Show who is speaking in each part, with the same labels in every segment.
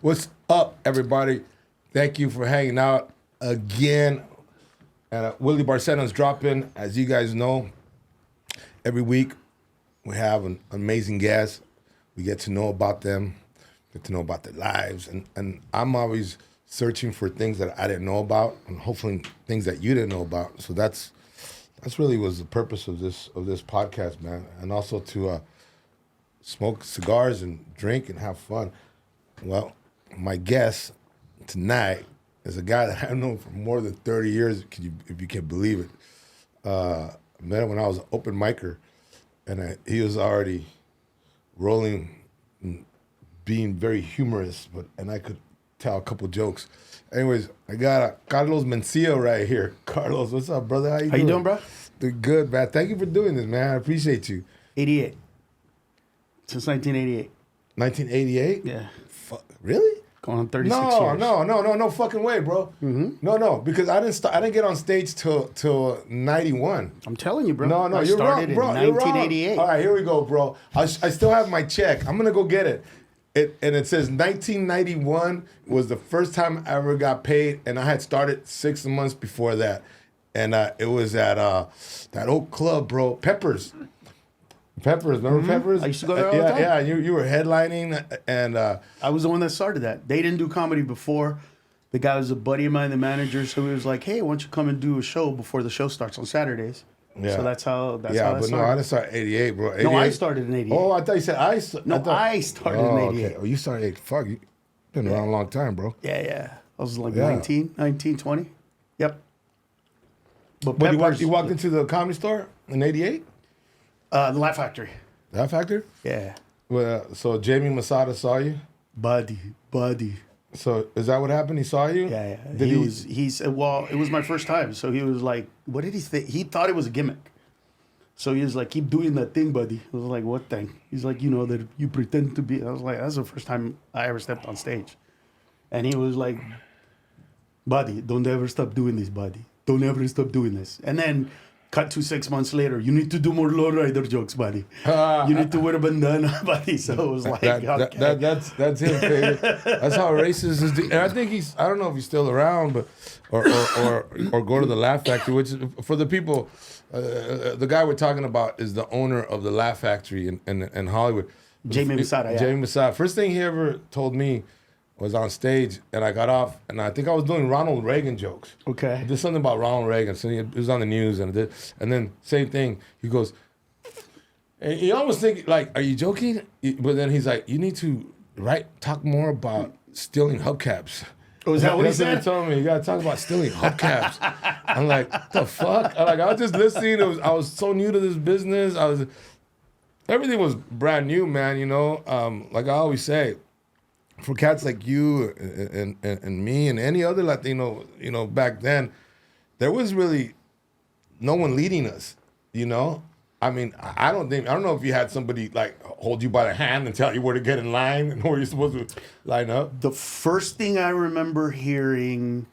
Speaker 1: What's up, everybody? Thank you for hanging out again. And Willie Barcena's dropping. As you guys know, every week we have an amazing guest. We get to know about them, get to know about their lives. And I'm always searching for things that I didn't know about, and hopefully things that you didn't know about. So that's really was the purpose of this podcast, man. And also to smoke cigars and drink and have fun. Well, my guest tonight is a guy that I've known for more than 30 years, if you can believe it. I met him when I was an open micer, and he was already rolling and being very humorous, and I could tell a couple jokes. Anyways, I got Carlos Mencia right here. Carlos, what's up, brother? How you doing,
Speaker 2: bro?
Speaker 1: Doing good, man. Thank you for doing this, man. I appreciate you.
Speaker 2: 88. Since 1988.
Speaker 1: 1988?
Speaker 2: Yeah.
Speaker 1: Fuck, really?
Speaker 2: Going on 36 years.
Speaker 1: No fucking way, bro.
Speaker 2: Mm-hmm.
Speaker 1: No, because I didn't get on stage till 91.
Speaker 2: I'm telling you, bro.
Speaker 1: No,
Speaker 2: I
Speaker 1: you're wrong,
Speaker 2: started
Speaker 1: bro.
Speaker 2: in 1988.
Speaker 1: All right, here we go, bro. I still have my check. I'm gonna go get it. And it says 1991 was the first time I ever got paid, and I had started 6 months before that, and it was at that old club, bro, Peppers, remember Peppers?
Speaker 2: I used to go there all the time.
Speaker 1: Yeah, you were headlining, and
Speaker 2: I was the one that started that. They didn't do comedy before. The guy was a buddy of mine, the manager, so he was like, hey, why don't you come and do a show before the show starts on Saturdays?
Speaker 1: Yeah.
Speaker 2: So that's how that
Speaker 1: but
Speaker 2: started.
Speaker 1: no, I didn't start 88, bro. 88.
Speaker 2: No, I started in 88.
Speaker 1: Oh, I thought you said I started
Speaker 2: in 88.
Speaker 1: Okay. Oh, you started 88. Fuck, you been around a long time, bro.
Speaker 2: Yeah. I was like 19, 20. Yep. But
Speaker 1: you walked into the Comedy Store in 88?
Speaker 2: The Laugh Factory.
Speaker 1: That factor?
Speaker 2: Yeah.
Speaker 1: Well, so Jamie Masada saw you?
Speaker 2: Buddy.
Speaker 1: So is that what happened? He saw you?
Speaker 2: Yeah.
Speaker 1: Did
Speaker 2: he said, well, it was my first time. So he was like, what did he think? He thought it was a gimmick. So he was like, keep doing that thing, buddy. I was like, what thing? He's like, you know, that you pretend to be. I was like, that's the first time I ever stepped on stage. And he was like, buddy, don't ever stop doing this, buddy. Don't ever stop doing this. And then cut to 6 months later, you need to do more lowrider jokes, buddy. You need to wear a bandana, buddy. So it was like,
Speaker 1: that's him, baby. That's how racist is. And I think I don't know if he's still around, but or go to the Laugh Factory, which is, for the people, the guy we're talking about is the owner of the Laugh Factory in Hollywood.
Speaker 2: Jamie Masada, yeah.
Speaker 1: Jamie Masada. First thing he ever told me was on stage, and I got off, and I think I was doing Ronald Reagan jokes.
Speaker 2: Okay.
Speaker 1: There's something about Ronald Reagan. So it was on the news, and then same thing. He goes, and you almost think like, are you joking? But then he's like, you need to talk more about stealing hubcaps.
Speaker 2: Oh, is that what he said?
Speaker 1: That's what he told me. You gotta talk about stealing hubcaps. I'm like, what the fuck? I was just listening. I was so new to this business. Everything was brand new, man. You know, like I always say, for cats like you and me and any other Latino, you know, back then, there was really no one leading us, you know? I mean, I don't know if you had somebody like hold you by the hand and tell you where to get in line and where you're supposed to line up.
Speaker 2: The first thing I remember hearing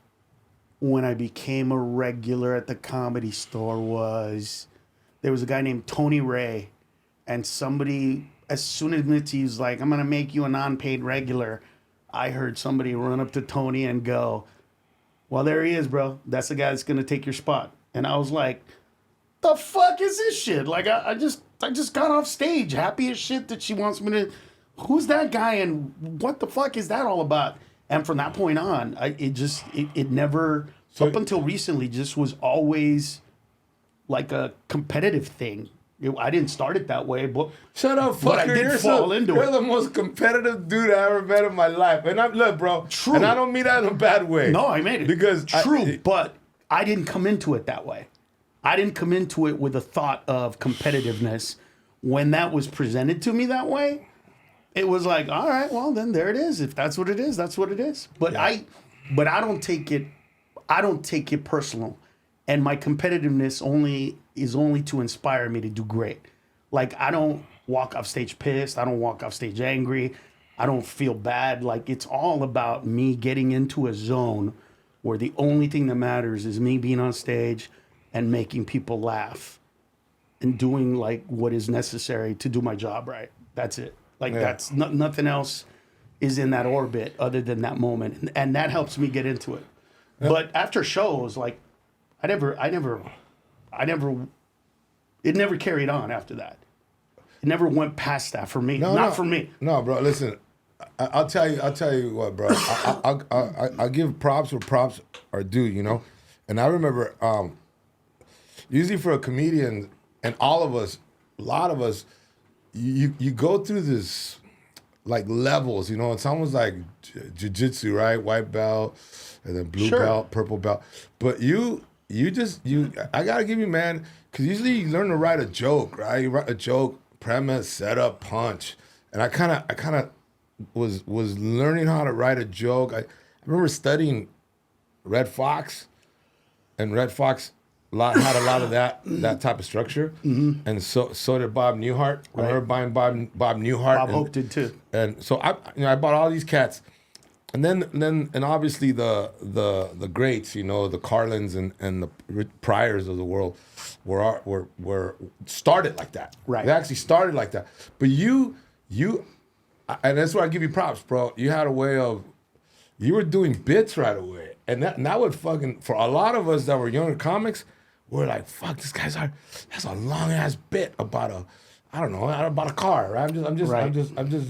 Speaker 2: when I became a regular at the Comedy Store was there was a guy named Tony Ray, and somebody, as soon as he was like, I'm going to make you a non-paid regular, I heard somebody run up to Tony and go, well, there he is, bro. That's the guy that's going to take your spot. And I was like, the fuck is this shit? Like, I just got off stage, happy as shit that she wants me to, who's that guy and what the fuck is that all about? And from that point on, it never, up until recently, just was always like a competitive thing. I didn't start it that way, but
Speaker 1: shut up, fucker.
Speaker 2: But I did fall into it.
Speaker 1: You're the most competitive dude I ever met in my life. And look, bro.
Speaker 2: True.
Speaker 1: And I don't mean that in a bad way.
Speaker 2: No, I made it.
Speaker 1: Because
Speaker 2: but I didn't come into it that way. I didn't come into it with a thought of competitiveness. When that was presented to me that way, it was like, all right, well, then there it is. If that's what it is, that's what it is. But yeah. I don't take it personal. And my competitiveness is only to inspire me to do great. Like, I don't walk off stage pissed. I don't walk off stage angry. I don't feel bad. Like, it's all about me getting into a zone where the only thing that matters is me being on stage and making people laugh and doing, like, what is necessary to do my job right. That's it. Like, that's nothing else is in that orbit other than that moment. And that helps me get into it. But after shows, like, it never carried on after that. It never went past that for me. Not for me.
Speaker 1: No, bro. Listen, I'll tell you what, bro. I'll give props where props are due, you know. And I remember, usually for a comedian, and all of us, a lot of us, you go through this like levels, you know. It's almost like jiu-jitsu, right? White belt, and then blue belt, purple belt. But I gotta give you, man, because usually you learn to write a joke, right? You write a joke, premise, setup, punch, and I kind of was learning how to write a joke. I remember studying Red Fox, and Red Fox had a lot of that type of structure, and so did Bob Newhart. I remember buying Bob Newhart.
Speaker 2: Bob Hope did too.
Speaker 1: And so I bought all these cats, and then obviously the greats, you know, the Carlins and the Pryors of the world were started like that.
Speaker 2: Right.
Speaker 1: They actually started like that. But you, and that's why I give you props, bro. You had a way of, you were doing bits right away, and that would fucking, for a lot of us that were younger comics, we're like, fuck, that's a long ass bit about a car, right? I'm just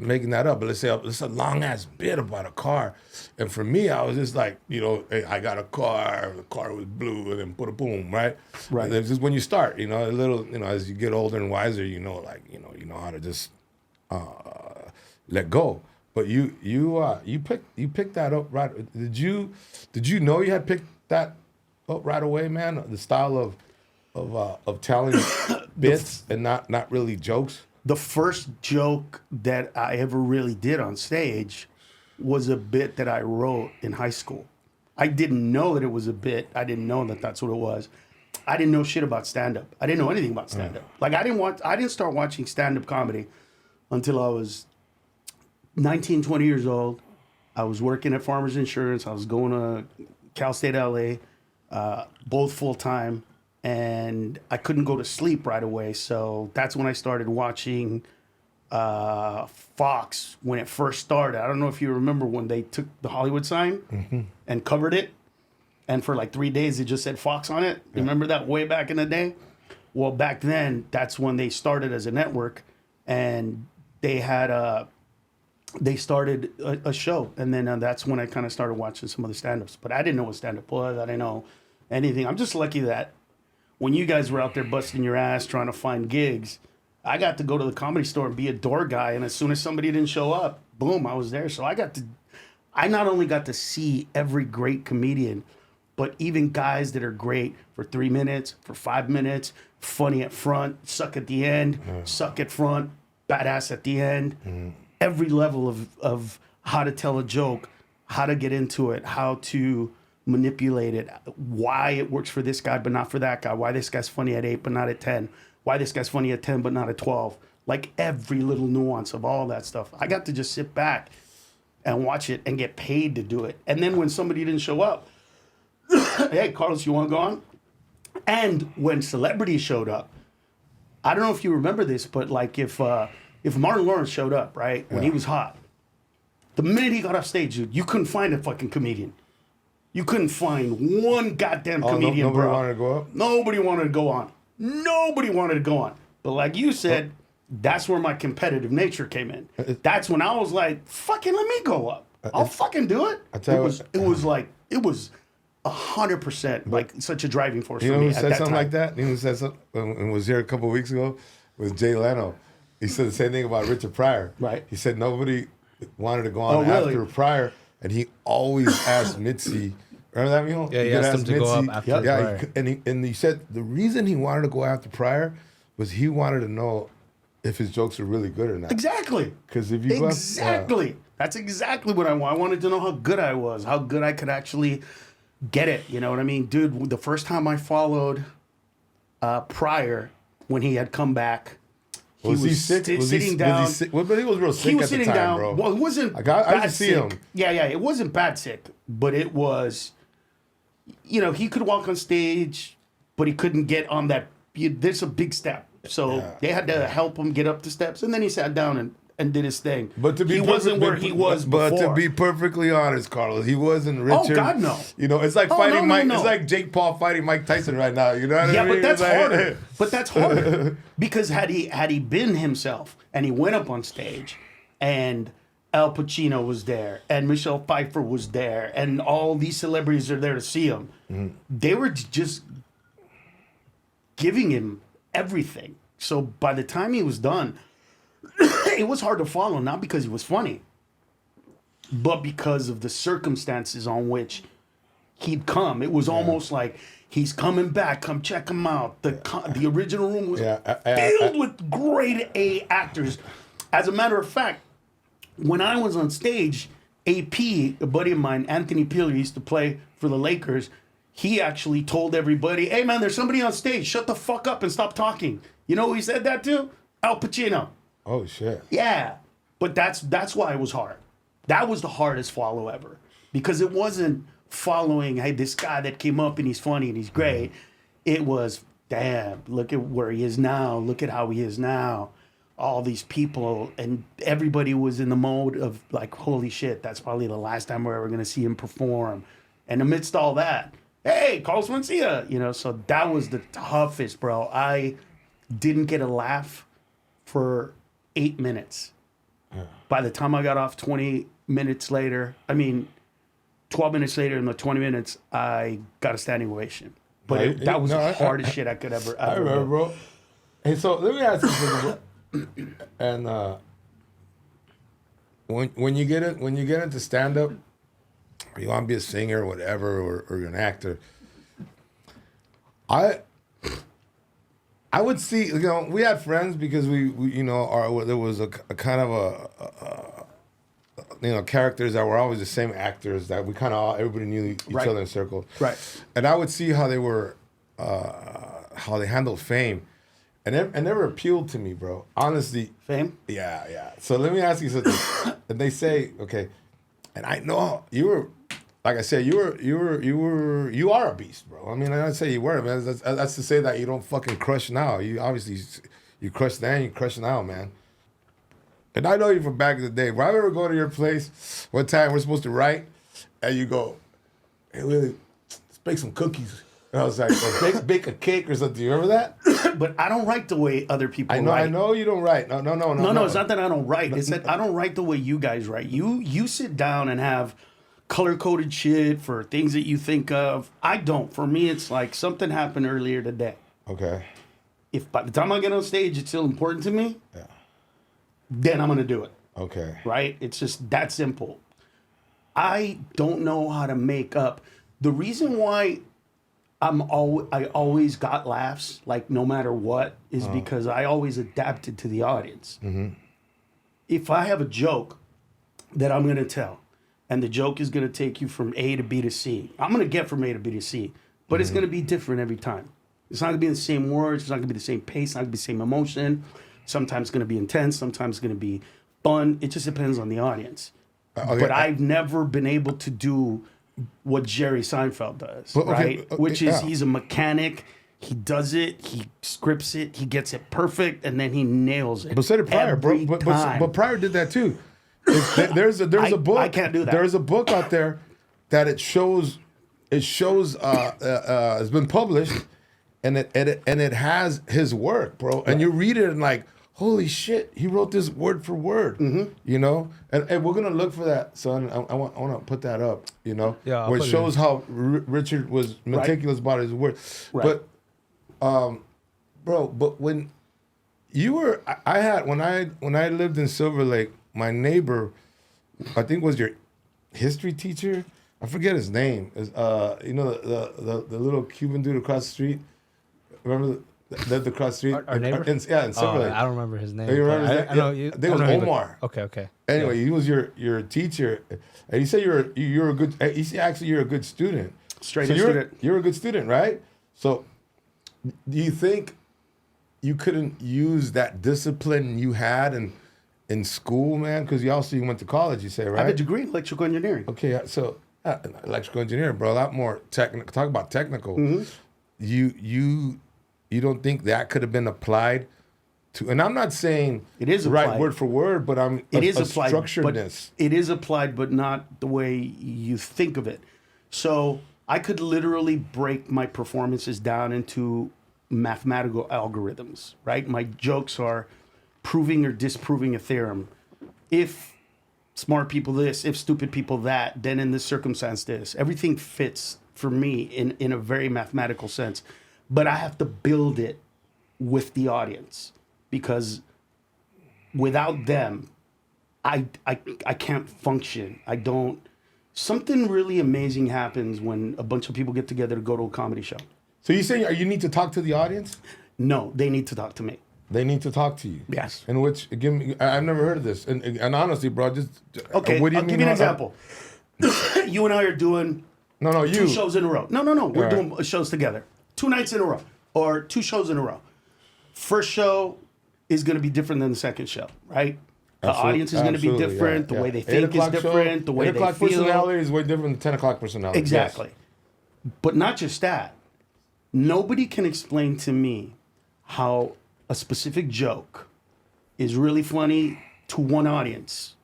Speaker 1: making that up, but let's say it's a long ass bit about a car, and for me, I was just like, you know, hey, I got a car, the car was blue, and then put a boom, right? And it's just when you start, you know, a little, you know, as you get older and wiser, you know, like, you know how to just let go. But you picked that up right. Did you know you had picked that up right away, man? The style of telling bits and not really jokes.
Speaker 2: The first joke that I ever really did on stage was a bit that I wrote in high school. I didn't know that it was a bit. I didn't know that that's what it was. I didn't know shit about stand-up. I didn't know anything about stand-up. Like, I didn't start watching stand-up comedy until I was 19, 20 years old. I was working at Farmers Insurance. I was going to Cal State LA, both full-time. And I couldn't go to sleep right away. So that's when I started watching Fox when it first started. I don't know if you remember when they took the Hollywood sign and covered it. And for like 3 days, it just said Fox on it. You remember that way back in the day? Well, back then, that's when they started as a network. And they had they started a show. And then that's when I kind of started watching some of the stand-ups. But I didn't know what stand-up was. I didn't know anything. I'm just lucky that when you guys were out there busting your ass trying to find gigs, I got to go to the Comedy Store and be a door guy. And as soon as somebody didn't show up, boom, I was there. So I not only got to see every great comedian, but even guys that are great for 3 minutes, for 5 minutes, funny at front, suck at the end, suck at front, badass at the end. Every level of how to tell a joke, how to get into it, how to manipulate it, why it works for this guy but not for that guy, why this guy's funny at 8 but not at 10, why this guy's funny at 10 but not at 12. Like every little nuance of all that stuff. I got to just sit back and watch it and get paid to do it. And then when somebody didn't show up, hey, Carlos, you want to go on? And when celebrities showed up, I don't know if you remember this, but like if Martin Lawrence showed up, right, when he was hot, the minute he got off stage, dude, you couldn't find a fucking comedian. You couldn't find one goddamn comedian,
Speaker 1: nobody
Speaker 2: bro.
Speaker 1: wanted to go up?
Speaker 2: Nobody wanted to go on. Nobody wanted to go on. But like you said, that's where my competitive nature came in. That's when I was like, fucking let me go up. I'll fucking do it. It was 100% like such a driving force for me.
Speaker 1: You know who
Speaker 2: at
Speaker 1: said
Speaker 2: that
Speaker 1: something
Speaker 2: time.
Speaker 1: like that? You know who said something and was here a couple of weeks ago? Was Jay Leno. He said the same thing about Richard Pryor.
Speaker 2: Right.
Speaker 1: He said nobody wanted to go on
Speaker 2: really?
Speaker 1: after Pryor, and he always asked Mitzi. Remember that, Mijo?
Speaker 3: Yeah, he asked him to go up after Pryor.
Speaker 1: And he said the reason he wanted to go after Pryor was he wanted to know if his jokes were really good or not.
Speaker 2: Exactly.
Speaker 1: Because if you go
Speaker 2: Exactly. That's exactly what I want. I wanted to know how good I was, how good I could actually get it. You know what I mean? Dude, the first time I followed Pryor when he had come back,
Speaker 1: was he sick?
Speaker 2: Sitting down.
Speaker 1: Was he sick? Well, but he was real sick
Speaker 2: He was
Speaker 1: at the
Speaker 2: sitting
Speaker 1: time,
Speaker 2: down.
Speaker 1: bro.
Speaker 2: Well, it wasn't
Speaker 1: I
Speaker 2: bad
Speaker 1: just see
Speaker 2: sick.
Speaker 1: him.
Speaker 2: Yeah, it wasn't bad sick, but it was, you know, he could walk on stage, but he couldn't get on that. There's a big step. So they had to help him get up the steps. And then he sat down and did his thing.
Speaker 1: But to be
Speaker 2: he wasn't where he was before.
Speaker 1: But to be perfectly honest, Carlos, he wasn't Richard.
Speaker 2: Oh God, no.
Speaker 1: You know, it's like fighting Mike.
Speaker 2: No.
Speaker 1: It's like Jake Paul fighting Mike Tyson right now. You know what I mean?
Speaker 2: Yeah, but that's
Speaker 1: It's like,
Speaker 2: harder. But that's harder because had he been himself and he went up on stage, and Al Pacino was there, and Michelle Pfeiffer was there, and all these celebrities are there to see him. They were just giving him everything. So by the time he was done, it was hard to follow, not because he was funny, but because of the circumstances on which he'd come. It was almost like he's coming back. Come check him out. The original room was filled with grade A actors. As a matter of fact, when I was on stage, AP, a buddy of mine, Anthony Peeler, used to play for the Lakers. He actually told everybody, "Hey man, there's somebody on stage. Shut the fuck up and stop talking." You know who he said that to? Al Pacino.
Speaker 1: Oh shit.
Speaker 2: Yeah, but that's why it was hard. That was the hardest follow ever, because it wasn't following, hey, this guy that came up and he's funny and he's great. It was, damn, look at where he is now. Look at how he is now. All these people, and everybody was in the mode of like, holy shit, that's probably the last time we're ever gonna see him perform. And amidst all that, hey, Carlos Mencia, you know, so that was the toughest, bro. I didn't get a laugh for 8 minutes. By the time I got off 20 minutes later, 12 minutes later in the 20 minutes, I got a standing ovation. But that was the hardest shit I could ever
Speaker 1: I remember, bro. Hey, so let me ask you something, bro. And when you get into stand up, or you want to be a singer or whatever, or you're an actor, I would see, you know, we had friends because we you know, there was a kind of characters that were always the same actors that we kind of everybody knew each other in a circle.
Speaker 2: Right.
Speaker 1: And I would see how they were, how they handled fame. And it never appealed to me, bro. Honestly.
Speaker 2: Fame?
Speaker 1: Yeah. So let me ask you something. And they say, okay, and I know you were, like I said, you are a beast, bro. I mean, I don't say you were, man. That's to say that you don't fucking crush now. You obviously, you crush then, you crush now, man. And I know you from back in the day. If I ever go to your place, one time we're supposed to write, and you go, hey, Willie, let's bake some cookies. And I was like, well, bake a cake or something. You remember that?
Speaker 2: But I don't write the way other people write.
Speaker 1: I know you don't write. No.
Speaker 2: It's not that I don't write. It's that I don't write the way you guys write. You sit down and have color-coded shit for things that you think of. I don't. For me, it's like something happened earlier today.
Speaker 1: Okay.
Speaker 2: If by the time I get on stage, it's still important to me, then I'm going to do it.
Speaker 1: Okay.
Speaker 2: Right? It's just that simple. I don't know how to make up. The reason why I always got laughs, like no matter what, is because I always adapted to the audience. Mm-hmm. If I have a joke that I'm going to tell, and the joke is going to take you from A to B to C, I'm going to get from A to B to C, but it's going to be different every time. It's not going to be the same words. It's not going to be the same pace. It's not going to be the same emotion. Sometimes it's going to be intense. Sometimes it's going to be fun. It just depends on the audience. Okay. But I've never been able to do what Jerry Seinfeld does, right? Which is he's a mechanic. He does it. He scripts it. He gets it perfect, and then he nails it.
Speaker 1: But so did Pryor, bro. But Pryor did that too. There's a book.
Speaker 2: I can't do that.
Speaker 1: There's a book out there that it shows. It's been published, and it has his work, bro. Right. And you read it and like, holy shit, he wrote this word for word. Mm-hmm. You know, and we're gonna look for that, son. I want to put that up. You know, where it shows how Richard was meticulous about his word. Right. But, bro, but when you were, when I lived in Silver Lake, my neighbor, I think was your history teacher. I forget his name. Is you know the little Cuban dude across the street? Remember lived across the street?
Speaker 3: Our neighbor?
Speaker 1: In Silver Lake.
Speaker 3: I don't remember his name.
Speaker 1: You remember his name?
Speaker 3: I know you.
Speaker 1: I think it was Omar.
Speaker 3: Okay.
Speaker 1: Anyway, he was your teacher, and he said you're a good. He said actually you're a good student.
Speaker 2: Student.
Speaker 1: You're a good student, right? So, do you think you couldn't use that discipline you had in school, man? Because you went to college, you say, right?
Speaker 2: I have a degree in electrical engineering.
Speaker 1: Okay, so electrical engineering, bro, a lot more technical. Talk about technical. Mm-hmm. You don't think that could have been applied and I'm not saying
Speaker 2: it is
Speaker 1: right
Speaker 2: applied.
Speaker 1: word for word, but
Speaker 2: it is applied,
Speaker 1: structuredness.
Speaker 2: But it is applied, but not the way you think of it. So I could literally break my performances down into mathematical algorithms, right? My jokes are proving or disproving a theorem. If smart people this, if stupid people that, then in this circumstance this. Everything fits for me in a very mathematical sense. But I have to build it with the audience because without them, I can't function. I don't. Something really amazing happens when a bunch of people get together to go to a comedy show.
Speaker 1: So you're saying you need to talk to the audience?
Speaker 2: No, they need to talk to me.
Speaker 1: They need to talk to you.
Speaker 2: Yes.
Speaker 1: And which give me, I've never heard of this. And honestly, bro, just
Speaker 2: okay.
Speaker 1: What do you
Speaker 2: I'll
Speaker 1: mean?
Speaker 2: give you an example. You and I are doing
Speaker 1: you
Speaker 2: 2 shows in a row. No. We're
Speaker 1: All
Speaker 2: doing shows together. 2 nights in a row or 2 shows in a row. First show is going to be different than the second show, right? The audience is going to be different. The way they think is different. The way they feel.
Speaker 1: 8 o'clock personality is way different than 10 o'clock personality.
Speaker 2: Exactly. Yes. But not just that. Nobody can explain to me how a specific joke is really funny to one audience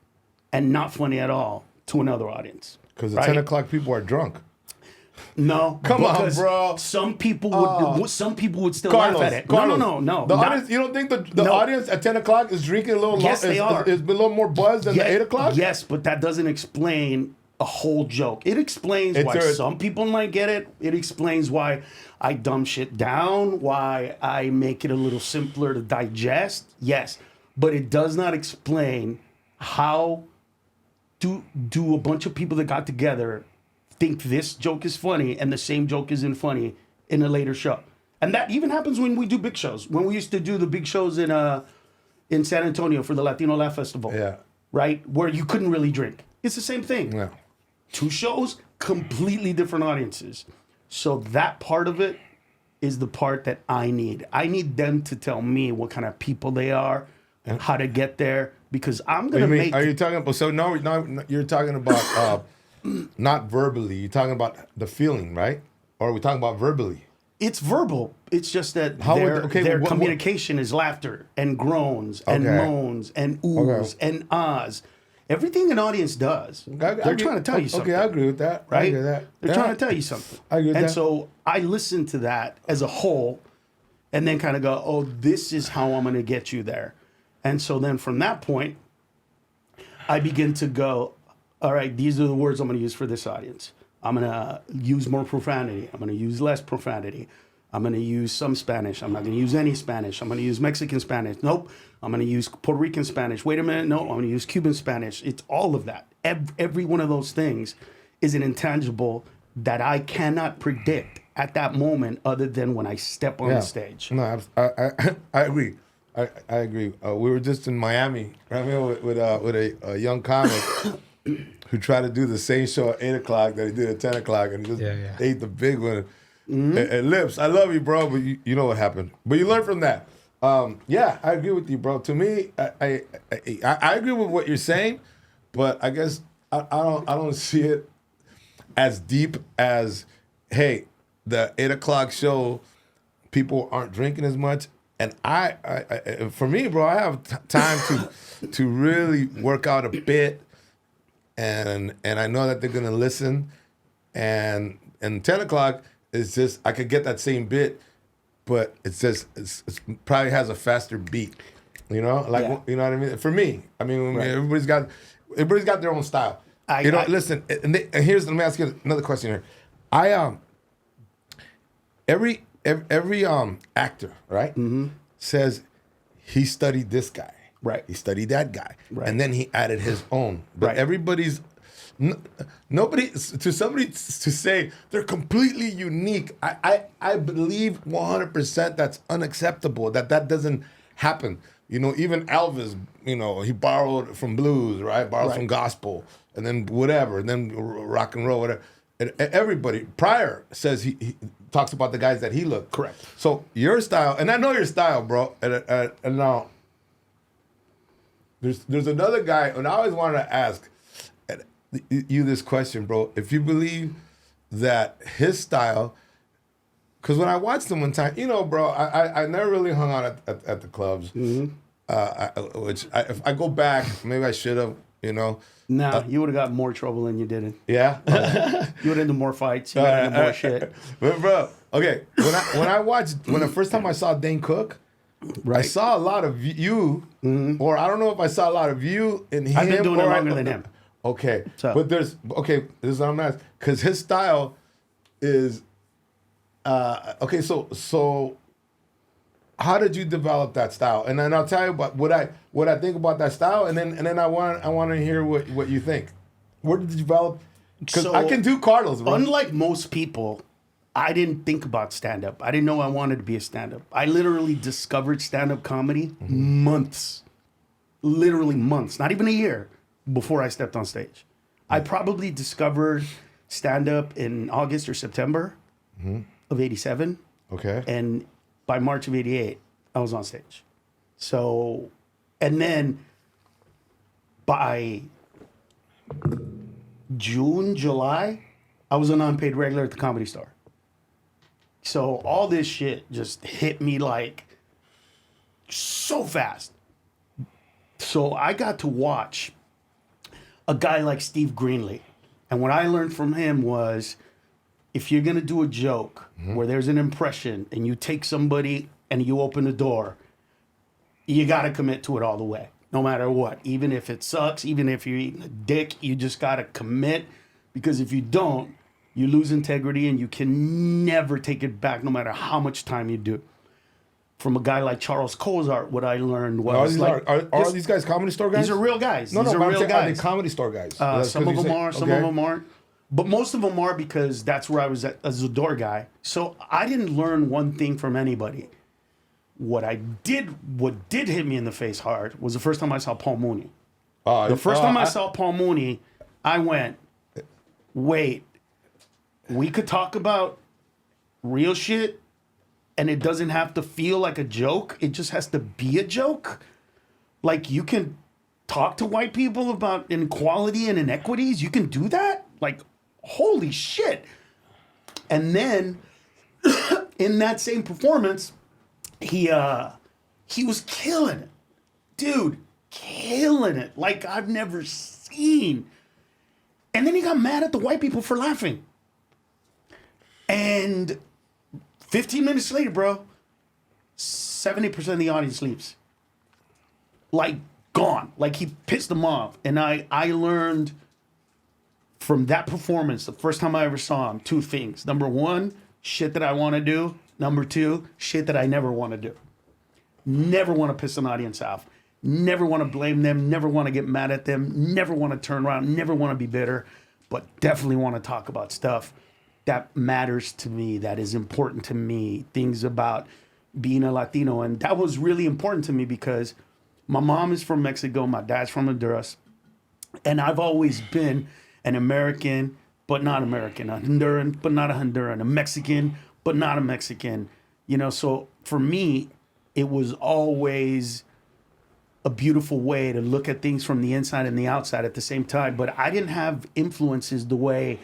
Speaker 2: and not funny at all to another audience.
Speaker 1: Because the 10 o'clock people are drunk.
Speaker 2: No,
Speaker 1: come on, bro.
Speaker 2: Some people would still laugh at it.
Speaker 1: Carlos,
Speaker 2: No.
Speaker 1: The audience, you don't think the audience at 10 o'clock is drinking a little?
Speaker 2: Yes, they are.
Speaker 1: Is a little more buzz than the 8 o'clock?
Speaker 2: Yes, but that doesn't explain a whole joke. It explains why some people might get it. It explains why I dumb shit down, why I make it a little simpler to digest. Yes, but it does not explain how do a bunch of people that got together think this joke is funny and the same joke isn't funny in a later show. And that even happens when we do big shows. When we used to do the big shows in San Antonio for the Latino Laugh Festival.
Speaker 1: Yeah.
Speaker 2: Right? Where you couldn't really drink. It's the same thing.
Speaker 1: Yeah.
Speaker 2: 2 shows, completely different audiences. So that part of it is the part that I need. I need them to tell me what kind of people they are, how to get there, because I'm going to make...
Speaker 1: Are you talking about... So no, you're talking about... not verbally, you're talking about the feeling, right? Or are we talking about verbally?
Speaker 2: It's verbal. It's just that their communication is laughter and groans and moans and oohs and ahs. Everything an audience does, they're trying to tell you something.
Speaker 1: Okay, I agree with that.
Speaker 2: Right?
Speaker 1: I agree with that.
Speaker 2: They're trying to tell you something.
Speaker 1: I agree with that.
Speaker 2: And so I listen to that as a whole and then kind of go, oh, this is how I'm going to get you there. And so then from that point, I begin to go, all right, these are the words I'm going to use for this audience. I'm going to use more profanity. I'm going to use less profanity. I'm going to use some Spanish. I'm not going to use any Spanish. I'm going to use Mexican Spanish. Nope. I'm going to use Puerto Rican Spanish. Wait a minute. No, I'm going to use Cuban Spanish. It's all of that. Every one of those things is an intangible that I cannot predict at that moment other than when I step on the stage.
Speaker 1: No, I agree. I agree. We were just in Miami, right, with a young comic who tried to do the same show at 8 o'clock that he did at 10 o'clock, and he just ate the big one. At Lips, I love you, bro, but you know what happened. But you learn from that. Yeah, I agree with you, bro. To me, I agree with what you're saying, but I guess I don't see it as deep as, hey, the 8 o'clock show, people aren't drinking as much. And I for me, bro, I have time to really work out a bit, and I know that they're gonna listen, and 10 o'clock is just, I could get that same bit, but it's just it's probably has a faster beat, you know, you know what I mean. For me, I mean, right. everybody's got their own style. Listen, and let me ask you another question here. Every actor, right, says he studied this guy,
Speaker 2: right?
Speaker 1: He studied that guy,
Speaker 2: right?
Speaker 1: And then he added his own. But everybody's nobody to somebody to say they're completely unique. I believe 100% that's unacceptable. That doesn't happen. You know, even Elvis, you know, he borrowed from blues, right? Borrowed from gospel, and then whatever, and then rock and roll, whatever. And everybody, Pryor says he talks about the guys that he looked.
Speaker 2: Correct.
Speaker 1: So your style, and I know your style, bro. And now there's another guy, and I always wanted to ask you this question, bro. If you believe that his style Because when I watched them one time, you know, bro, I never really hung out at the clubs.
Speaker 2: Mm-hmm.
Speaker 1: If I go back, maybe I should have, you know.
Speaker 2: Nah, you would have got more trouble than you didn't.
Speaker 1: Yeah?
Speaker 2: You would have into more fights. You would have into more shit.
Speaker 1: But bro, okay, when the first time I saw Dane Cook, I saw a lot of you, or I don't know if I saw a lot of you in him.
Speaker 2: I've been doing it
Speaker 1: or
Speaker 2: longer than him.
Speaker 1: Okay,
Speaker 2: So.
Speaker 1: but this is what I'm asking, because his style is, okay, so how did you develop that style? And then I'll tell you about what I think about that style, and then I want to hear what you think. Where did you develop? Because
Speaker 2: So,
Speaker 1: I can do Carlos, bro.
Speaker 2: Unlike most people, I didn't think about stand-up. I didn't know I wanted to be a stand-up. I literally discovered stand-up comedy months, literally months, not even a year before I stepped on stage. I probably discovered stand-up in August or September of '87.
Speaker 1: Okay.
Speaker 2: And by March of '88, I was on stage. So, and then by June, July, I was an unpaid regular at the Comedy Store. So all this shit just hit me like so fast. So I got to watch a guy like Steve Greenlee. And what I learned from him was, if you're gonna do a joke where there's an impression and you take somebody and you open the door, you gotta commit to it all the way, no matter what. Even if it sucks, even if you're eating a dick, you just gotta commit, because if you don't, you lose integrity and you can never take it back, no matter how much time you do. From a guy like Charles Cozart, what I learned was
Speaker 1: Are these guys Comedy Store guys?
Speaker 2: these are real guys.
Speaker 1: No,
Speaker 2: these
Speaker 1: no,
Speaker 2: are
Speaker 1: I'm
Speaker 2: real
Speaker 1: saying, are they
Speaker 2: guys.
Speaker 1: Comedy Store guys?
Speaker 2: Some of them are, some of them aren't. But most of them are, because that's where I was at, as a door guy. So I didn't learn one thing from anybody. What did hit me in the face hard was the first time I saw Paul Mooney. The first time I saw Paul Mooney, I went, wait, we could talk about real shit and it doesn't have to feel like a joke. It just has to be a joke. Like, you can talk to white people about inequality and inequities. You can do that? Like, holy shit. And then in that same performance, he was killing it. Dude, killing it like I've never seen. And then he got mad at the white people for laughing. And 15 minutes later, bro, 70% of the audience leaves. Like, gone. Like, he pissed them off. And I learned from that performance, the first time I ever saw him, two things. Number one, shit that I want to do. Number two, shit that I never want to do. Never want to piss an audience off. Never want to blame them. Never want to get mad at them. Never want to turn around. Never want to be bitter. But definitely want to talk about stuff that matters to me, that is important to me. Things about being a Latino. And that was really important to me because my mom is from Mexico. My dad's from Honduras. And I've always been an American, but not American. A Honduran, but not a Honduran. A Mexican, but not a Mexican. You know, so for me, it was always a beautiful way to look at things from the inside and the outside at the same time. But I didn't have influences the way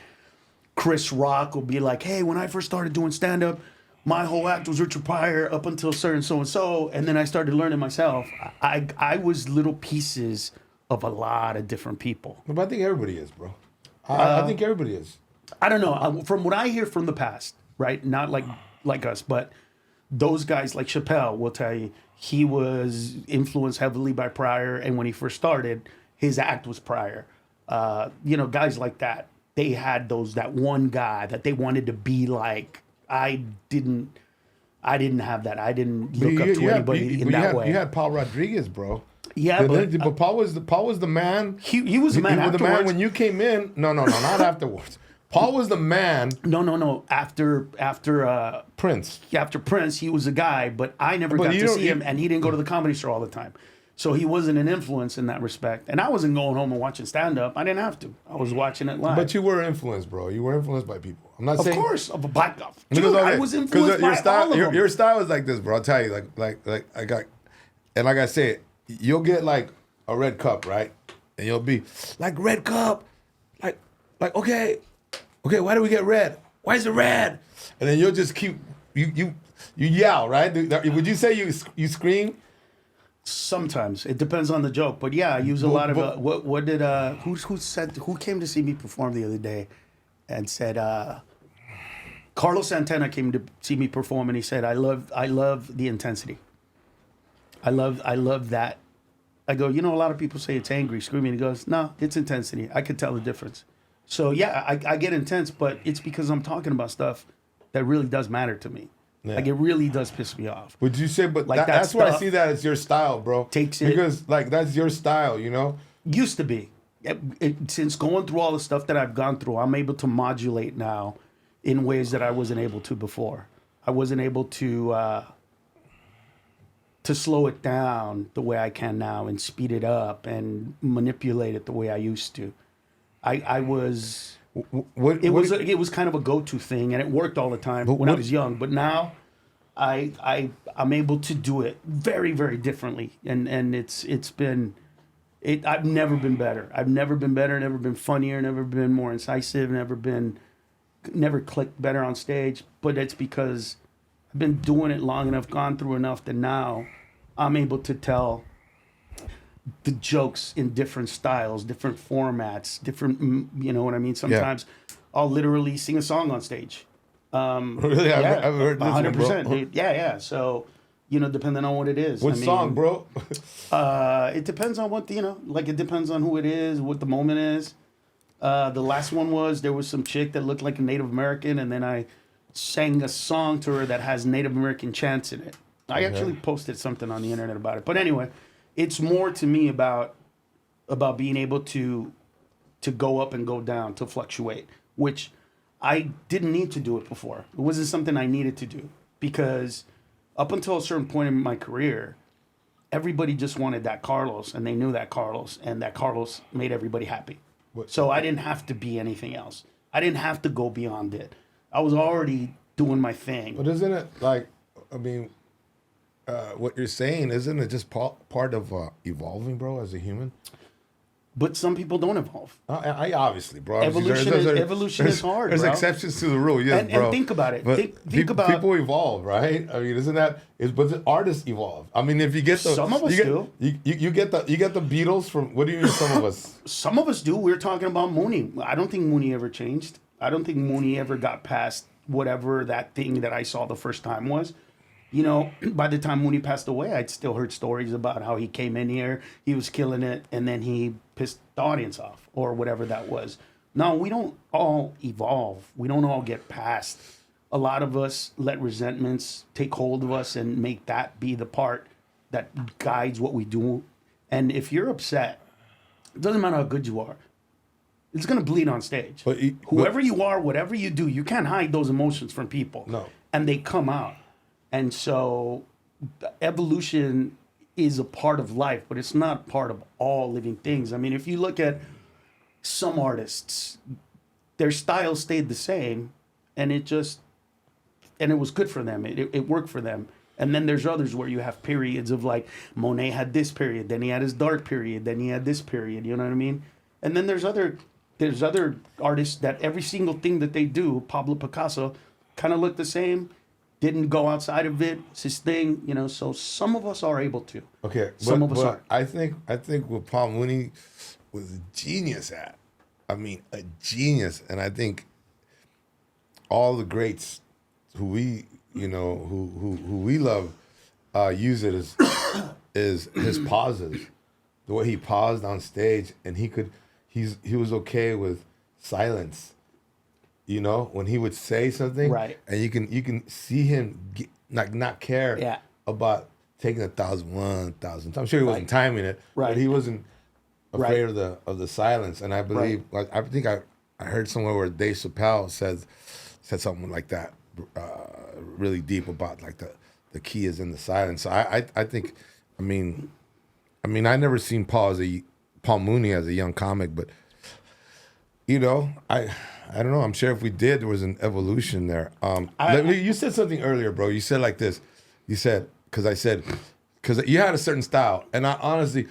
Speaker 2: Chris Rock will be like, hey, when I first started doing stand-up, my whole act was Richard Pryor up until certain so-and-so. And then I started learning myself. I was little pieces of a lot of different people.
Speaker 1: But I think everybody is, bro. I think everybody is.
Speaker 2: I don't know. From what I hear from the past, right? Not like us, but those guys like Chappelle will tell you he was influenced heavily by Pryor. And when he first started, his act was Pryor. You know, guys like that. They had that one guy that they wanted to be like. I didn't have that. I didn't look up to anybody in that way.
Speaker 1: You had Paul Rodriguez, bro.
Speaker 2: Yeah,
Speaker 1: but Paul was the man.
Speaker 2: He was the man afterwards.
Speaker 1: The man when you came in. No, not afterwards. Paul was the man.
Speaker 2: No. After
Speaker 1: Prince.
Speaker 2: After Prince, he was a guy, but I never got to see him, and he didn't go to the Comedy Store all the time. So he wasn't an influence in that respect. And I wasn't going home and watching stand-up. I didn't have to. I was watching it live.
Speaker 1: But you were influenced, bro. You were influenced by people. I'm not saying...
Speaker 2: Of course. I was influenced by
Speaker 1: style,
Speaker 2: all of them.
Speaker 1: Your style is like this, bro. I'll tell you. Like I said, you'll get like a red cup, right? And you'll be like, red cup. Like okay, why do we get red? Why is it red? And then you'll just keep you yell, right? Would you say you scream?
Speaker 2: Sometimes it depends on the joke, but yeah, I use a lot of what did who came to see me perform the other day and said Carlos Santana came to see me perform and he said I love the intensity. I love that. I go, a lot of people say it's angry, screaming. He goes, no, it's intensity. I could tell the difference. So yeah, I get intense, but it's because I'm talking about stuff that really does matter to me. Yeah. Like it really does piss me off.
Speaker 1: Would you say, but like that's where I see that as your style, bro. Because like that's your style,
Speaker 2: Used to be. Since going through all the stuff that I've gone through, I'm able to modulate now in ways that I wasn't able to before. I wasn't able to slow it down the way I can now and speed it up and manipulate it the way I used to. It was kind of a go-to thing and it worked all the time when I was young. But now I'm able to do it very, very differently. And I've never been better. I've never been better, never been funnier, never been more incisive, never clicked better on stage. But it's because I've been doing it long enough, gone through enough that now I'm able to tell the jokes in different styles, different formats, different, you know what I mean? Sometimes I'll literally sing a song on stage.
Speaker 1: Really?
Speaker 2: Yeah,
Speaker 1: I've heard this
Speaker 2: 100%.
Speaker 1: Bro.
Speaker 2: Dude. Yeah. So, depending on what it is.
Speaker 1: What song, bro?
Speaker 2: It depends on what, it depends on who it is, what the moment is. The last one there was some chick that looked like a Native American, and then I sang a song to her that has Native American chants in it. I actually posted something on the internet about it. But anyway, it's more to me about being able to go up and go down, to fluctuate, which I didn't need to do it before. It wasn't something I needed to do because up until a certain point in my career, everybody just wanted that Carlos, and they knew that Carlos, and that Carlos made everybody happy. So I didn't have to be anything else. I didn't have to go beyond it. I was already doing my thing.
Speaker 1: But isn't it what you're saying, isn't it just part of evolving, bro, as a human?
Speaker 2: But some people don't evolve.
Speaker 1: I obviously, bro.
Speaker 2: Evolution is hard,
Speaker 1: There's
Speaker 2: bro.
Speaker 1: exceptions to the rule, yes, bro.
Speaker 2: And think about it.
Speaker 1: But
Speaker 2: think about
Speaker 1: people evolve, right? I mean, but the artists evolve. I mean, if you get
Speaker 2: some of us do.
Speaker 1: You get the Beatles from. What do you mean, some of us?
Speaker 2: Some of us do. We're talking about Mooney. I don't think Mooney ever changed. I don't think Mooney ever got past whatever that thing that I saw the first time was. By the time Mooney passed away, I'd still heard stories about how he came in here, he was killing it, and then he pissed the audience off or whatever that was. No, we don't all evolve. We don't all get past. A lot of us let resentments take hold of us and make that be the part that guides what we do. And if you're upset, it doesn't matter how good you are. It's going to bleed on stage. Whoever you are, whatever you do, you can't hide those emotions from people.
Speaker 1: No.
Speaker 2: And they come out. And so evolution is a part of life, but it's not part of all living things. I mean, if you look at some artists, their style stayed the same, and it was good for them. It worked for them. And then there's others where you have periods of like Monet had this period, then he had his dark period, then he had this period, you know what I mean? And then there's other artists that every single thing that they do, Pablo Picasso, kind of look the same. Didn't go outside of it. It's his thing, so some of us are able to.
Speaker 1: Okay.
Speaker 2: Some of us aren't.
Speaker 1: I think what Paul Mooney was a genius at. I mean, a genius. And I think all the greats who we love use it is his pauses. The way he paused on stage, and he was okay with silence. When he would say something,
Speaker 2: right?
Speaker 1: And you can see him not care about taking 1,001,000. I'm sure he wasn't timing it,
Speaker 2: right?
Speaker 1: But he wasn't afraid of the silence. And I believe, I think I heard somewhere where Dave Chappelle said something like that, really deep about like the key is in the silence. So I think, I mean, I never seen Paul Mooney as a young comic, but I don't know. I'm sure if we did, there was an evolution there. You said something earlier, bro. You said like this. You said, because you had a certain style. And I honestly,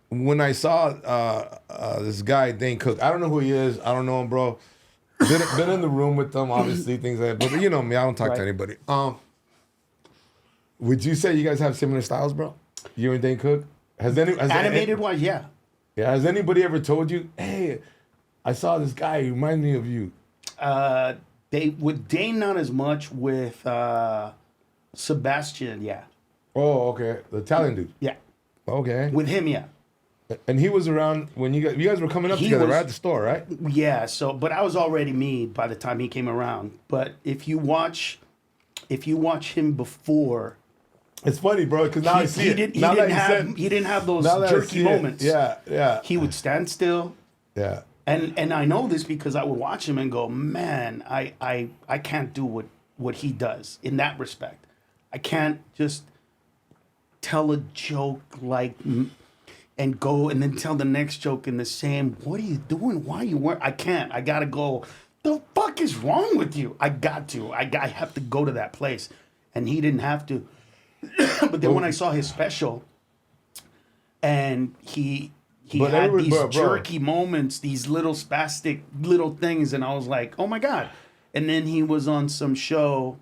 Speaker 1: when I saw this guy, Dane Cook, I don't know who he is. I don't know him, bro. been in the room with them, obviously, things like that. But you know me, I don't talk to anybody. Would you say you guys have similar styles, bro? You and Dane Cook?
Speaker 2: Animated wise, yeah.
Speaker 1: Yeah. Has anybody ever told you, hey, I saw this guy, he reminded me of you?
Speaker 2: With Dane, not as much. With Sebastian, yeah.
Speaker 1: Oh, okay. The Italian dude.
Speaker 2: Yeah.
Speaker 1: Okay.
Speaker 2: With him, yeah.
Speaker 1: And he was around when you guys were coming up together, right? At the store, right?
Speaker 2: Yeah, but I was already me by the time he came around. But if you watch him before,
Speaker 1: it's funny, bro, because now I see it.
Speaker 2: He didn't have those jerky moments.
Speaker 1: Yeah.
Speaker 2: He would stand still.
Speaker 1: Yeah.
Speaker 2: And I know this because I would watch him and go, man, I can't do what he does in that respect. I can't just tell a joke and go and then tell the next joke in the same. What are you doing? Why are you wearing? I can't. I gotta go. The fuck is wrong with you? I got to. I have to go to that place, and he didn't have to. But then when I saw his special, and he had these jerky moments, these little spastic little things, and I was like, oh my god. And then he was on some show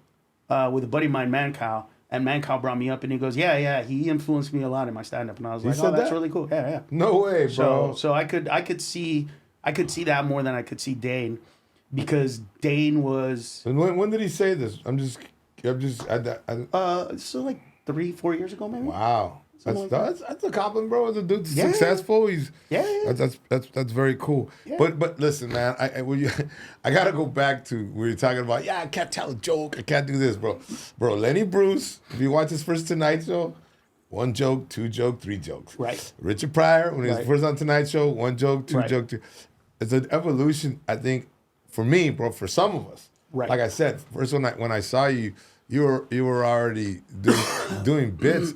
Speaker 2: with a buddy of mine, Mancow. And Mancow brought me up and he goes, yeah, he influenced me a lot in my stand-up. And I was like, oh, that's really cool. Yeah.
Speaker 1: No way, bro.
Speaker 2: So I could see that more than I could see Dane, because Dane was.
Speaker 1: And when did he say this?
Speaker 2: So like 3-4 years ago, maybe.
Speaker 1: Wow. That's a compliment, bro. The dude's successful. He's that's very cool. Yeah. But listen, man, I gotta go back to where you're talking about. Yeah, I can't tell a joke. I can't do this, bro. Bro, Lenny Bruce. If you watch his first Tonight Show, 1 joke, 2 joke, 3 jokes.
Speaker 2: Right.
Speaker 1: Richard Pryor, when he was first on Tonight Show, 1 joke, 2 joke, 2. It's an evolution, I think, for me, bro. For some of us,
Speaker 2: right.
Speaker 1: Like I said, first when I saw you, you were already doing bits.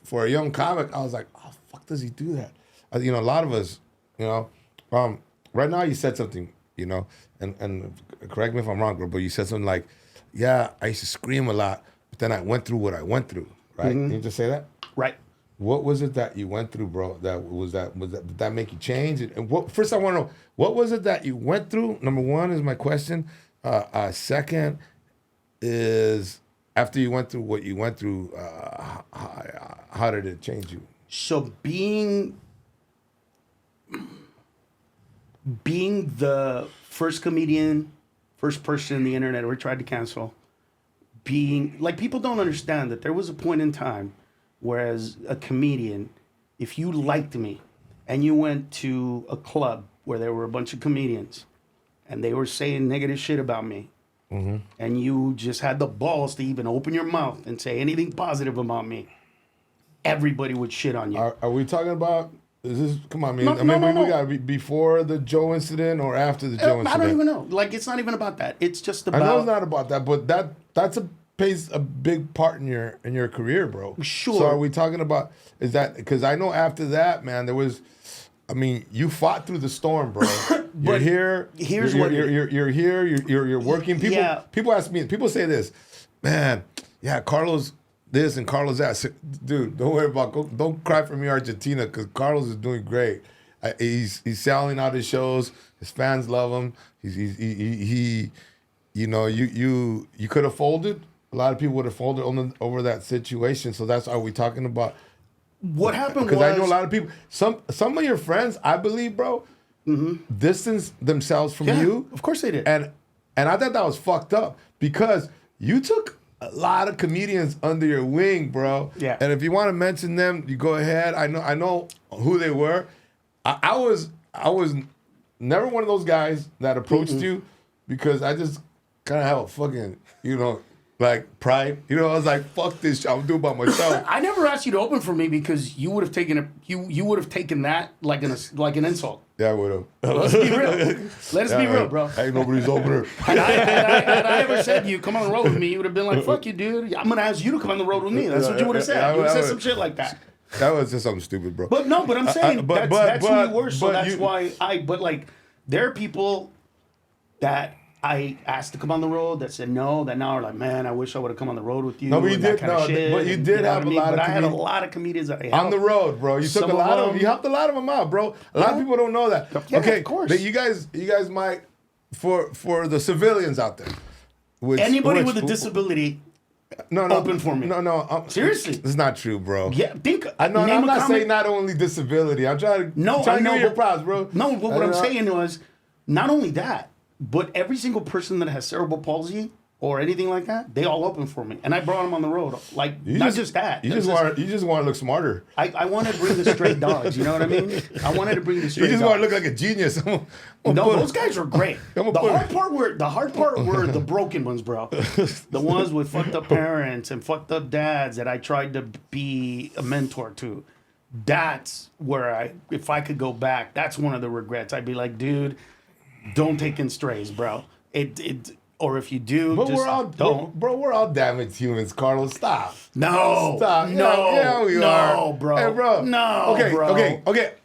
Speaker 1: For a young comic, I was like, "Oh, fuck, does he do that?" A lot of us, right now you said something, and correct me if I'm wrong, bro, but you said something like, "Yeah, I used to scream a lot, but then I went through what I went through." Right? Can you just say that?
Speaker 2: Right.
Speaker 1: What was it that you went through, bro? Did that make you change? And first, I want to know, what was it that you went through? Number one is my question. Second is, after you went through what you went through, how did it change you?
Speaker 2: So being the first comedian, first person in the internet we tried to cancel, people don't understand that there was a point in time where, as a comedian, if you liked me and you went to a club where there were a bunch of comedians and they were saying negative shit about me, mm-hmm. and you just had the balls to even open your mouth and say anything positive about me, everybody would shit on you.
Speaker 1: Are we talking about, come on, man.
Speaker 2: No.
Speaker 1: We got to be before the Joe incident or after the Joe incident?
Speaker 2: I don't even know. It's not even about that. It's just about.
Speaker 1: I know it's not about that, but that's plays a big part in your career, bro.
Speaker 2: Sure.
Speaker 1: So are we talking about, is that, because I know after that, man, there was, you fought through the storm, bro. You're here.
Speaker 2: Here's
Speaker 1: you're here. You're working. People ask me. People say this, man. Yeah, Carlos this and Carlos that. I said, dude, don't worry about. Don't cry for me, Argentina, because Carlos is doing great. He's selling out his shows. His fans love him. He you could have folded. A lot of people would have folded over that situation. So that's, are we talking about?
Speaker 2: What happened was,
Speaker 1: because I know a lot of people. Some of your friends, I believe, bro, mm-hmm. distanced themselves from you.
Speaker 2: Of course they did.
Speaker 1: And I thought that was fucked up, because you took a lot of comedians under your wing, bro.
Speaker 2: Yeah.
Speaker 1: And if you want to mention them, you go ahead. I know who they were. I was never one of those guys that approached mm-hmm. you, because I just kind of have a fucking, like pride. I was like, fuck this shit, I'm doing it by myself.
Speaker 2: I never asked you to open for me because you would have taken you would have taken that like an insult.
Speaker 1: Yeah, I would have.
Speaker 2: Let's be real. Let's be real, bro.
Speaker 1: Ain't nobody's opener.
Speaker 2: Had I ever said you come on the road with me, you would have been like, fuck you, dude. I'm gonna ask you to come on the road with me. That's what you would have said. You would have said some shit like that.
Speaker 1: That was just something stupid, bro.
Speaker 2: But I'm saying that's who you were. So that's why there are people that I asked to come on the road that said no, that now are like, man, I wish I would have come on the road with you.
Speaker 1: No, but you did. No, but you did have a lot of.
Speaker 2: But I had a lot of comedians that I helped.
Speaker 1: On the road, bro. You took a lot of them. You helped a lot of them out, bro. A lot of people don't know that.
Speaker 2: Yeah, okay, of course.
Speaker 1: You guys might for the civilians out there.
Speaker 2: Anybody with a disability.
Speaker 1: No,
Speaker 2: open for me.
Speaker 1: No.
Speaker 2: Seriously,
Speaker 1: it's not true, bro.
Speaker 2: Yeah, think.
Speaker 1: I'm not saying not only disability. I'm trying to
Speaker 2: I know
Speaker 1: your props, bro.
Speaker 2: No, but what I'm saying was not only that, but every single person that has cerebral palsy or anything like that, they all open for me, and I brought them on the road. Like not just that.
Speaker 1: You just want to look smarter.
Speaker 2: I wanted to bring the stray dogs. You know what I mean? I wanted to bring the stray.
Speaker 1: You just
Speaker 2: dogs.
Speaker 1: want to look like a genius.
Speaker 2: Those guys are great. The hard part were the broken ones, bro. The ones with fucked up parents and fucked up dads that I tried to be a mentor to. That's where if I could go back, that's one of the regrets. I'd be like, dude, don't take in strays, bro. Or if you do,
Speaker 1: but
Speaker 2: just don't.
Speaker 1: Bro, we're all damaged humans, Carlos. Stop.
Speaker 2: No.
Speaker 1: Stop.
Speaker 2: No.
Speaker 1: Yeah, we are.
Speaker 2: No, bro.
Speaker 1: Hey, bro.
Speaker 2: No, bro.
Speaker 1: Okay.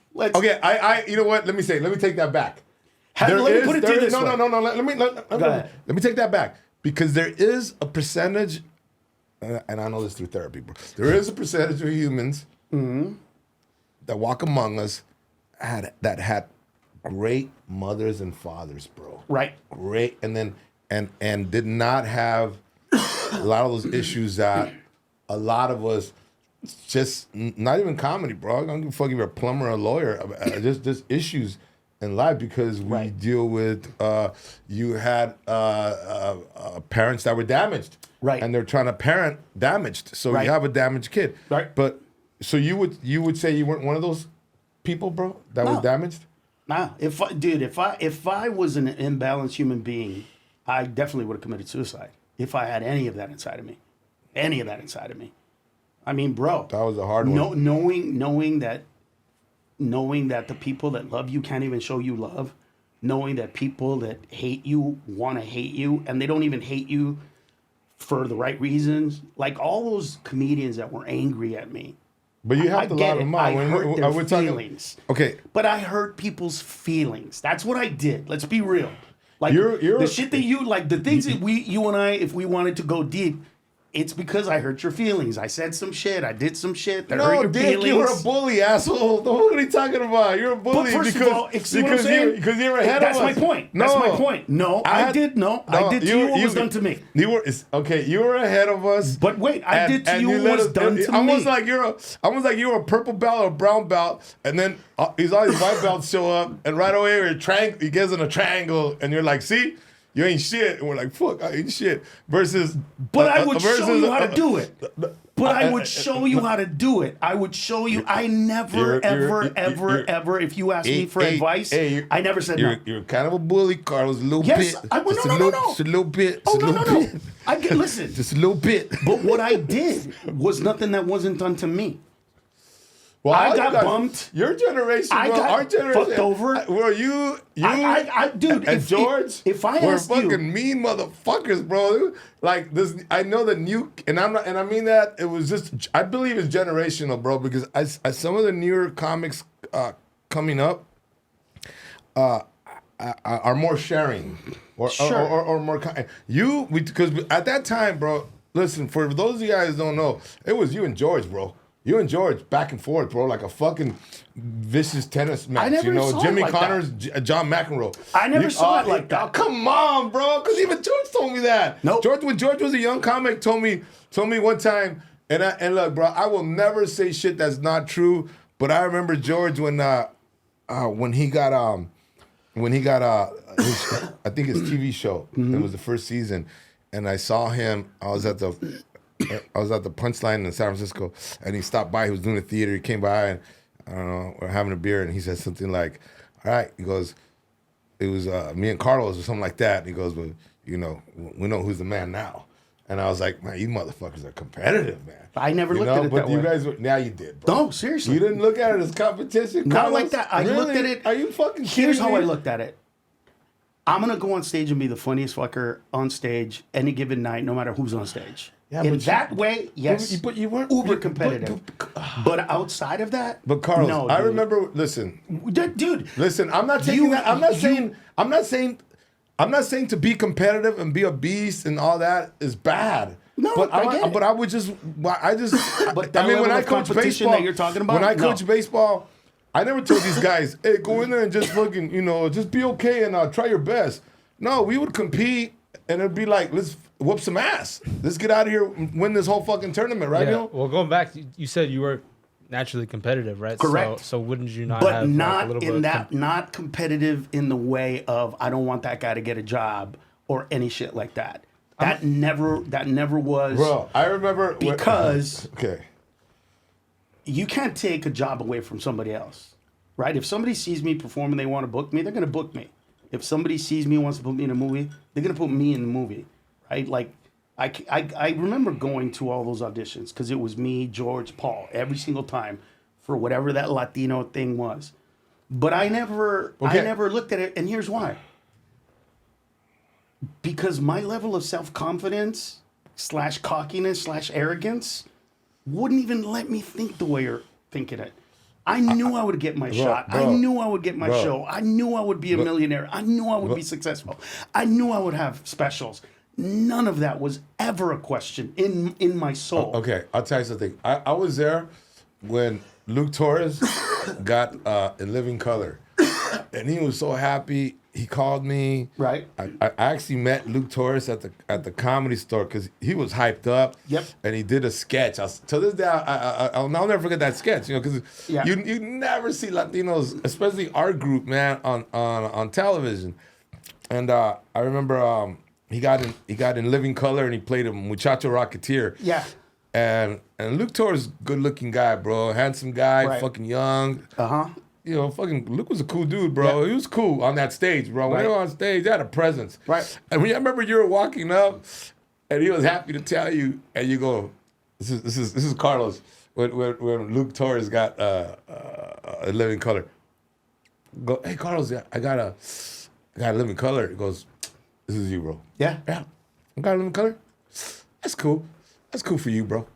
Speaker 1: You know what? Let me take that back.
Speaker 2: Let me put it to you this way.
Speaker 1: No. Let me take that back. Because there is a percentage, and I know this through therapy, bro. There is a percentage of humans that walk among us that had great mothers and fathers, bro.
Speaker 2: Right.
Speaker 1: Great. And did not have a lot of those issues that a lot of us just, not even comedy, bro. I don't give a fuck if you're a plumber or a lawyer. Just issues in life because we deal with, you had parents that were damaged.
Speaker 2: Right.
Speaker 1: And they're trying to parent damaged. So you have a damaged kid.
Speaker 2: Right.
Speaker 1: But, so you would say you weren't one of those people, bro, that was damaged?
Speaker 2: Nah. If I was an imbalanced human being, I definitely would have committed suicide if I had any of that inside of me. I mean, bro.
Speaker 1: That was a hard one.
Speaker 2: Knowing that the people that love you can't even show you love, knowing that people that hate you want to hate you, and they don't even hate you for the right reasons. Like all those comedians that were angry at me.
Speaker 1: But you have to lot them out.
Speaker 2: I hurt their feelings.
Speaker 1: Okay.
Speaker 2: But I hurt people's feelings. That's what I did. Let's be real. Like the shit that you like, the things that you and I, if we wanted to go deep, it's because I hurt your feelings. I said some shit. I did some shit that hurt your feelings.
Speaker 1: You were a bully, asshole. What are you talking about? You're a bully
Speaker 2: because you're ahead of us. That's my point.
Speaker 1: No,
Speaker 2: that's my point. No, I did to you what was done to me.
Speaker 1: You were ahead of us.
Speaker 2: But wait, I did to you what was done to me.
Speaker 1: Almost like you're a purple belt or a brown belt, and then all these white belts show up, and right away he gives in a triangle, and you're like, see? You ain't shit. And we're like, fuck, I ain't shit. Versus.
Speaker 2: But I would show you how to do it. But I would show you how to do it. I would show you. I never, ever, if you ask me for advice, I never said no.
Speaker 1: You're kind of a bully, Carlos. A little bit.
Speaker 2: No.
Speaker 1: Just a little bit.
Speaker 2: Oh, no. Listen.
Speaker 1: Just a little bit.
Speaker 2: But what I did was nothing that wasn't done to me.
Speaker 1: Well,
Speaker 2: I got bumped.
Speaker 1: Your generation, bro. Our generation.
Speaker 2: Fucked over.
Speaker 1: Well, you,
Speaker 2: dude,
Speaker 1: and George,
Speaker 2: if I
Speaker 1: were
Speaker 2: asked
Speaker 1: fucking mean motherfuckers, bro. Like this, I know the new, and I mean that it was just, I believe it's generational, bro, because some of the newer comics coming up are more sharing, or more. Because at that time, bro. Listen, for those of you guys who don't know, it was you and George, bro. You and George back and forth, bro, like a fucking vicious tennis match.
Speaker 2: I never saw
Speaker 1: Jimmy
Speaker 2: it like
Speaker 1: Connors, John McEnroe.
Speaker 2: I never saw it like that.
Speaker 1: Oh, come on, bro, because even George told me that.
Speaker 2: Nope.
Speaker 1: When George was a young comic, told me one time, and look, bro, I will never say shit that's not true. But I remember George when he got his, I think his TV show. It was the first season, and I saw him. I was at the Punchline in San Francisco, and he stopped by. He was doing a theater. He came by, and I don't know, we're having a beer, and he said something like, "All right," he goes, "It was me and Carlos or something like that." And he goes, "Well, we know who's the man now." And I was like, "Man, you motherfuckers are competitive, man."
Speaker 2: I never looked at it that way.
Speaker 1: But you guys, now you did, bro.
Speaker 2: No, seriously.
Speaker 1: You didn't look at it as competition,
Speaker 2: Not
Speaker 1: Carlos?
Speaker 2: like that. I looked at it.
Speaker 1: Are you fucking kidding
Speaker 2: Here's how
Speaker 1: me?
Speaker 2: I looked at it. I'm gonna go on stage and be the funniest fucker on stage any given night, no matter who's on stage.
Speaker 1: Yeah,
Speaker 2: in that way, yes.
Speaker 1: But you weren't
Speaker 2: uber competitive. But outside of that,
Speaker 1: But Carlos,
Speaker 2: no,
Speaker 1: I
Speaker 2: dude.
Speaker 1: remember. Listen,
Speaker 2: dude.
Speaker 1: Listen, I'm not taking that. I'm not saying to be competitive and be a beast and all that is bad.
Speaker 2: No,
Speaker 1: but
Speaker 2: I get it.
Speaker 1: But I would just.
Speaker 2: But that
Speaker 1: when
Speaker 2: level
Speaker 1: I
Speaker 2: of
Speaker 1: coach
Speaker 2: competition
Speaker 1: baseball,
Speaker 2: that you're talking about,
Speaker 1: when I
Speaker 2: no.
Speaker 1: coach baseball, I never told these guys, "Hey, go in there and just fucking, just be okay and try your best." No, we would compete, and it'd be like, let's whoop some ass. Let's get out of here, win this whole fucking tournament, right?
Speaker 3: Yeah. Well, going back, you said you were naturally competitive, right?
Speaker 2: Correct.
Speaker 3: So wouldn't you not
Speaker 2: but
Speaker 3: have
Speaker 2: not
Speaker 3: like, a little
Speaker 2: in
Speaker 3: bit
Speaker 2: that, not competitive in the way of I don't want that guy to get a job or any shit like that. That never was.
Speaker 1: Bro, I remember
Speaker 2: because
Speaker 1: okay,
Speaker 2: you can't take a job away from somebody else, right? If somebody sees me perform and they want to book me, they're gonna book me. If somebody sees me and wants to put me in a movie, they're gonna put me in the movie, right? Like, I remember going to all those auditions because it was me, George, Paul, every single time for whatever that Latino thing was. But I never looked at it, and here's why. Because my level of self-confidence / cockiness / arrogance wouldn't even let me think the way you're thinking it. I knew I would get my shot. I knew I would get my show. I knew I would be a millionaire. I knew I would be successful. I knew I would have specials. None of that was ever a question in my soul.
Speaker 1: Okay, I'll tell you something. I was there when Luke Torres got In Living Color, and he was so happy. He called me.
Speaker 2: Right.
Speaker 1: I actually met Luke Torres at the Comedy Store because he was hyped up.
Speaker 2: Yep.
Speaker 1: And he did a sketch. To this day, I'll never forget that sketch. You know, because you never see Latinos, especially our group, man, on television. And I remember he got in Living Color and he played a muchacho rocketeer.
Speaker 2: Yeah.
Speaker 1: And Luke Torres, good looking guy, bro, handsome guy, fucking young. You know, fucking Luke was a cool dude, bro. He was cool on that stage, bro. When he was on stage, he had a presence.
Speaker 2: Right.
Speaker 1: And I remember you were walking up, and he was happy to tell you, and you go, "This is Carlos." When Luke Torres got a Living Color, go, "Hey Carlos, I got a Living Color." He goes, "This is you, bro."
Speaker 2: Yeah.
Speaker 1: Yeah. I got a Living Color. That's cool. That's cool for you, bro.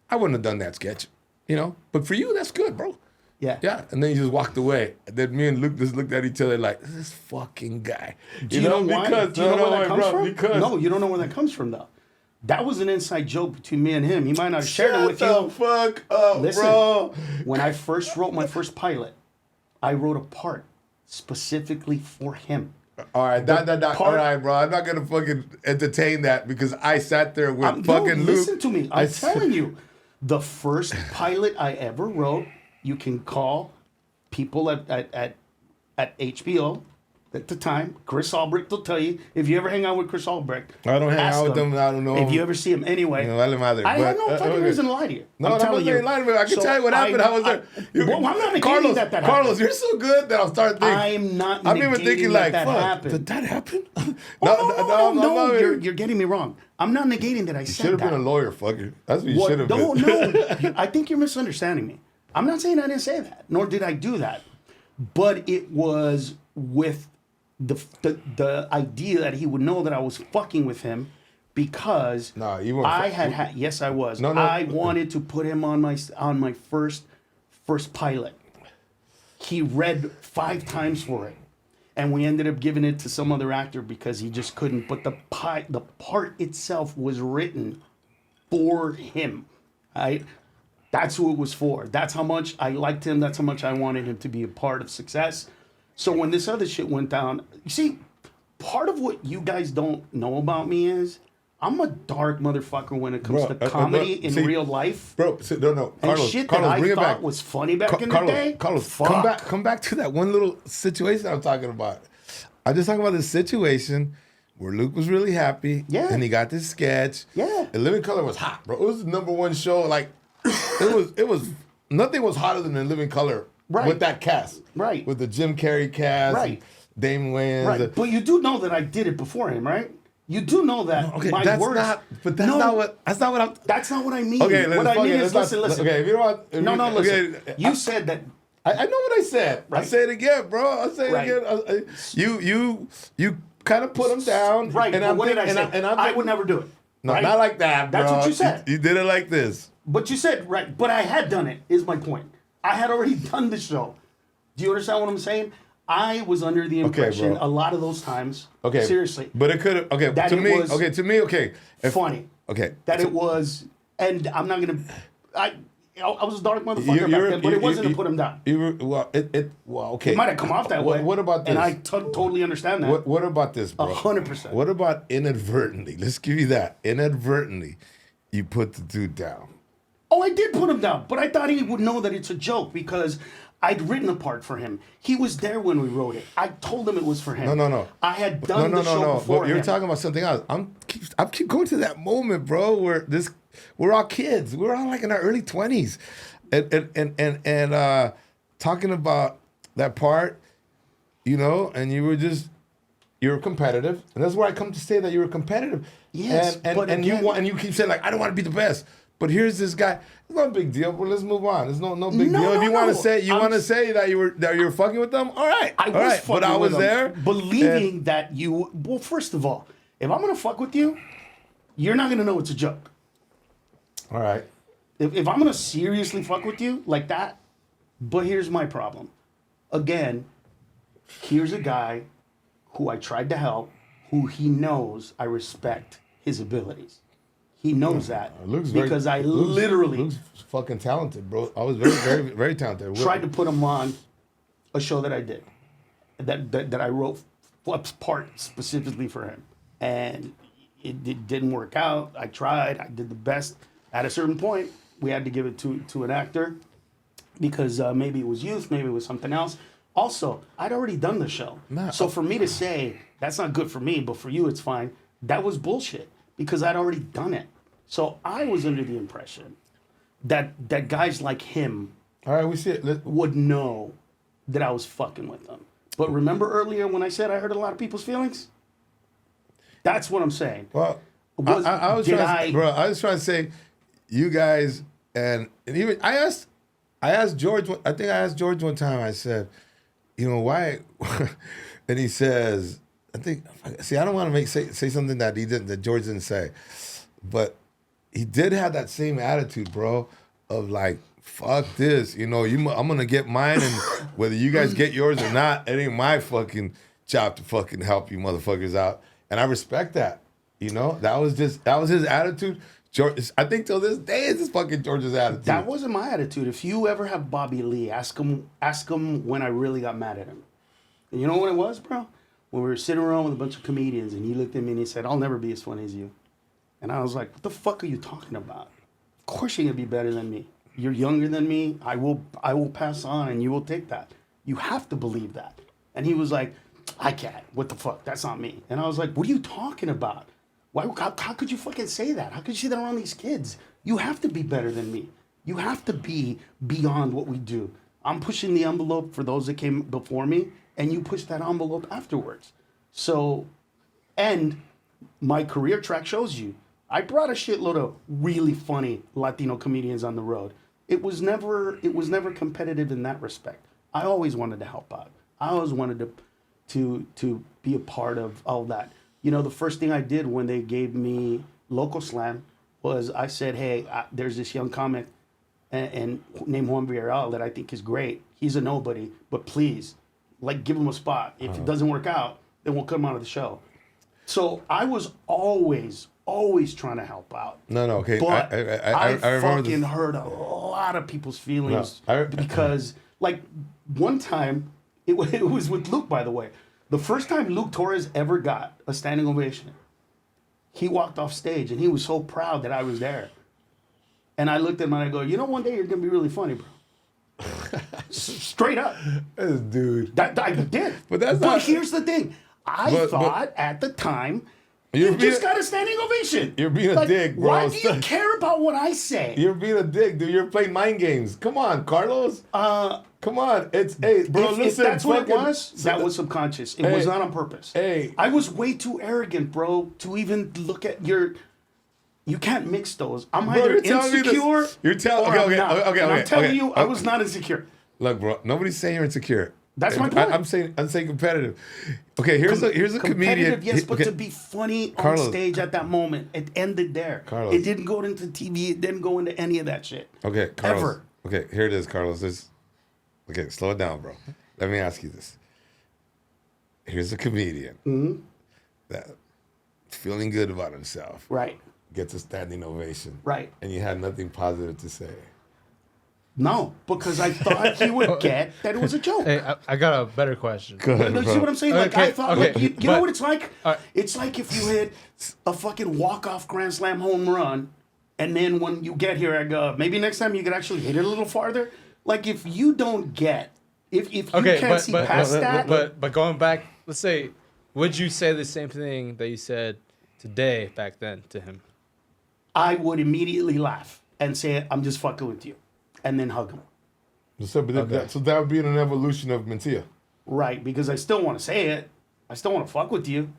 Speaker 1: I wouldn't have done that sketch, you know. But for you, that's good, bro.
Speaker 2: Yeah.
Speaker 1: Yeah. And then he just walked away. And then me and Luke just looked at each other like, this fucking guy.
Speaker 2: Do you know why?
Speaker 1: Because,
Speaker 2: Do you know where that comes from?
Speaker 1: Because
Speaker 2: no, you don't know where that comes from, though. That was an inside joke between me and him. He might not have shared it with you.
Speaker 1: Shut the fuck up,
Speaker 2: Listen,
Speaker 1: bro.
Speaker 2: When I first wrote my first pilot, I wrote a part specifically for him.
Speaker 1: All right, all right, bro. I'm not going to fucking entertain that because I sat there with fucking Luke.
Speaker 2: Listen to me. I'm telling you. The first pilot I ever wrote, you can call people at HBO at the time. Chris Albrecht will tell you. If you ever hang out with Chris Albrecht,
Speaker 1: I don't hang out with them. I don't know.
Speaker 2: If you ever see him anyway.
Speaker 1: No,
Speaker 2: I have no fucking reason to lie to you.
Speaker 1: No, I'm telling you. Lie to me. I can tell you what happened. I was there.
Speaker 2: I'm not negating
Speaker 1: Carlos,
Speaker 2: that happened.
Speaker 1: Carlos, you're so good that I'll start thinking.
Speaker 2: I'm not
Speaker 1: I'm even thinking
Speaker 2: that
Speaker 1: like, fuck,
Speaker 2: happened.
Speaker 1: did that happen?
Speaker 2: No, you're getting me wrong. I'm not negating that I said that.
Speaker 1: You should have been a lawyer, fucker. That's what you should have been.
Speaker 2: No. I think you're misunderstanding me. I'm not saying I didn't say that, nor did I do that. But it was with the idea that he would know that I was fucking with him because
Speaker 1: you weren't.
Speaker 2: I had yes, I was.
Speaker 1: No.
Speaker 2: I wanted to put him on my first pilot. He read 5 times for it. And we ended up giving it to some other actor because he just couldn't. But the part itself was written for him. Right? That's who it was for. That's how much I liked him. That's how much I wanted him to be a part of success. So when this other shit went down, you see, part of what you guys don't know about me is I'm a dark motherfucker when it comes to comedy in real life.
Speaker 1: Bro, no. Carlos,
Speaker 2: and shit
Speaker 1: Carlos,
Speaker 2: that
Speaker 1: bring
Speaker 2: I
Speaker 1: it
Speaker 2: thought
Speaker 1: back.
Speaker 2: was funny back in the day.
Speaker 1: Carlos,
Speaker 2: fuck.
Speaker 1: come back to that one little situation I'm talking about. I'm just talking about this situation where Luke was really happy.
Speaker 2: Yeah.
Speaker 1: And he got this sketch.
Speaker 2: Yeah.
Speaker 1: And Living Color was hot, bro. It was the #1 show. Like, it was nothing was hotter than In Living Color with that cast.
Speaker 2: Right.
Speaker 1: With the Jim Carrey cast.
Speaker 2: Right.
Speaker 1: Damon Wayans.
Speaker 2: Right. But you do know that I did it before him, right? You do know that my
Speaker 1: that's
Speaker 2: words.
Speaker 1: That's not what I'm.
Speaker 2: That's not what I mean.
Speaker 1: Okay,
Speaker 2: what I mean is listen.
Speaker 1: Okay, if you don't want.
Speaker 2: Listen.
Speaker 1: Okay,
Speaker 2: you said that.
Speaker 1: I know what I said. Right. I say it again, bro. I say it again. You kind of put them down.
Speaker 2: Right.
Speaker 1: And
Speaker 2: what did I say? I would never do it.
Speaker 1: No,
Speaker 2: right?
Speaker 1: not like that, bro.
Speaker 2: That's what you said.
Speaker 1: You did it like this.
Speaker 2: But you said, right. But I had done it, is my point. I had already done the show. Do you understand what I'm saying? I was under the impression a lot of those times.
Speaker 1: Okay.
Speaker 2: Seriously.
Speaker 1: But it could have. Okay.
Speaker 2: That
Speaker 1: to
Speaker 2: it
Speaker 1: me.
Speaker 2: was
Speaker 1: Okay. To me. Okay.
Speaker 2: Funny.
Speaker 1: Okay.
Speaker 2: That it was, and I'm not gonna. I was a dark motherfucker back then, but it wasn't to put him down.
Speaker 1: Okay.
Speaker 2: It might have come off that way.
Speaker 1: What about this?
Speaker 2: And I totally understand that.
Speaker 1: What about this, bro?
Speaker 2: 100%.
Speaker 1: What about inadvertently? Let's give you that. Inadvertently, you put the dude down.
Speaker 2: Oh, I did put him down, but I thought he would know that it's a joke because I'd written a part for him. He was there when we wrote it. I told him it was for him.
Speaker 1: No.
Speaker 2: I had done the show before
Speaker 1: But you're
Speaker 2: him.
Speaker 1: talking about something else. I keep going to that moment, bro, where we're all kids. We're all like in our early 20s. And talking about that part, and you were competitive. And that's where I come to say that you were competitive.
Speaker 2: Yes,
Speaker 1: and you keep saying like, I don't want to be the best. But here's this guy. It's not a big deal. But let's move on. It's no big deal. If you want to say that you were fucking with them, all right.
Speaker 2: I was fucking
Speaker 1: but I was
Speaker 2: with
Speaker 1: there,
Speaker 2: them, believing that you. Well, first of all, if I'm gonna fuck with you, you're not gonna know it's a joke.
Speaker 1: All right.
Speaker 2: If I'm gonna seriously fuck with you like that, but here's my problem. Again, here's a guy who I tried to help, who he knows I respect his abilities. He knows that because I literally
Speaker 1: looks fucking talented, bro. I was very, very, very talented.
Speaker 2: Tried to put him on a show that I did, that I wrote part specifically for him, and it didn't work out. I tried. I did the best. At a certain point, we had to give it to an actor because maybe it was youth, maybe it was something else. Also, I'd already done the show, so for me to say that's not good for me, but for you it's fine. That was bullshit because I'd already done it. So I was under the impression that guys like him
Speaker 1: all right, we see it.
Speaker 2: would know that I was fucking with them. But remember earlier when I said I hurt a lot of people's feelings? That's what I'm saying.
Speaker 1: Well, I was trying to say, you guys, and even I asked George. I think I asked George one time. I said, why? And he says, I don't want to say something that George didn't say, but he did have that same attitude, bro, of like, fuck this, I'm gonna get mine, and whether you guys get yours or not, it ain't my fucking job to fucking help you motherfuckers out. And I respect that. That was his attitude. George, I think till this day is fucking George's attitude.
Speaker 2: That wasn't my attitude. If you ever have Bobby Lee, ask him when I really got mad at him. And you know what it was, bro? When we were sitting around with a bunch of comedians, and he looked at me and he said, "I'll never be as funny as you." And I was like, "What the fuck are you talking about? Of course you're gonna be better than me. You're younger than me. I will pass on, and you will take that. You have to believe that." And he was like, "I can't. What the fuck? That's not me." And I was like, "What are you talking about? How could you fucking say that? How could you say that around these kids? You have to be better than me. You have to be beyond what we do. I'm pushing the envelope for those that came before me, and you push that envelope afterwards." So, and my career track shows you, I brought a shitload of really funny Latino comedians on the road. It was never competitive in that respect. I always wanted to help out. I always wanted to be a part of all that. The first thing I did when they gave me Local Slam was I said, "Hey, there's this young comic and named Juan Villarreal that I think is great. He's a nobody, but please, give him a spot. If it doesn't work out, then we'll cut him out of the show." So I was always trying to help out.
Speaker 1: No, okay.
Speaker 2: But I
Speaker 1: remember
Speaker 2: fucking hurt a lot of people's feelings because, one time, it was with Luke, by the way. The first time Luke Torres ever got a standing ovation, he walked off stage and he was so proud that I was there. And I looked at him and I go, one day you're going to be really funny, bro. Straight up.
Speaker 1: This dude.
Speaker 2: That I did. But here's the thing. I thought at the time, you just got a standing ovation.
Speaker 1: You're being a dick, bro.
Speaker 2: Why do you care about what I say?
Speaker 1: You're being a dick, dude. You're playing mind games. Come on, Carlos. Come on. Bro, listen.
Speaker 2: If that's what it was, that was subconscious. It was not on purpose. I was way too arrogant, bro, to even look at your... You can't mix those. I'm either insecure
Speaker 1: you're telling me. Okay.
Speaker 2: I'm telling you, I was not insecure.
Speaker 1: Look, bro, nobody's saying you're insecure.
Speaker 2: That's my point.
Speaker 1: I'm saying competitive. Okay, here's a comedian.
Speaker 2: Yes, but to be funny on stage at that moment, it ended there.
Speaker 1: Carlos.
Speaker 2: It didn't go into TV. It didn't go into any of that shit.
Speaker 1: Okay, Carlos.
Speaker 2: Ever.
Speaker 1: Okay, here it is, Carlos. Okay, slow it down, bro. Let me ask you this. Here's a comedian that feeling good about himself.
Speaker 2: Right.
Speaker 1: Gets a standing ovation.
Speaker 2: Right.
Speaker 1: And you had nothing positive to say.
Speaker 2: No, because I thought he would get that it was a joke.
Speaker 3: Hey, I got a better question.
Speaker 2: You see what I'm saying? Like, I thought, like, you know
Speaker 3: but-
Speaker 2: what it's like?
Speaker 3: Alright.
Speaker 2: It's like if you hit a fucking walk-off grand slam home run, and then when you get here, I go, maybe next time you could actually hit it a little farther. Like, if you don't get, if you can't see past that.
Speaker 3: But going back, let's say, would you say the same thing that you said today back then to him?
Speaker 2: I would immediately laugh and say, I'm just fucking with you, and then hug him.
Speaker 1: So that would be an evolution of Mencia.
Speaker 2: Right, because I still want to say it. I still want to fuck with you.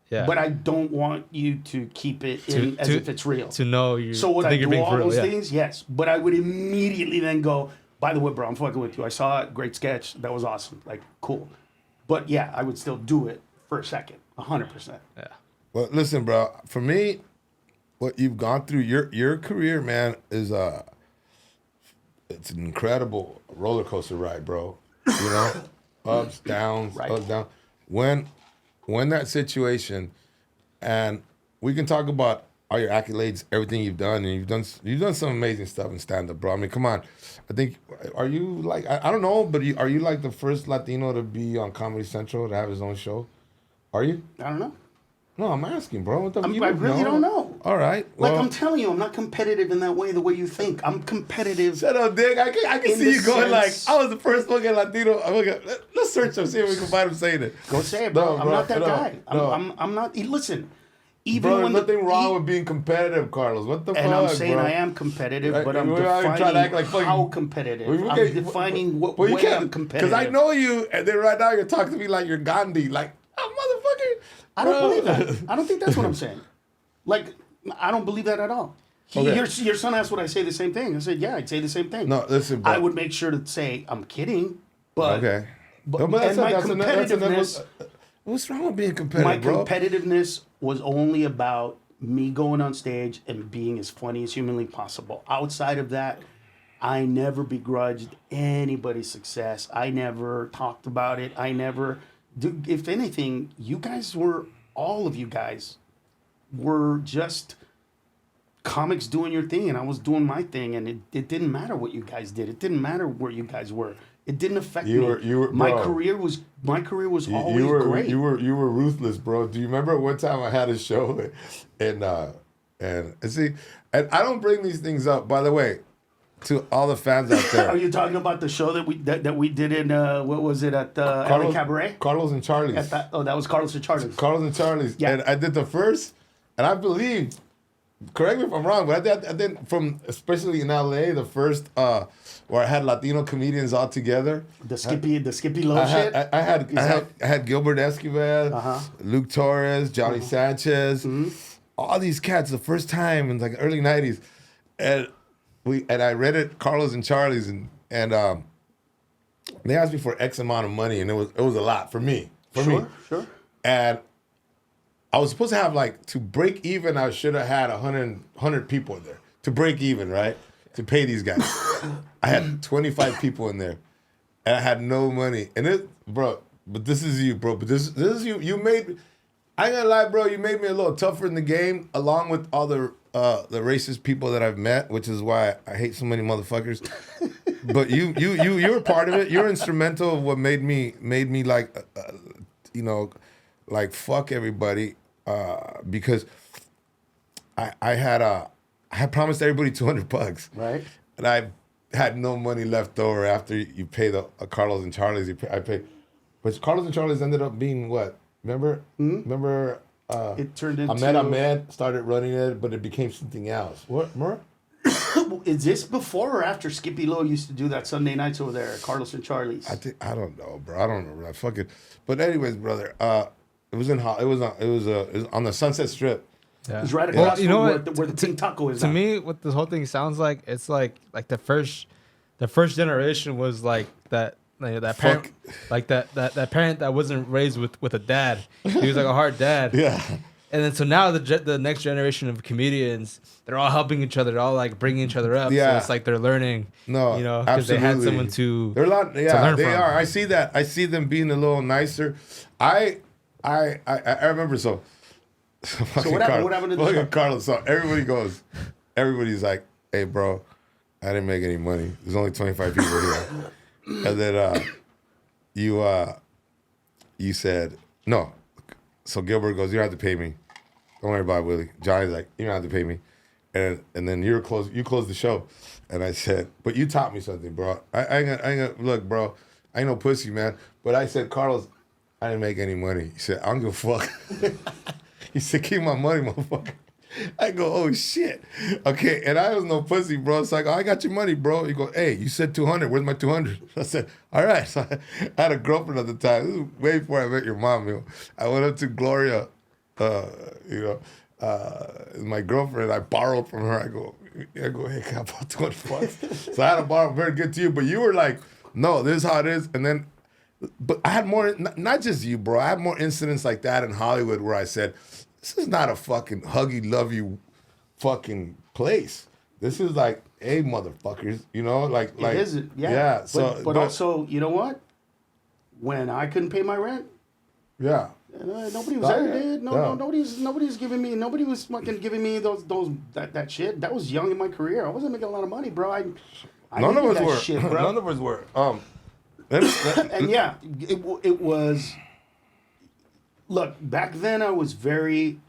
Speaker 3: Yeah.
Speaker 2: But I don't want you to keep it in as if it's real.
Speaker 3: To know you.
Speaker 2: So would
Speaker 3: think
Speaker 2: I
Speaker 3: you're
Speaker 2: do
Speaker 3: being
Speaker 2: all
Speaker 3: for real,
Speaker 2: those
Speaker 3: yeah.
Speaker 2: things? Yes. But I would immediately then go, by the way, bro, I'm fucking with you. I saw it. Great sketch. That was awesome. Like, cool. But yeah, I would still do it for a second. 100%.
Speaker 3: Yeah.
Speaker 1: Well, listen, bro. For me, what you've gone through, your career, man, is it's an incredible roller coaster ride, bro. You know, ups, downs,
Speaker 2: Right.
Speaker 1: ups, downs. When that situation, and we can talk about all your accolades, everything you've done, and you've done some amazing stuff in stand up, bro. I mean, come on. I think, are you like, I don't know, but are you like the first Latino to be on Comedy Central to have his own show? Are you?
Speaker 2: I don't know.
Speaker 1: No, I'm asking, bro. What the,
Speaker 2: I
Speaker 1: you
Speaker 2: really don't know.
Speaker 1: All right.
Speaker 2: Like,
Speaker 1: Well,
Speaker 2: I'm telling you, I'm not competitive in that way, the way you think. I'm competitive.
Speaker 1: shut up, Dick. I can
Speaker 2: In
Speaker 1: see
Speaker 2: the
Speaker 1: you going
Speaker 2: sense-
Speaker 1: like, I was the first fucking Latino. Let's search him, see if we can find him saying it.
Speaker 2: Go say it, bro.
Speaker 1: No,
Speaker 2: I'm not that
Speaker 1: no,
Speaker 2: guy.
Speaker 1: no.
Speaker 2: I'm not. Listen, even
Speaker 1: Bro,
Speaker 2: when
Speaker 1: there's nothing wrong with being competitive, Carlos. What the fuck,
Speaker 2: and I'm saying
Speaker 1: bro?
Speaker 2: I am competitive,
Speaker 1: Right,
Speaker 2: but I'm
Speaker 1: we're not even trying to act
Speaker 2: defining
Speaker 1: like fucking-
Speaker 2: how competitive.
Speaker 1: Well,
Speaker 2: I'm defining what
Speaker 1: well, you
Speaker 2: way
Speaker 1: can't,
Speaker 2: I'm competitive.
Speaker 1: Because I know you, and then right now you're talking to me like you're Gandhi. Like, oh, motherfucker.
Speaker 2: I don't
Speaker 1: bro.
Speaker 2: believe that. I don't think that's what I'm saying. Like, I don't believe that at all.
Speaker 1: Okay.
Speaker 2: Your son asked would I say the same thing. I said, yeah, I'd say the same thing.
Speaker 1: No, listen, bro.
Speaker 2: I would make sure to say, I'm kidding, but
Speaker 1: Okay.
Speaker 2: But,
Speaker 1: No, but
Speaker 2: and my
Speaker 1: that's
Speaker 2: competitiveness,
Speaker 1: what's wrong with being competitive,
Speaker 2: my
Speaker 1: bro?
Speaker 2: competitiveness was only about me going on stage and being as funny as humanly possible. Outside of that, I never begrudged anybody's success. I never talked about it. I never, if anything, all of you guys were just comics doing your thing, and I was doing my thing, and it didn't matter what you guys did. It didn't matter where you guys were. It didn't affect me. My
Speaker 1: bro.
Speaker 2: career was always
Speaker 1: You were
Speaker 2: great.
Speaker 1: you were ruthless, bro. Do you remember one time I had a show and see, and I don't bring these things up, by the way, to all the fans out there.
Speaker 2: Are you talking about the show that we did in what was it at LA Cabaret?
Speaker 1: Carlos and Charlie's.
Speaker 2: That was Carlos and Charlie's.
Speaker 1: Carlos and Charlie's.
Speaker 2: Yeah.
Speaker 1: And I did the first, and I believe, correct me if I'm wrong, but I did from, especially in LA, the first where I had Latino comedians all together.
Speaker 2: The Skippy Low shit.
Speaker 1: I had Gilbert Esquivel, Luke Torres, Johnny Sanchez, all these cats the first time in like early '90s, and I read it Carlos and Charlie's and they asked me for X amount of money, and it was a lot for me.
Speaker 2: Sure.
Speaker 1: And I was supposed to have like, to break even, I should have had 100 people in there to break even, right? To pay these guys. I had 25 people in there, and I had no money. And bro, but this is you, bro. But this is you. You made, I ain't gonna lie, bro. You made me a little tougher in the game, along with all the racist people that I've met, which is why I hate so many motherfuckers. But you were part of it. You're instrumental of what made me like, like fuck everybody, because I had promised everybody $200,
Speaker 2: Right.
Speaker 1: and I had no money left over after you pay the Carlos and Charlie's. I paid, but Carlos and Charlie's ended up being what? Remember?
Speaker 2: It turned into
Speaker 1: Ahmed started running it, but it became something else. What? Remember?
Speaker 2: Is this before or after Skippy Low used to do that Sunday nights over there at Carlos and Charlie's?
Speaker 1: I don't know, bro. I don't know. I fucking. But anyways, brother, it was on the Sunset Strip.
Speaker 3: Yeah.
Speaker 2: It was right across
Speaker 3: you know
Speaker 2: from
Speaker 3: what?
Speaker 2: where the Pink Taco is
Speaker 3: To
Speaker 2: now.
Speaker 3: me, what this whole thing sounds like, it's like the first generation was like that. Like that parent, like that parent that wasn't raised with a dad. He was like a hard dad.
Speaker 1: Yeah.
Speaker 3: And then so now the next generation of comedians, they're all helping each other. They're all like bringing each other up.
Speaker 1: Yeah.
Speaker 3: So it's like they're learning.
Speaker 1: No,
Speaker 3: you know, because they had someone to.
Speaker 1: They're a lot.
Speaker 3: to
Speaker 1: Yeah,
Speaker 3: learn
Speaker 1: they
Speaker 3: from.
Speaker 1: are. I see that. I see them being a little nicer. I remember so.
Speaker 2: what happened to the show?
Speaker 1: Carlos. So everybody's like, "Hey, bro, I didn't make any money. There's only 25 people here. And then you said, no. So Gilbert goes, you don't have to pay me. Don't worry about it, Willie. Johnny's like, you don't have to pay me. And then you closed the show. And I said, but you taught me something, bro. I ain't gonna, look, bro, I ain't no pussy, man. But I said, Carlos, I didn't make any money. He said, I don't give a fuck. He said, keep my money, motherfucker. I go, oh, shit. Okay, and I was no pussy, bro. It's like, oh, I got your money, bro. He go, hey, you said 200. Where's my 200? I said, all right. So I had a girlfriend at the time. This was way before I met your mom, yo. I went up to Gloria, my girlfriend. I borrowed from her. I go, hey, can I borrow 200 bucks? So I had to borrow. Very good to you. But you were like, no, this is how it is. And then, but I had more, not just you, bro. I had more incidents like that in Hollywood where I said, this is not a fucking huggy, love you fucking place. This is like, hey, motherfuckers, you know, like.
Speaker 2: It isn't, yeah.
Speaker 1: Yeah. So,
Speaker 2: but also, you know what? When I couldn't pay my rent,
Speaker 1: yeah.
Speaker 2: Nobody was ever did. Nobody's giving me. Nobody was fucking giving me that shit. That was young in my career. I wasn't making a lot of money, bro. I
Speaker 1: None of us
Speaker 2: that
Speaker 1: were.
Speaker 2: shit, bro.
Speaker 1: None of us were.
Speaker 2: And yeah, it was. Look, back then I was very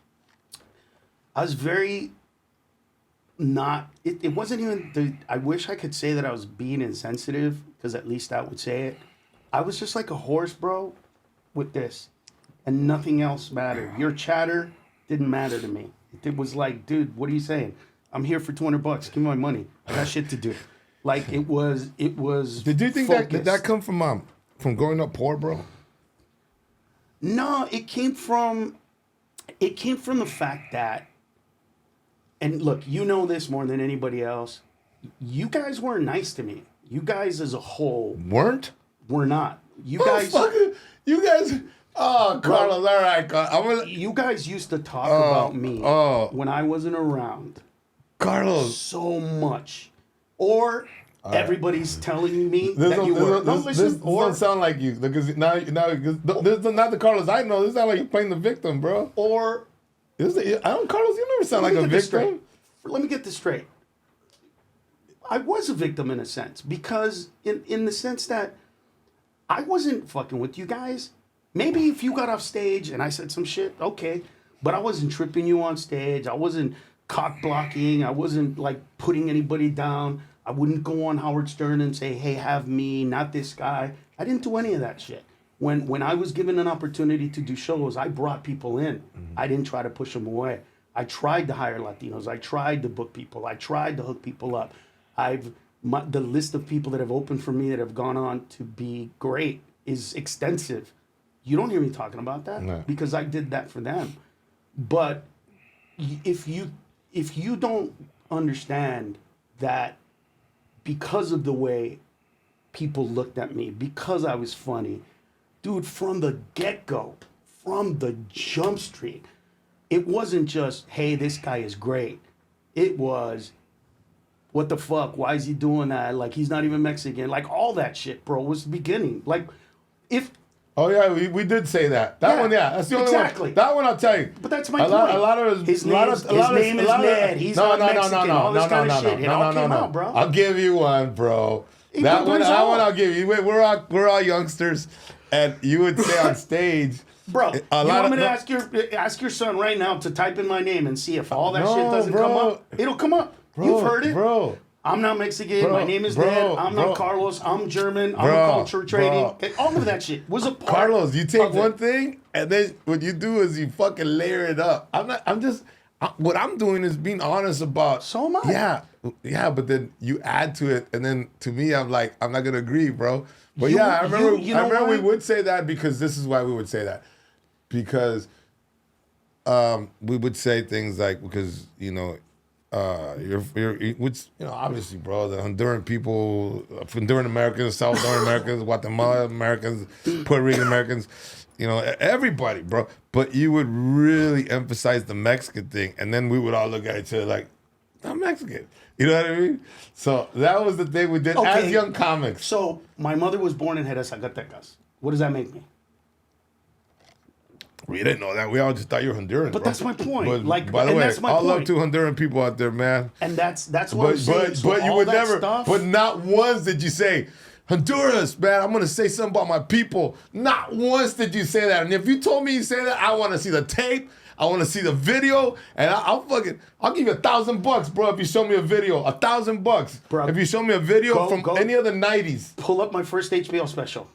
Speaker 2: not. It wasn't even. I wish I could say that I was being insensitive, because at least that would say it. I was just like a horse, bro, with this, and nothing else mattered. Your chatter didn't matter to me. It was like, dude, what are you saying? I'm here for $200. Give me my money. I got shit to do. Like it was.
Speaker 1: Did you think did that come from growing up poor, bro?
Speaker 2: No, it came from the fact that, and look, you know this more than anybody else. You guys weren't nice to me. You guys as a whole
Speaker 1: weren't.
Speaker 2: Were not. You guys.
Speaker 1: Oh, Carlos, all right.
Speaker 2: You guys used to talk about me when I wasn't around.
Speaker 1: Carlos.
Speaker 2: So much. Or everybody's telling me that you were. No, listen.
Speaker 1: This don't sound like you. Because now, this is not the Carlos I know. This sounds like you're playing the victim, bro.
Speaker 2: Or.
Speaker 1: Carlos, you never sound like a victim.
Speaker 2: Let me get this straight. I was a victim in a sense. Because in the sense that I wasn't fucking with you guys. Maybe if you got off stage and I said some shit, okay. But I wasn't tripping you on stage. I wasn't cock blocking. I wasn't like putting anybody down. I wouldn't go on Howard Stern and say, hey, have me, not this guy. I didn't do any of that shit. When I was given an opportunity to do shows, I brought people in. Mm-hmm. I didn't try to push them away. I tried to hire Latinos. I tried to book people. I tried to hook people up. The list of people that have opened for me that have gone on to be great is extensive. You don't hear me talking about that because I did that for them. But if you don't understand that because of the way people looked at me, because I was funny, dude, from the get-go, from the jump street, it wasn't just, hey, this guy is great. It was, what the fuck? Why is he doing that? Like, he's not even Mexican. Like, all that shit, bro, was the beginning. Like, if...
Speaker 1: Oh, yeah, we did say that. That one, yeah. That's the only one. That one, I'll tell you.
Speaker 2: But that's my point.
Speaker 1: A lot of
Speaker 2: his name is Ned. He's not Mexican. All this kind of shit. It all came out, bro.
Speaker 1: I'll give you one, bro. That one I'll give you. We're all youngsters. And you would say on stage...
Speaker 2: Bro, you want me to ask your son right now to type in my name and see if all that shit doesn't come up? It'll come up. Bro, you've heard it.
Speaker 1: Bro.
Speaker 2: I'm not Mexican. My name is Ned. I'm not Carlos. I'm German. I'm culture trading. All of that shit was a part.
Speaker 1: Carlos, you take one thing, and then what you do is you fucking layer it up. What I'm doing is being honest about.
Speaker 2: So am I.
Speaker 1: Yeah, but then you add to it, and then to me, I'm like, I'm not gonna agree, bro. But I remember we would say that because this is why we would say that. Because we would say things like, because, obviously, bro, the Honduran people, Honduran Americans, South Honduran Americans, Guatemala Americans, Puerto Rican Americans, everybody, bro. But you would really emphasize the Mexican thing, and then we would all look at each other like, I'm Mexican. You know what I mean? So that was the thing we did as young comics.
Speaker 2: So my mother was born in Jerez, Zacatecas. What does that make me?
Speaker 1: We didn't know that. We all just thought you were Honduran.
Speaker 2: But
Speaker 1: bro.
Speaker 2: that's my point.
Speaker 1: But,
Speaker 2: Like,
Speaker 1: by the
Speaker 2: and
Speaker 1: way,
Speaker 2: that's my
Speaker 1: all love
Speaker 2: point.
Speaker 1: to Honduran people out there, man.
Speaker 2: And that's what I'm saying. So
Speaker 1: but you
Speaker 2: all
Speaker 1: would
Speaker 2: that
Speaker 1: never.
Speaker 2: stuff,
Speaker 1: But not once did you say, Honduras, man. I'm gonna say something about my people. Not once did you say that. And if you told me you say that, I want to see the tape. I want to see the video, and I'll give you $1,000, bro. If you show me a video, $1,000,
Speaker 2: Bro,
Speaker 1: if you show me a video from
Speaker 2: go.
Speaker 1: any of the '90s.
Speaker 2: pull up my first HBO special.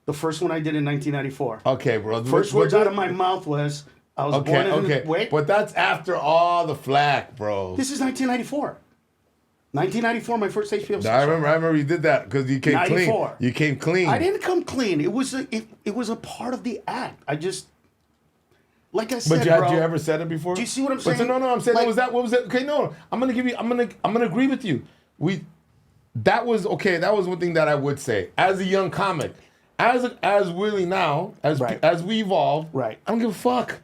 Speaker 2: The first one I did in 1994.
Speaker 1: Okay, bro.
Speaker 2: First words out of my mouth was, I was born in...
Speaker 1: Okay.
Speaker 2: Wait.
Speaker 1: But that's after all the flack, bro.
Speaker 2: This is 1994. 1994, my first HBO special.
Speaker 1: I remember you did that because you came
Speaker 2: 94.
Speaker 1: clean. You came clean.
Speaker 2: I didn't come clean. It was a part of the act. I just... Like I said,
Speaker 1: But
Speaker 2: bro,
Speaker 1: had you ever said it before?
Speaker 2: Do you see what I'm
Speaker 1: But
Speaker 2: saying?
Speaker 1: no, I'm saying
Speaker 2: Like-
Speaker 1: what was that? Okay, no, I'm gonna agree with you. That was okay. That was one thing that I would say as a young comic, as Willie now,
Speaker 2: Right.
Speaker 1: as we evolve.
Speaker 2: Right.
Speaker 1: I don't give a fuck.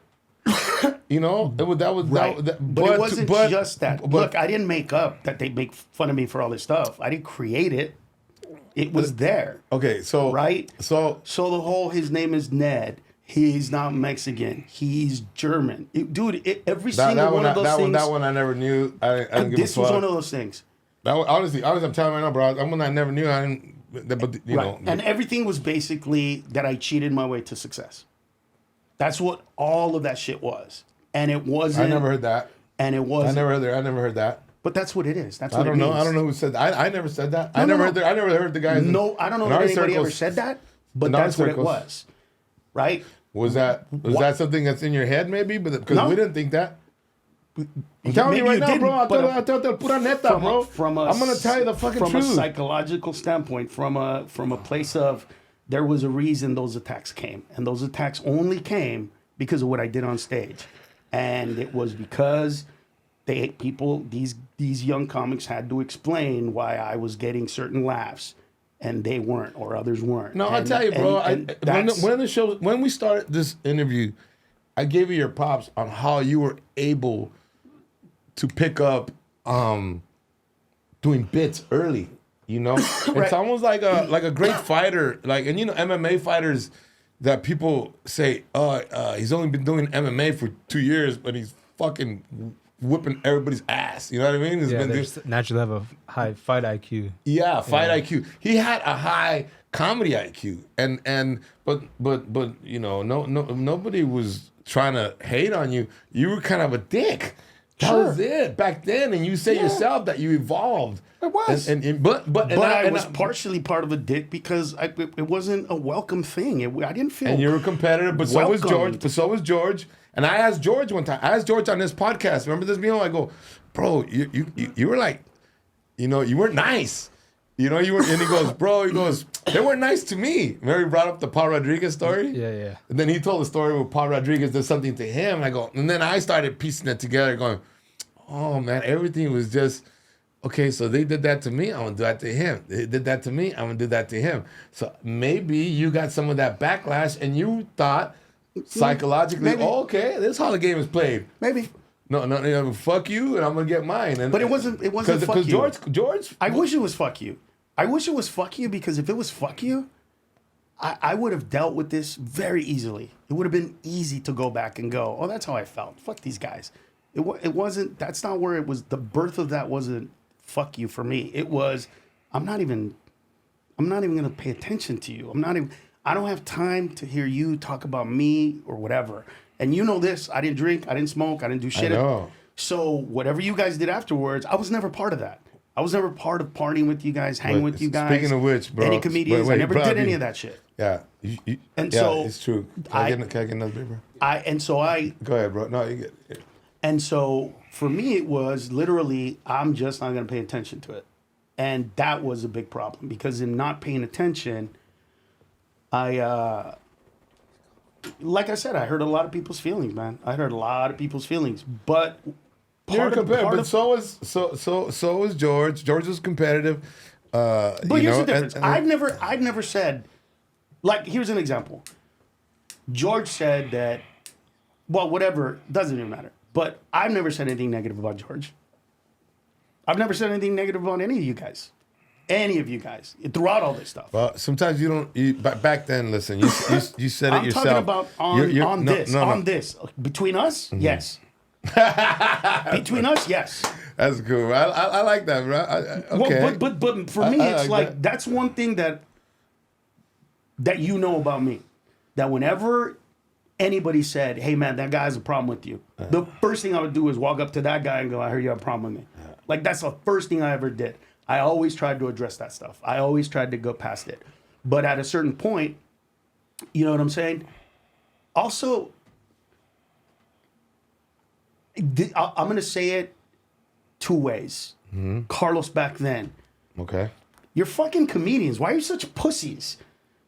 Speaker 1: You know,
Speaker 2: Right.
Speaker 1: that
Speaker 2: but it wasn't just that. Look, I didn't make up that they make fun of me for all this stuff. I didn't create it. It was there.
Speaker 1: okay, so
Speaker 2: Right?
Speaker 1: so
Speaker 2: So the whole, his name is Ned. He's not Mexican. He's German. Every single one of those things.
Speaker 1: that one I never knew. I didn't give
Speaker 2: This
Speaker 1: a fuck.
Speaker 2: was one of those things.
Speaker 1: That one, honestly, I'm telling you right now, bro. That one I never knew. I didn't. But you know,
Speaker 2: And everything was basically that I cheated my way to success. That's what all of that shit was. And it wasn't.
Speaker 1: I never heard that.
Speaker 2: And it wasn't.
Speaker 1: I never heard that.
Speaker 2: But that's what it is. That's what
Speaker 1: I
Speaker 2: it
Speaker 1: don't know.
Speaker 2: means.
Speaker 1: I don't know who said that. I never said that. I
Speaker 2: No,
Speaker 1: never
Speaker 2: no.
Speaker 1: heard. I never heard the guys.
Speaker 2: No, I don't know
Speaker 1: in
Speaker 2: if
Speaker 1: our
Speaker 2: anybody ever
Speaker 1: circles-
Speaker 2: said that, but
Speaker 1: in our
Speaker 2: that's what it
Speaker 1: circles.
Speaker 2: was. Right?
Speaker 1: Was that something that's in your head maybe? But because
Speaker 2: No.
Speaker 1: we didn't think that. I'm telling you
Speaker 2: Maybe
Speaker 1: right
Speaker 2: you
Speaker 1: now,
Speaker 2: didn't,
Speaker 1: bro. I
Speaker 2: but
Speaker 1: tell you pura neta, bro. I'm gonna tell you the fucking
Speaker 2: from
Speaker 1: truth.
Speaker 2: a psychological standpoint, from a place of there was a reason those attacks came, and those attacks only came because of what I did on stage, and it was because these young comics had to explain why I was getting certain laughs, and they weren't, or others weren't.
Speaker 1: No, I
Speaker 2: And-
Speaker 1: tell you, bro.
Speaker 2: and that's-
Speaker 1: When we started this interview, I gave you your props on how you were able to pick up doing bits early. You know,
Speaker 2: Right.
Speaker 1: it's almost like a great fighter. Like, and you know, MMA fighters that people say, he's only been doing MMA for 2 years, but he's fucking whipping everybody's ass. You know what I mean? He's
Speaker 3: Yeah,
Speaker 1: been
Speaker 3: they
Speaker 1: doing-
Speaker 3: naturally have a high fight IQ.
Speaker 1: Yeah, fight IQ. He had a high comedy IQ, but you know, nobody was trying to hate on you. You were kind of a dick. That
Speaker 2: Sure.
Speaker 1: was it back then, and you say yourself that you evolved.
Speaker 2: It was.
Speaker 1: But
Speaker 2: I was partially part of a dick because it wasn't a welcome thing. I didn't feel.
Speaker 1: And you were competitive, but so was George.
Speaker 2: welcomed.
Speaker 1: But so was George. And I asked George one time. I asked George on this podcast. Remember this meal? I go, bro, you were like, you know, you weren't nice. You know, you were. And he goes, bro. He goes, they weren't nice to me. Remember he brought up the Paul Rodriguez story.
Speaker 3: Yeah.
Speaker 1: And then he told the story where Paul Rodriguez did something to him. And I go, and then I started piecing it together, going, oh man, everything was just. Okay, so they did that to me, I'm gonna do that to him. They did that to me, I'm gonna do that to him. So maybe you got some of that backlash and you thought psychologically,
Speaker 2: Maybe.
Speaker 1: oh, okay, this is how the game is played.
Speaker 2: Maybe.
Speaker 1: No, fuck you, and I'm gonna get mine. And,
Speaker 2: But it wasn't fuck you.
Speaker 1: George,
Speaker 2: I wish it was fuck you. I wish it was fuck you because if it was fuck you, I would have dealt with this very easily. It would have been easy to go back and go, oh, that's how I felt. Fuck these guys. It wasn't. That's not where it was. The birth of that wasn't fuck you for me. It was. I'm not even gonna pay attention to you. I don't have time to hear you talk about me or whatever. And you know this. I didn't drink. I didn't smoke. I didn't do shit.
Speaker 1: I know.
Speaker 2: So whatever you guys did afterwards, I was never part of that. I was never part of partying with you guys, hanging with you guys.
Speaker 1: Speaking of which, bro,
Speaker 2: any comedians,
Speaker 1: wait,
Speaker 2: I never
Speaker 1: bro,
Speaker 2: did any of that shit.
Speaker 1: Yeah,
Speaker 2: And
Speaker 1: yeah,
Speaker 2: so
Speaker 1: it's true. Can I get another beer, bro? Go ahead, bro. No, you get it.
Speaker 2: And so for me, it was literally, I'm just not going to pay attention to it. And that was a big problem because in not paying attention, like I said, I hurt a lot of people's feelings, man. I hurt a lot of people's feelings. But
Speaker 1: You're competitive, but so was George. George was competitive.
Speaker 2: But here's the difference. I've never said, like, here's an example. George said that, well, whatever, doesn't even matter. But I've never said anything negative about George. I've never said anything negative about any of you guys. any of you guys throughout all this stuff.
Speaker 1: Well, sometimes you don't. Back then, listen, you said it
Speaker 2: I'm
Speaker 1: yourself.
Speaker 2: talking about on this. Between us,
Speaker 1: Mm-hmm.
Speaker 2: yes. Between us, yes.
Speaker 1: That's cool. I like that, bro. Okay.
Speaker 2: Well, but for me, it's
Speaker 1: like
Speaker 2: like
Speaker 1: that.
Speaker 2: that's one thing that you know about me. That whenever anybody said, "Hey, man, that guy has a problem with you," the first thing I would do is walk up to that guy and go, "I heard you have a problem with me." Like that's the first thing I ever did. I always tried to address that stuff. I always tried to go past it. But at a certain point, you know what I'm saying? Also, I'm going to say it two ways. Carlos back then.
Speaker 1: Okay.
Speaker 2: You're fucking comedians. Why are you such pussies?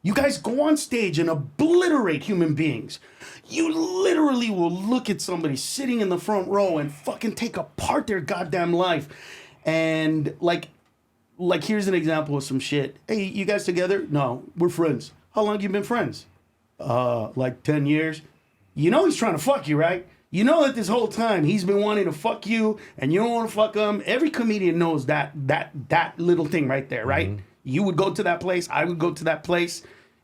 Speaker 2: You guys go on stage and obliterate human beings. You literally will look at somebody sitting in the front row and fucking take apart their goddamn life. And like here's an example of some shit. Hey, you guys together? No, we're friends. How long you been friends? Like 10 years. You know he's trying to fuck you, right? You know that this whole time he's been wanting to fuck you and you don't want to fuck him. Every comedian knows that little thing right there, right? Mm-hmm. You would go to that place. I would go to that place.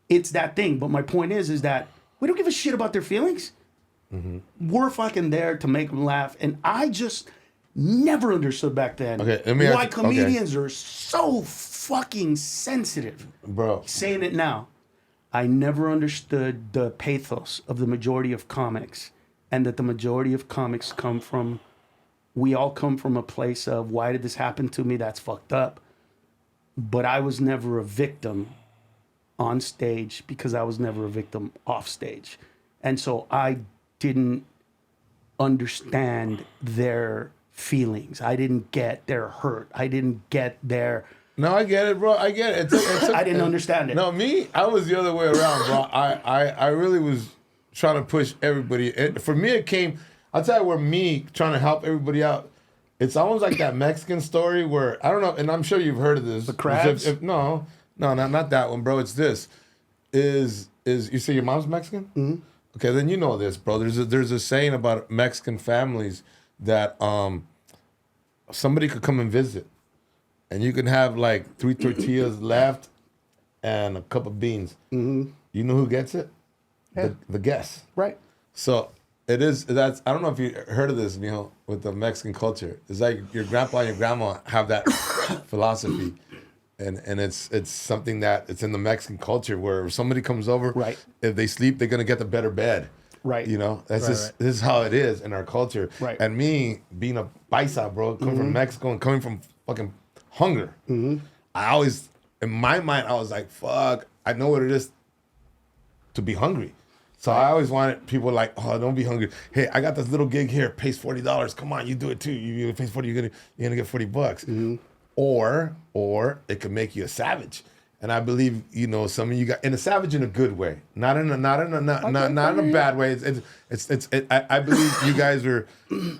Speaker 2: It's that thing. But my point is that we don't give a shit about their feelings. Mm-hmm. We're fucking there to make them laugh. And I just never understood back then why comedians are so fucking sensitive.
Speaker 1: Bro.
Speaker 2: Saying it now. I never understood the pathos of the majority of comics. And that the majority of comics we all come from a place of, why did this happen to me? That's fucked up. But I was never a victim on stage because I was never a victim off stage. And so I didn't understand their feelings. I didn't get their hurt. I didn't get their...
Speaker 1: No, I get it, bro. I get it.
Speaker 2: I didn't understand it.
Speaker 1: No, me, I was the other way around, bro. I really was trying to push everybody. For me, it came... I'll tell you where me trying to help everybody out, it's almost like that Mexican story where, I don't know, and I'm sure you've heard of this.
Speaker 2: The crabs?
Speaker 1: No, not that one, bro. It's this. Is you say your mom's Mexican? Mm-hmm. Okay, then you know this, bro. There's a saying about Mexican families that somebody could come and visit, and you can have like 3 tortillas left and a cup of beans. Mm-hmm. You know who gets it? Yeah. The guest.
Speaker 2: Right.
Speaker 1: So that's I don't know if you heard of this, with the Mexican culture. It's like your grandpa and your grandma have that philosophy. And it's something that it's in the Mexican culture where if somebody comes over,
Speaker 2: right,
Speaker 1: if they sleep, they're gonna get the better bed.
Speaker 2: Right.
Speaker 1: That's this is how it is in our culture.
Speaker 2: Right.
Speaker 1: And me being a paisa, bro, coming from Mexico and coming from fucking hunger, I always, in my mind, I was like, fuck, I know what it is to be hungry. So I always wanted people like, oh, don't be hungry. Hey, I got this little gig here, pays $40. Come on, you do it too. You pay $40, you're gonna get $40. Mm-hmm. Or it could make you a savage. And I believe, some of you got in a savage in a good way, not in a bad way. I believe you guys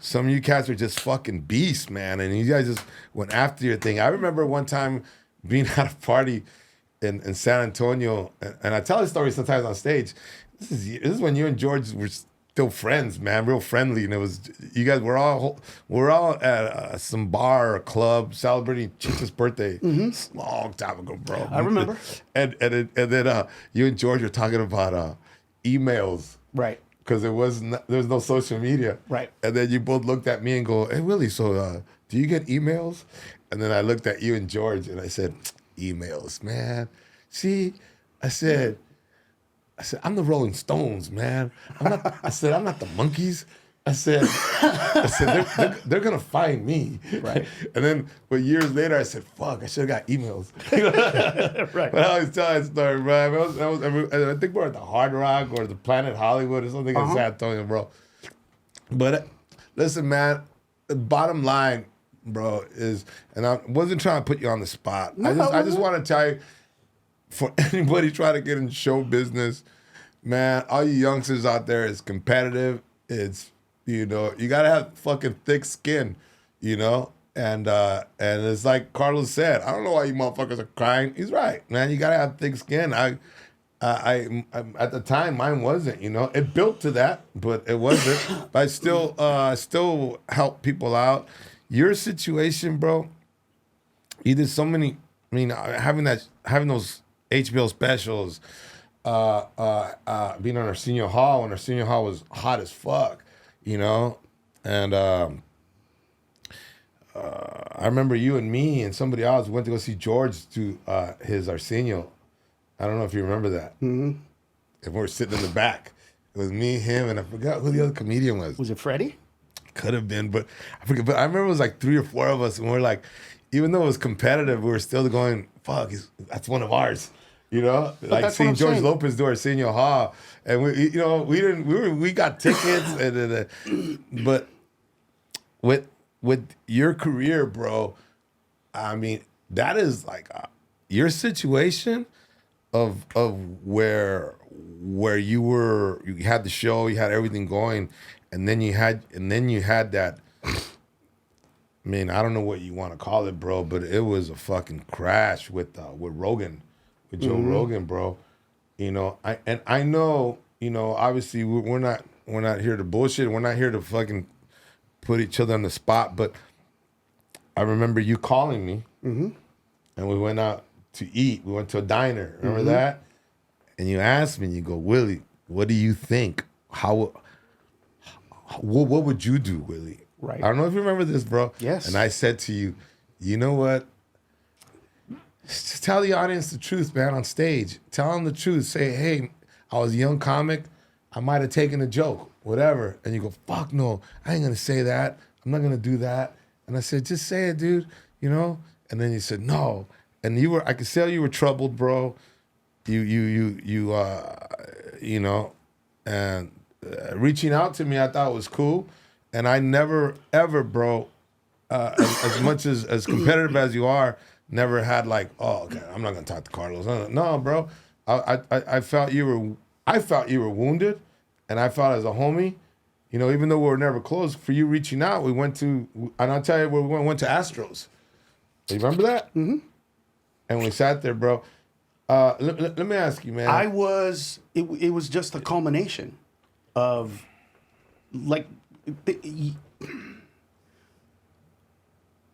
Speaker 1: some of you cats are just fucking beasts, man. And you guys just went after your thing. I remember one time being at a party in San Antonio, and I tell this story sometimes on stage. This is when you and George were still friends, man, real friendly, and it was you guys were all at some bar or club celebrating Chicha's birthday, long time ago, bro.
Speaker 2: I remember.
Speaker 1: And then you and George were talking about emails,
Speaker 2: right?
Speaker 1: Because there was no social media,
Speaker 2: right?
Speaker 1: And then you both looked at me and go, "Hey Willie, so do you get emails?" And then I looked at you and George and I said, "Emails, man. See," I said, I'm the Rolling Stones, man. I'm not the Monkees. I said, they're gonna find me,
Speaker 2: right?
Speaker 1: And then, but years later, I said, fuck, I should have got emails.
Speaker 2: Right.
Speaker 1: But I always tell that story, bro. I think we're at the Hard Rock or the Planet Hollywood or something in San Antonio, bro. But listen, man, the bottom line, bro, is, and I wasn't trying to put you on the spot.
Speaker 2: No,
Speaker 1: I just want to tell you, for anybody trying to get in show business, man, all you youngsters out there, is competitive. It's, you gotta have fucking thick skin, and it's like Carlos said, I don't know why you motherfuckers are crying. He's right, man. You gotta have thick skin. I at the time, mine wasn't, it built to that, but it wasn't. But I still help people out. Your situation, bro, you did so many I mean, having those HBO specials, being on Arsenio Hall when Arsenio Hall was hot as fuck, you know, and I remember you and me and somebody else went to go see George to his Arsenio. I don't know if you remember that. Mm-hmm. And we were sitting in the back. It was me, him, and I forgot who the other comedian was.
Speaker 2: Was it Freddie?
Speaker 1: Could have been, but I forget. But I remember it was like 3 or 4 of us, and we're like, even though it was competitive, we were still going, "Fuck, that's one of ours," you know. Like seeing George Lopez do Arsenio Hall, and we got tickets, but with your career, bro, I mean, that is like your situation of where you had the show, you had everything going, and then you had that. I mean, I don't know what you want to call it, bro, but it was a fucking crash with Rogan, with Joe Rogan, bro. You know, I know, you know, obviously we're not here to bullshit. We're not here to fucking put each other on the spot, but I remember you calling me, and we went out to eat. We went to a diner. Remember that? And you asked me, and you go, Willie, what do you think? What would you do, Willie?
Speaker 2: Right.
Speaker 1: I don't know if you remember this, bro.
Speaker 2: Yes.
Speaker 1: And I said to you, you know what? Just tell the audience the truth, man, on stage. Tell them the truth. Say, hey, I was a young comic. I might have taken a joke, whatever. And you go, fuck no, I ain't gonna say that. I'm not gonna do that. And I said, just say it, dude, you know? And then you said, no. And I could tell you were troubled, bro. You know, and reaching out to me, I thought was cool. And I never, ever, bro, as much as competitive as you are, never had like, oh, okay, I'm not gonna talk to Carlos. No, bro. I felt you were wounded, and I felt as a homie, you know, even though we were never close, for you reaching out, we went to, and I'll tell you, we went to Astros. You remember that? Mm-hmm. And we sat there, bro. Let me ask you, man.
Speaker 2: It was just a culmination of, like,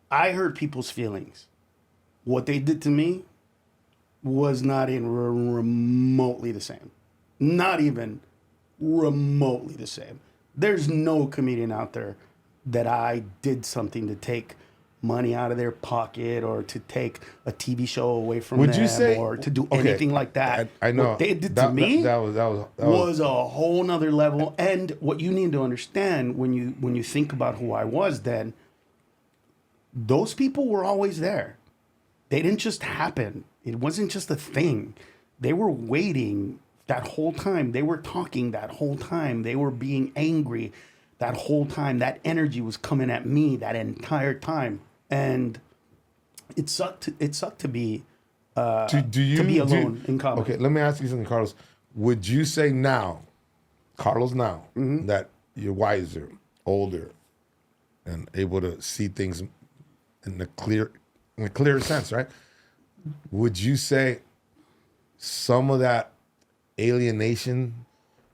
Speaker 2: I hurt people's feelings. What they did to me was not even remotely the same. Not even remotely the same. There's no comedian out there that I did something to take money out of their pocket or to take a TV show away from
Speaker 1: Would
Speaker 2: them
Speaker 1: you say,
Speaker 2: or to do anything like that.
Speaker 1: I know.
Speaker 2: What they did to me
Speaker 1: that
Speaker 2: was a whole nother level. And what you need to understand when you think about who I was then, those people were always there. They didn't just happen. It wasn't just a thing. They were waiting that whole time. They were talking that whole time. They were being angry that whole time. That energy was coming at me that entire time. And it sucked to be alone in comedy.
Speaker 1: Okay, let me ask you something, Carlos. Would you say now, Carlos now, that you're wiser, older, and able to see things in a clearer sense, right? Would you say some of that alienating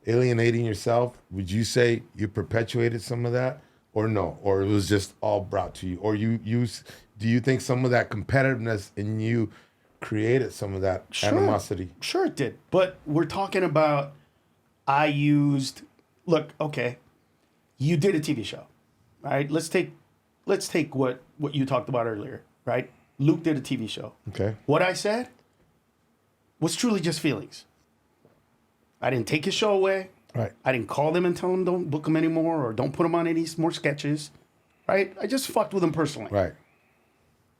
Speaker 1: yourself, would you say you perpetuated some of that? Or no, or it was just all brought to you, or do you think some of that competitiveness in you created some of that animosity?
Speaker 2: Sure it did, but we're talking about look, okay, you did a TV show, right? Let's take what you talked about earlier, right? Luke did a TV show.
Speaker 1: Okay.
Speaker 2: What I said was truly just feelings. I didn't take his show away.
Speaker 1: Right.
Speaker 2: I didn't call them and tell them don't book them anymore or don't put them on any more sketches. Right? I just fucked with them personally.
Speaker 1: Right.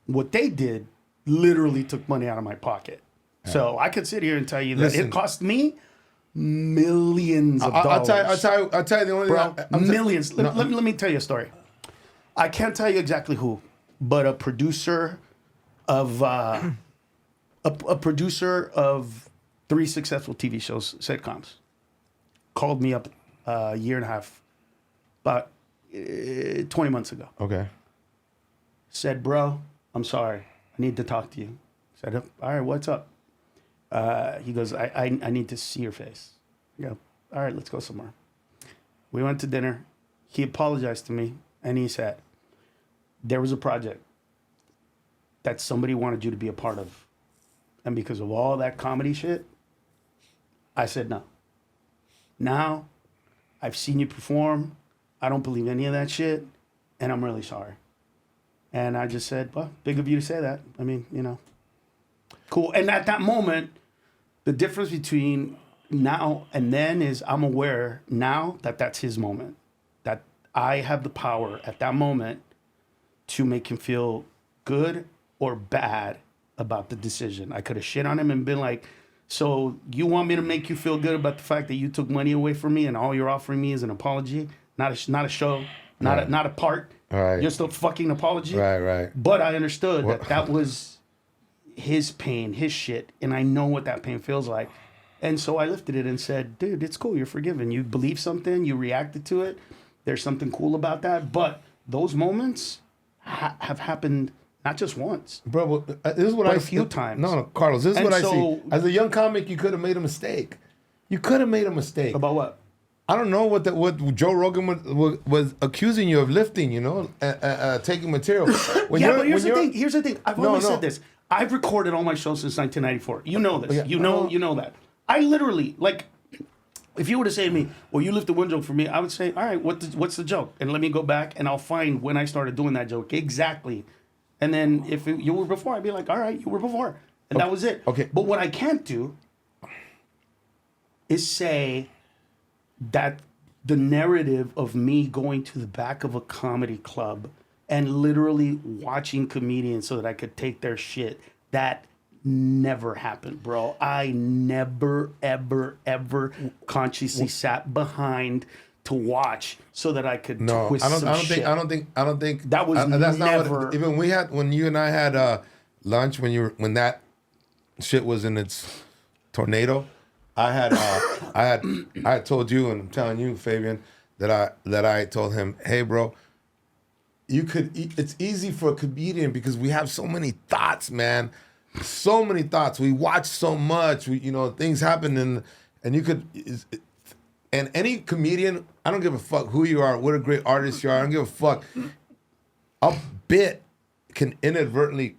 Speaker 2: What they did literally took money out of my pocket. Yeah. So I could sit here and tell you that it cost me millions of dollars.
Speaker 1: I'll tell you the only
Speaker 2: millions. Let me tell you a story. I can't tell you exactly who, but a producer of a producer of 3 successful TV shows, sitcoms, called me up a year and a half, about 20 months ago.
Speaker 1: Okay.
Speaker 2: Said, bro, I'm sorry. I need to talk to you. Said, all right, what's up? He goes, I need to see your face. I go, all right, let's go somewhere. We went to dinner. He apologized to me, and he said, there was a project that somebody wanted you to be a part of. And because of all that comedy shit, I said no. Now, I've seen you perform. I don't believe any of that shit, and I'm really sorry. And I just said, well, big of you to say that. I mean, you know, cool. And at that moment, the difference between now and then is I'm aware now that that's his moment, that I have the power at that moment to make him feel good or bad about the decision. I could have shit on him and been like, so you want me to make you feel good about the fact that you took money away from me and all you're offering me is an apology, not a show, not a part,
Speaker 1: Right.
Speaker 2: just a fucking apology.
Speaker 1: Right.
Speaker 2: But I understood that was his pain, his shit, and I know what that pain feels like. And so I lifted it and said, dude, it's cool. You're forgiven. You believe something. You reacted to it. There's something cool about that. But those moments have happened not just once.
Speaker 1: Bro, well, this is what
Speaker 2: But
Speaker 1: I
Speaker 2: a few times.
Speaker 1: No, Carlos, this is
Speaker 2: And
Speaker 1: what I
Speaker 2: so-
Speaker 1: see. As a young comic, you could have made a mistake. You could have made a mistake.
Speaker 2: About what?
Speaker 1: I don't know what Joe Rogan was accusing you of lifting, you know, taking material. When
Speaker 2: Yeah,
Speaker 1: you're-
Speaker 2: but here's
Speaker 1: when
Speaker 2: the
Speaker 1: you're-
Speaker 2: thing. Here's the thing. I've always said this. I've recorded all my shows since 1994. You know this.
Speaker 1: Yeah.
Speaker 2: You know that. I literally, like, if you were to say to me, well, you lifted one joke for me, I would say, all right, what's the joke? And let me go back and I'll find when I started doing that joke. Exactly. And then if you were before, I'd be like, all right, you were before. And that was it.
Speaker 1: Okay.
Speaker 2: But what I can't do is say that the narrative of me going to the back of a comedy club and literally watching comedians so that I could take their shit, that never happened, bro. I never, ever, ever consciously sat behind to watch so that I could twist some shit.
Speaker 1: I don't think
Speaker 2: That was
Speaker 1: that's not
Speaker 2: never-
Speaker 1: what, even when you and I had lunch when that shit was in its tornado. I had told you, and I'm telling you, Fabian, that I told him, hey, bro, it's easy for a comedian because we have so many thoughts, man. So many thoughts. We watch so much. Things happen, and you could. And any comedian, I don't give a fuck who you are, what a great artist you are. I don't give a fuck. A bit can inadvertently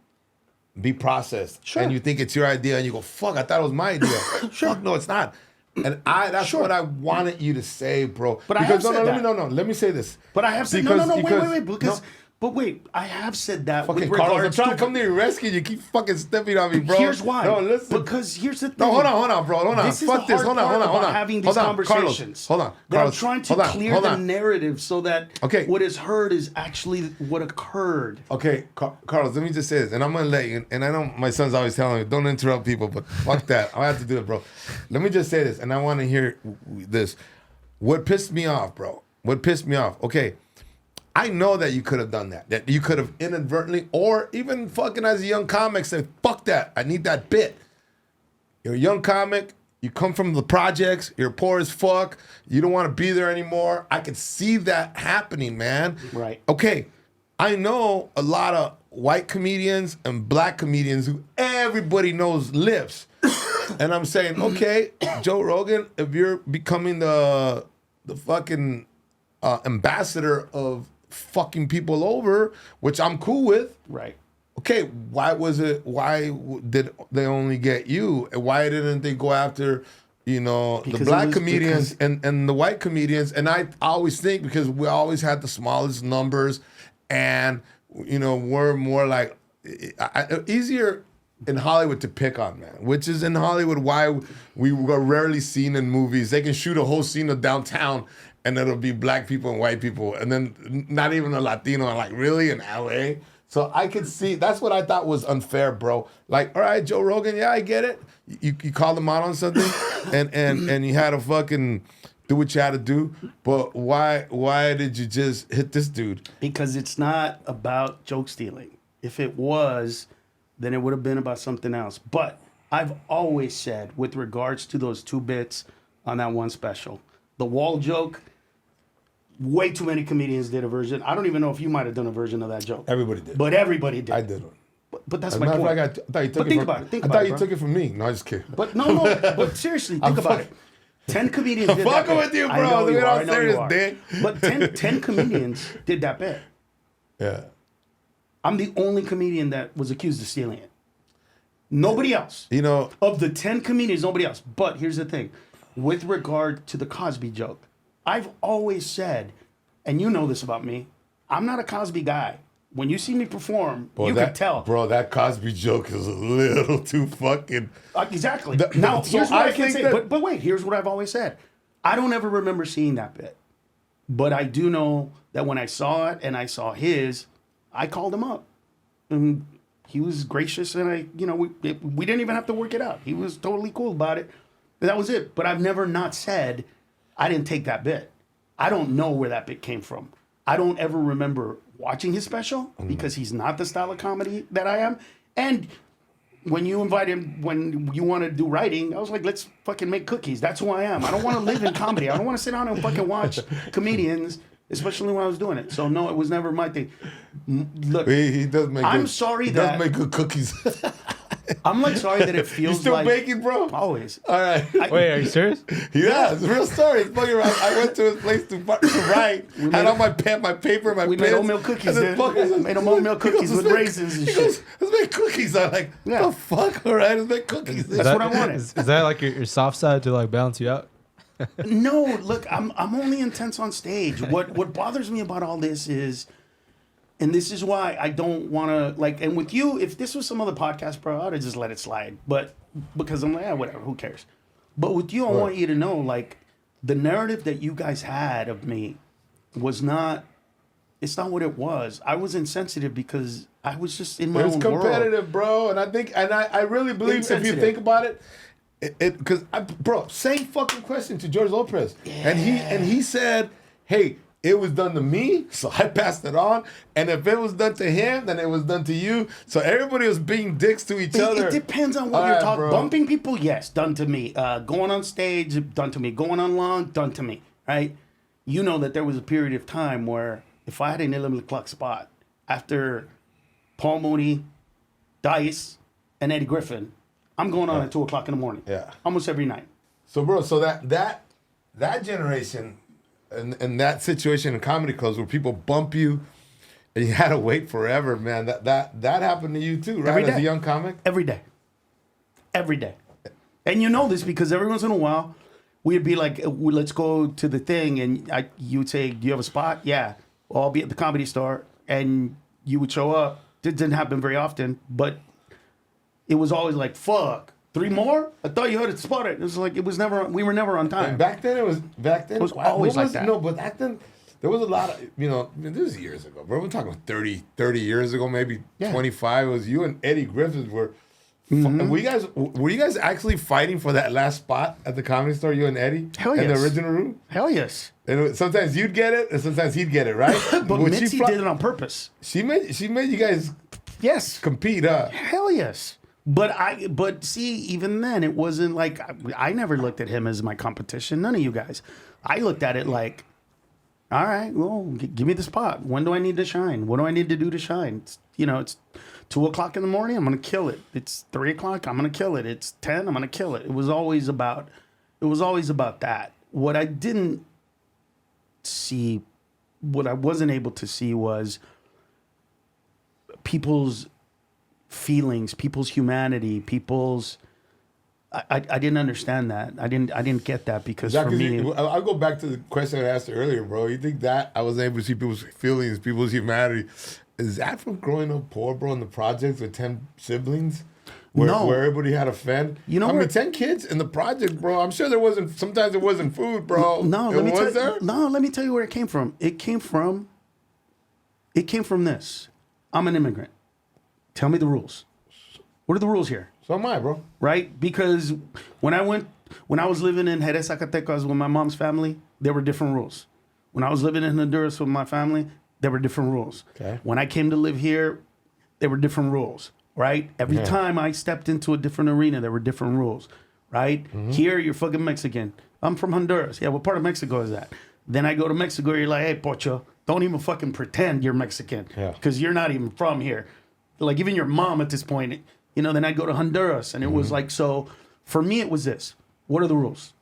Speaker 1: be processed,
Speaker 2: Sure.
Speaker 1: and you think it's your idea, and you go, "Fuck, I thought it was my idea." Fuck, no, it's not. And that's what I wanted you to say, bro.
Speaker 2: But I have said that.
Speaker 1: Let me say this.
Speaker 2: But I have said wait. But wait, I have said that
Speaker 1: Fucking
Speaker 2: with
Speaker 1: Carlos, I'm
Speaker 2: regards
Speaker 1: trying to come to your rescue. You keep fucking stepping on me, bro.
Speaker 2: Here's why.
Speaker 1: No, listen.
Speaker 2: Because here's the thing.
Speaker 1: No, hold on, bro. Hold on.
Speaker 2: This is
Speaker 1: Fuck
Speaker 2: the
Speaker 1: this.
Speaker 2: hard
Speaker 1: Hold on.
Speaker 2: part about having these conversations.
Speaker 1: Hold on.
Speaker 2: That I'm
Speaker 1: Carlos,
Speaker 2: trying to clear the narrative so that what is heard is actually what occurred.
Speaker 1: Okay, Carlos, let me just say this, and I'm gonna let you. And I know my son's always telling me, "Don't interrupt people," but fuck that. I have to do it, bro. Let me just say this, and I want to hear this. What pissed me off, bro? What pissed me off? Okay, I know that you could have done that. That you could have inadvertently, or even fucking as a young comic, said, "Fuck that. I need that bit." You're a young comic. You come from the projects. You're poor as fuck. You don't want to be there anymore. I can see that happening, man.
Speaker 2: Right.
Speaker 1: Okay. I know a lot of white comedians and black comedians who everybody knows lives. And I'm saying, okay, Joe Rogan, if you're becoming the fucking ambassador of fucking people over, which I'm cool with.
Speaker 2: Right.
Speaker 1: Okay, why did they only get you? Why didn't they go after, the black comedians and the white comedians? And I always think because we always had the smallest numbers and, we're more like easier in Hollywood to pick on, man, which is in Hollywood why we were rarely seen in movies. They can shoot a whole scene of downtown and it'll be black people and white people and then not even a Latino. I'm like, really, in LA? So I could see, that's what I thought was unfair, bro. Like, all right, Joe Rogan, yeah, I get it. You called him out on something and you had to fucking do what you had to do. But why did you just hit this dude?
Speaker 2: Because it's not about joke stealing. If it was, then it would have been about something else. But I've always said, with regards to those two bits on that one special, the wall joke, way too many comedians did a version. I don't even know if you might have done a version of that joke.
Speaker 1: Everybody did.
Speaker 2: But everybody did.
Speaker 1: I did one.
Speaker 2: But that's
Speaker 1: As a
Speaker 2: my
Speaker 1: matter of
Speaker 2: point.
Speaker 1: fact, I thought you took
Speaker 2: But
Speaker 1: it
Speaker 2: think
Speaker 1: from,
Speaker 2: about it. Think
Speaker 1: I
Speaker 2: about
Speaker 1: thought
Speaker 2: it,
Speaker 1: you
Speaker 2: bro.
Speaker 1: took it from me. No, I just kidding.
Speaker 2: But no. But seriously, think about it. 10 comedians did that
Speaker 1: fucking
Speaker 2: bit.
Speaker 1: with you,
Speaker 2: I
Speaker 1: bro.
Speaker 2: know
Speaker 1: Look
Speaker 2: you
Speaker 1: at
Speaker 2: are,
Speaker 1: how
Speaker 2: I know
Speaker 1: serious,
Speaker 2: you are.
Speaker 1: dick.
Speaker 2: But 10 comedians did that bit.
Speaker 1: Yeah.
Speaker 2: I'm the only comedian that was accused of stealing it. Nobody else.
Speaker 1: You know,
Speaker 2: Of the 10 comedians, nobody else. But here's the thing. With regard to the Cosby joke, I've always said, and you know this about me, I'm not a Cosby guy. When you see me perform, you can tell.
Speaker 1: Bro, that Cosby joke is a little too fucking...
Speaker 2: Exactly. Now,
Speaker 1: so
Speaker 2: here's what I can
Speaker 1: think
Speaker 2: say.
Speaker 1: that-
Speaker 2: But wait, here's what I've always said. I don't ever remember seeing that bit. But I do know that when I saw it and I saw his, I called him up. And he was gracious, and we didn't even have to work it out. He was totally cool about it. And that was it. But I've never not said, I didn't take that bit. I don't know where that bit came from. I don't ever remember watching his special because he's not the style of comedy that I am. And when you invite him, when you want to do writing, I was like, let's fucking make cookies. That's who I am. I don't want to live in comedy. I don't want to sit down and fucking watch comedians, especially when I was doing it. So no, it was never my thing. Look,
Speaker 1: He does make
Speaker 2: I'm
Speaker 1: good,
Speaker 2: sorry
Speaker 1: he
Speaker 2: that-
Speaker 1: does make good cookies.
Speaker 2: I'm like sorry that it feels
Speaker 1: You still
Speaker 2: like
Speaker 1: baking, bro?
Speaker 2: always.
Speaker 1: All right.
Speaker 3: Wait, are you serious?
Speaker 1: Yeah, it's a real story. It's fucking right. I went to his place to write. Had all my pen, my paper, my
Speaker 2: We
Speaker 1: pens.
Speaker 2: made oatmeal cookies,
Speaker 1: and then
Speaker 2: dude.
Speaker 1: fucking says-
Speaker 2: Made them oatmeal
Speaker 1: he goes,
Speaker 2: cookies with
Speaker 1: "Let's make-"
Speaker 2: raisins and
Speaker 1: he
Speaker 2: shit.
Speaker 1: goes, let's make cookies. I'm like,
Speaker 2: Yeah.
Speaker 1: the fuck? All right, let's make cookies.
Speaker 2: That's what I wanted.
Speaker 3: Is that like your soft side to like balance you out?
Speaker 2: No, look, I'm only intense on stage. What bothers me about all this is, and this is why I don't want to like. And with you, if this was some other podcast, bro, I'd have just let it slide. But because I'm like, whatever, who cares? But with you, I want you to know, like, the narrative that you guys had of me was not. It's not what it was. I was insensitive because I was just in my
Speaker 1: It was
Speaker 2: own world.
Speaker 1: competitive, bro. And I really believe if you
Speaker 2: Insensitive.
Speaker 1: think about it, because bro, same fucking question to George Lopez, and he said, hey, it was done to me, so I passed it on, and if it was done to him, then it was done to you. So everybody was being dicks to each other.
Speaker 2: It depends on what
Speaker 1: All
Speaker 2: you're
Speaker 1: right,
Speaker 2: talking.
Speaker 1: bro.
Speaker 2: Bumping people, yes, done to me. Going on stage, done to me. Going on long, done to me. Right? You know that there was a period of time where if I had an 11 o'clock spot after Paul Mooney, Dice, and Eddie Griffin, I'm going on at 2 o'clock in the morning.
Speaker 1: Yeah.
Speaker 2: Almost every night.
Speaker 1: So, bro, so that generation and that situation in comedy clubs where people bump you and you had to wait forever, man. That happened to you too, right?
Speaker 2: Every
Speaker 1: As a
Speaker 2: day.
Speaker 1: young comic.
Speaker 2: Every day. Every day. And you know this because every once in a while, we'd be like, let's go to the thing. And you would say, do you have a spot? Yeah. Well, I'll be at the Comedy Store. And you would show up. It didn't happen very often, but it was always like, fuck, 3 more? I thought you had it spotted. It was like, we were never on time.
Speaker 1: And back then it was
Speaker 2: always like that.
Speaker 1: No, but back then there was a lot of, this is years ago, bro. We're talking 30 years ago, maybe
Speaker 2: Yeah.
Speaker 1: 25. It was you and Eddie Griffith were. Were you guys actually fighting for that last spot at the Comedy Store? You and Eddie
Speaker 2: Hell
Speaker 1: in
Speaker 2: yes.
Speaker 1: the original room.
Speaker 2: Hell yes.
Speaker 1: And sometimes you'd get it, and sometimes he'd get it, right?
Speaker 2: But
Speaker 1: Would
Speaker 2: Mitzi did it on purpose.
Speaker 1: She made you guys
Speaker 2: Yes.
Speaker 1: compete, huh?
Speaker 2: Hell yes. But see, even then, it wasn't like I never looked at him as my competition. None of you guys. I looked at it like, all right, well, give me the spot. When do I need to shine? What do I need to do to shine? It's 2 o'clock in the morning. I'm gonna kill it. It's 3 o'clock. I'm gonna kill it. It's 10. I'm gonna kill it. It was always about that. What I didn't see, what I wasn't able to see was people's feelings, people's humanity, people's. I didn't understand that. I didn't get that because for me,
Speaker 1: I'll go back to the question I asked earlier, bro. You think that I was able to see people's feelings, people's humanity? Is that from growing up poor, bro, in the projects with 10 siblings? Where everybody had a fan?
Speaker 2: You know
Speaker 1: I mean,
Speaker 2: what?
Speaker 1: 10 kids in the project, bro. I'm sure sometimes there wasn't food, bro.
Speaker 2: No,
Speaker 1: let
Speaker 2: me tell you where it came from. It came from this. I'm an immigrant. Tell me the rules. What are the rules here?
Speaker 1: So am I, bro.
Speaker 2: Right? Because when I was living in Jerez, Zacatecas with my mom's family, there were different rules. When I was living in Honduras with my family, there were different rules.
Speaker 1: Okay.
Speaker 2: When I came to live here, there were different rules. Right? Every time I stepped into a different arena, there were different rules. Right? Here, you're fucking Mexican. I'm from Honduras. Yeah, what part of Mexico is that? Then I go to Mexico, you're like, hey, Pocho, don't even fucking pretend you're Mexican.
Speaker 1: Yeah.
Speaker 2: Because you're not even from here. Like, even your mom at this point, then I go to Honduras. And it was like, so for me, it was this. What are the rules?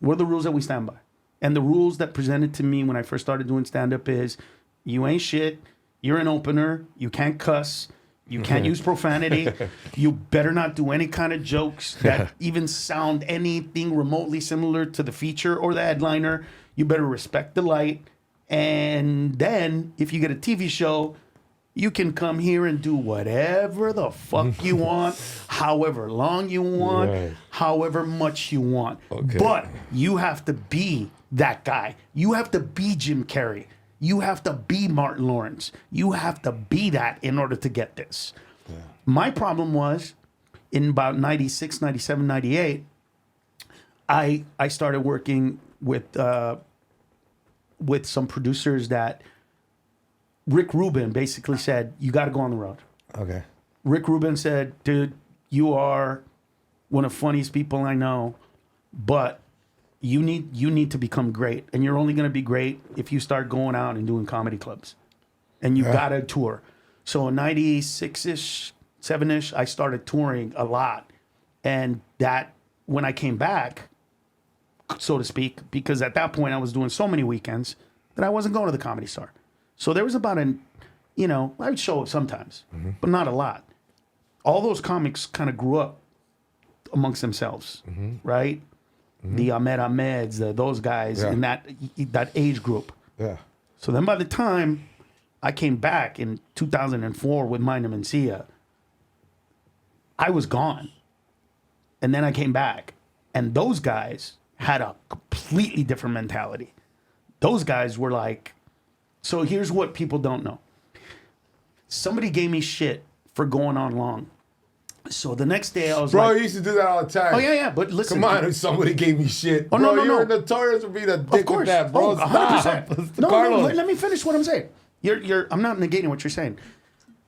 Speaker 2: What are the rules that we stand by? And the rules that presented to me when I first started doing stand-up is, you ain't shit. You're an opener. You can't cuss. You can't use profanity. You better not do any kind of jokes that even sound anything remotely similar to the feature or the headliner. You better respect the light. And then if you get a TV show, you can come here and do whatever the fuck you want, however long you want,
Speaker 1: Right.
Speaker 2: however much you want.
Speaker 1: Okay.
Speaker 2: But you have to be that guy. You have to be Jim Carrey. You have to be Martin Lawrence. You have to be that in order to get this. Yeah. My problem was in about 96, 97, 98, I started working with some producers that Rick Rubin basically said, you got to go on the road.
Speaker 1: Okay.
Speaker 2: Rick Rubin said, dude, you are one of the funniest people I know, but you need to become great. And you're only going to be great if you start going out and doing comedy clubs. And you got to tour. So in 96-ish, 7-ish, I started touring a lot. And that, when I came back, so to speak, because at that point I was doing so many weekends that I wasn't going to the Comedy Store. So there was about I would show up sometimes, but not a lot. All those comics kind of grew up amongst themselves, right? The Ahmed Ahmeds, those guys in that age group.
Speaker 1: Yeah.
Speaker 2: So then by the time I came back in 2004 with Mine and Mencia, I was gone. And then I came back. And those guys had a completely different mentality. Those guys were like, so here's what people don't know. Somebody gave me shit for going on long. So the next day I was
Speaker 1: Bro,
Speaker 2: like...
Speaker 1: you used to do that all the time.
Speaker 2: Oh, yeah, but listen.
Speaker 1: Come on, if somebody gave me shit.
Speaker 2: Oh,
Speaker 1: bro,
Speaker 2: no,
Speaker 1: you're
Speaker 2: no.
Speaker 1: notorious for being a
Speaker 2: Of
Speaker 1: dick
Speaker 2: course.
Speaker 1: with that, bro.
Speaker 2: Oh, 100%.
Speaker 1: Stop.
Speaker 2: No,
Speaker 1: Carlos.
Speaker 2: let me finish what I'm saying. I'm not negating what you're saying.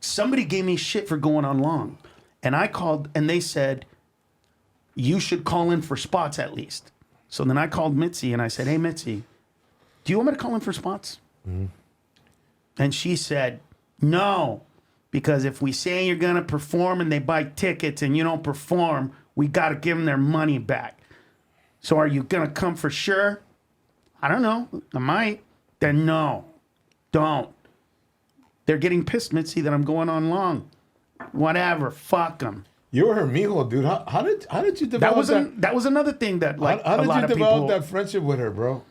Speaker 2: Somebody gave me shit for going on long. And I called, and they said, you should call in for spots at least. So then I called Mitzi, and I said, hey, Mitzi, do you want me to call in for spots? And she said, no, because if we say you're going to perform and they buy tickets and you don't perform, we got to give them their money back. So are you going to come for sure? I don't know. I might. Then no, don't. They're getting pissed, Mitzi, that I'm going on long. Whatever. Fuck them.
Speaker 1: You were her mijo, dude. How did you develop that?
Speaker 2: That was another thing that like
Speaker 1: How
Speaker 2: a
Speaker 1: did
Speaker 2: lot
Speaker 1: you
Speaker 2: of
Speaker 1: develop
Speaker 2: people.
Speaker 1: that friendship with her, bro?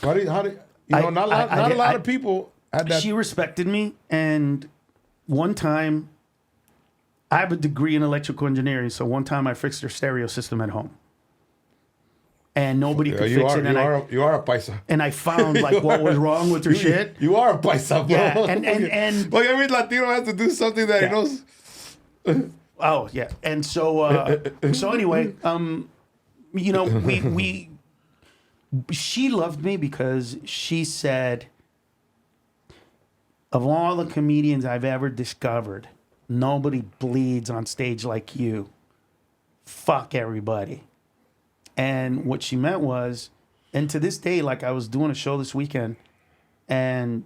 Speaker 1: Not a lot of people had that.
Speaker 2: She respected me, and one time, I have a degree in electrical engineering, so one time I fixed her stereo system at home, and nobody could fix it.
Speaker 1: You are a paisa.
Speaker 2: And I found like what was wrong with her shit.
Speaker 1: You are a paisa, bro.
Speaker 2: Yeah, and
Speaker 1: Like every Latino has to do something that he knows.
Speaker 2: Oh yeah, and so anyway, she loved me because she said, of all the comedians I've ever discovered, nobody bleeds on stage like you. Fuck everybody. And what she meant was, and to this day, like I was doing a show this weekend, and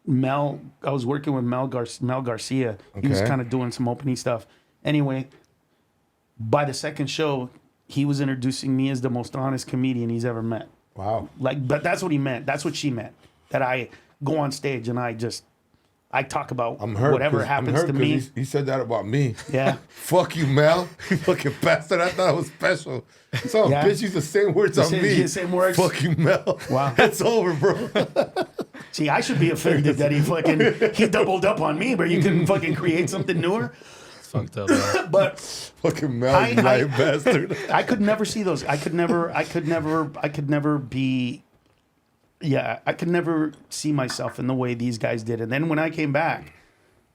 Speaker 2: I was working with Mel Garcia. He was
Speaker 1: Okay.
Speaker 2: kind of doing some opening stuff. Anyway, by the second show, he was introducing me as the most honest comedian he's ever met.
Speaker 1: Wow.
Speaker 2: But that's what he meant. That's what she meant. That I go on stage and I talk about whatever happens to me.
Speaker 1: He said that about me.
Speaker 2: Yeah.
Speaker 1: Fuck you, Mel. You fucking bastard. I thought it was special. So
Speaker 2: Yeah.
Speaker 1: bitch used the same words on me.
Speaker 2: The same words.
Speaker 1: Fuck you, Mel.
Speaker 2: Wow.
Speaker 1: It's over, bro.
Speaker 2: See, I should be offended that he doubled up on me, but you can fucking create something newer.
Speaker 3: Fucked up. Man.
Speaker 2: But
Speaker 1: Fucking Mel, you lying bastard.
Speaker 2: I could never see those. I could never see myself in the way these guys did. And then when I came back,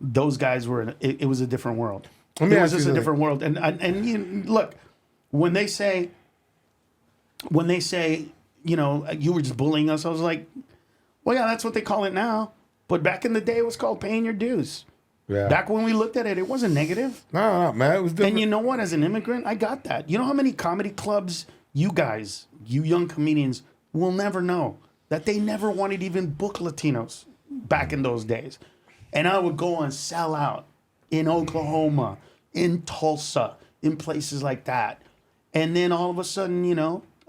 Speaker 2: those guys were it was a different world. It was just a different world. And you look, when they say, you were just bullying us, I was like, well, yeah, that's what they call it now. But back in the day, it was called paying your dues.
Speaker 1: Yeah.
Speaker 2: Back when we looked at it, it wasn't negative.
Speaker 1: No, man. It was different.
Speaker 2: And you know what? As an immigrant, I got that. You know how many comedy clubs you guys, you young comedians, will never know that they never wanted to even book Latinos back in those days. And I would go and sell out in Oklahoma, in Tulsa, in places like that. And then all of a sudden,